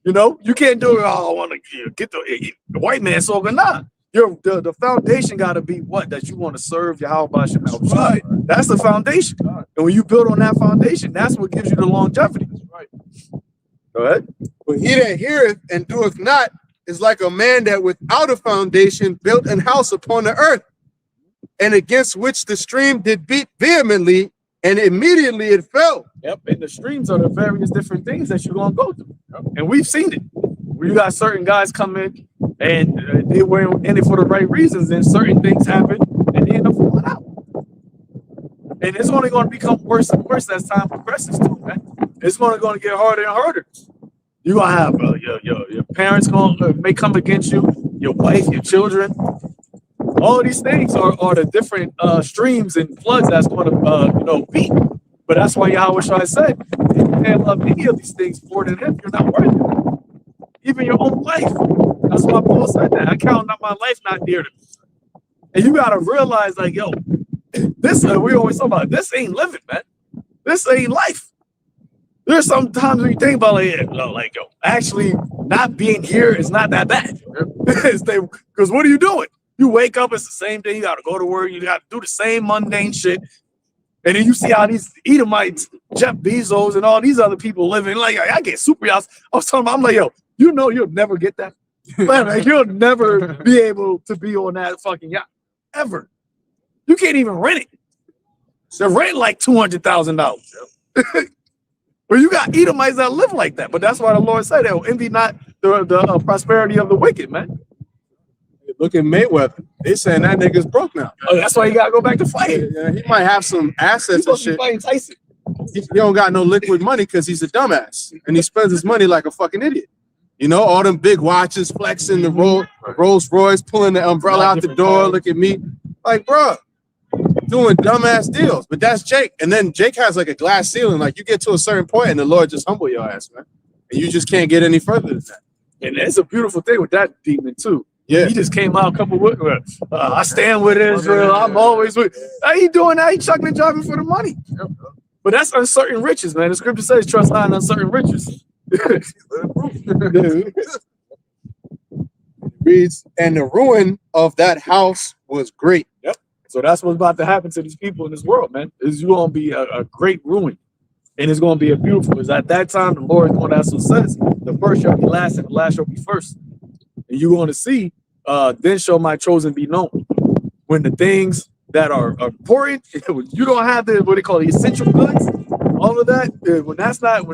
B: You can't do it. Oh, I want to get the white man soaking. Nah, the foundation got to be that you want to serve Yahweh B'Shem. Right. That's the foundation. And when you build on that foundation, that's what gives you the longevity. Right. Go ahead.
C: But he that heareth and doeth not is like a man that without a foundation built an house upon the earth, and against which the stream did beat vehemently, and immediately it fell.
B: Yep, and the streams are the various different things that you're going to go through. And we've seen it. You got certain guys come in, and they were in it for the right reasons, and certain things happen, and they end up falling out. And it's only going to become worse and worse as time progresses too, man. It's going to get harder and harder. You're going to have your parents may come against you, your wife, your children. All of these things are the different streams and floods that's going to beat. But that's why Yahweh Shai said, if you can't love any of these things more than him, you're not worth it. Even your own life. That's why Paul said that. I count not my life not dear to me. And you got to realize, like, yo, this, we always talk about, this ain't living, man. This ain't life. There's some times when you think about, actually not being here is not that bad. Because what are you doing? You wake up, it's the same thing. You got to go to work. You got to do the same mundane shit. And then you see how these Edomites, Jeff Bezos, and all these other people living. Like, I get super yachts. I was telling them, I'm like, yo, you'll never get that. Like, you'll never be able to be on that fucking yacht. Ever. You can't even rent it. They're renting like $200,000. But you got Edomites that live like that. But that's why the Lord said, envy not the prosperity of the wicked, man.
C: Look at Mayweather. They saying that nigga's broke now.
B: Oh, that's why you gotta go back to fighting.
C: Yeah, he might have some assets and shit.
B: Fighting Tyson.
C: He don't got no liquid money because he's a dumbass. And he spends his money like a fucking idiot. All them big watches, flexing the Rolls Royce, pulling the umbrella out the door. Look at me. Like, bro, doing dumbass deals. But that's Jake. And then Jake has like a glass ceiling. Like, you get to a certain point and the Lord just humble your ass, man. And you just can't get any further than that.
B: And it's a beautiful thing with that demon too.
C: Yeah,
B: he just came out a couple of weeks. I stand with Israel. I'm always with. How he doing that? He chucking and driving for the money. But that's uncertain riches, man. The scripture says, "Trust not in uncertain riches."
C: Reads, and the ruin of that house was great.
B: Yep. So that's what's about to happen to these people in this world, man. Is you gonna be a great ruin. And it's gonna be a beautiful, because at that time the Lord is going to have some sense. The first shall be last, and the last shall be first. And you're going to see, then shall my chosen be known. When the things that are important, you don't have the what they call the essential goods, all of that. When that's not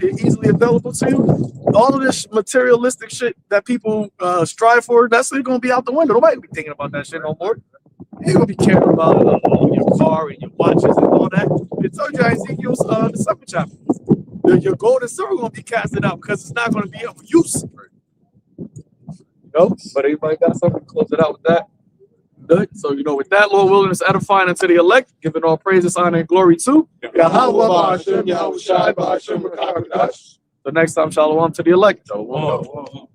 B: easily available to you, all of this materialistic shit that people strive for, that's going to be out the window. Nobody will be thinking about that shit no more. You're gonna be caring about your car and your watches and all that. It told you Ezekiel's the 7th chapter. Your gold and silver gonna be casted out because it's not gonna be of use. But everybody got something to close it out with that. Good. So with that, Lord willing, is edifying unto the elect, giving all praises, honor, and glory to Yahweh. The next time, shalom to the elect. Shalom.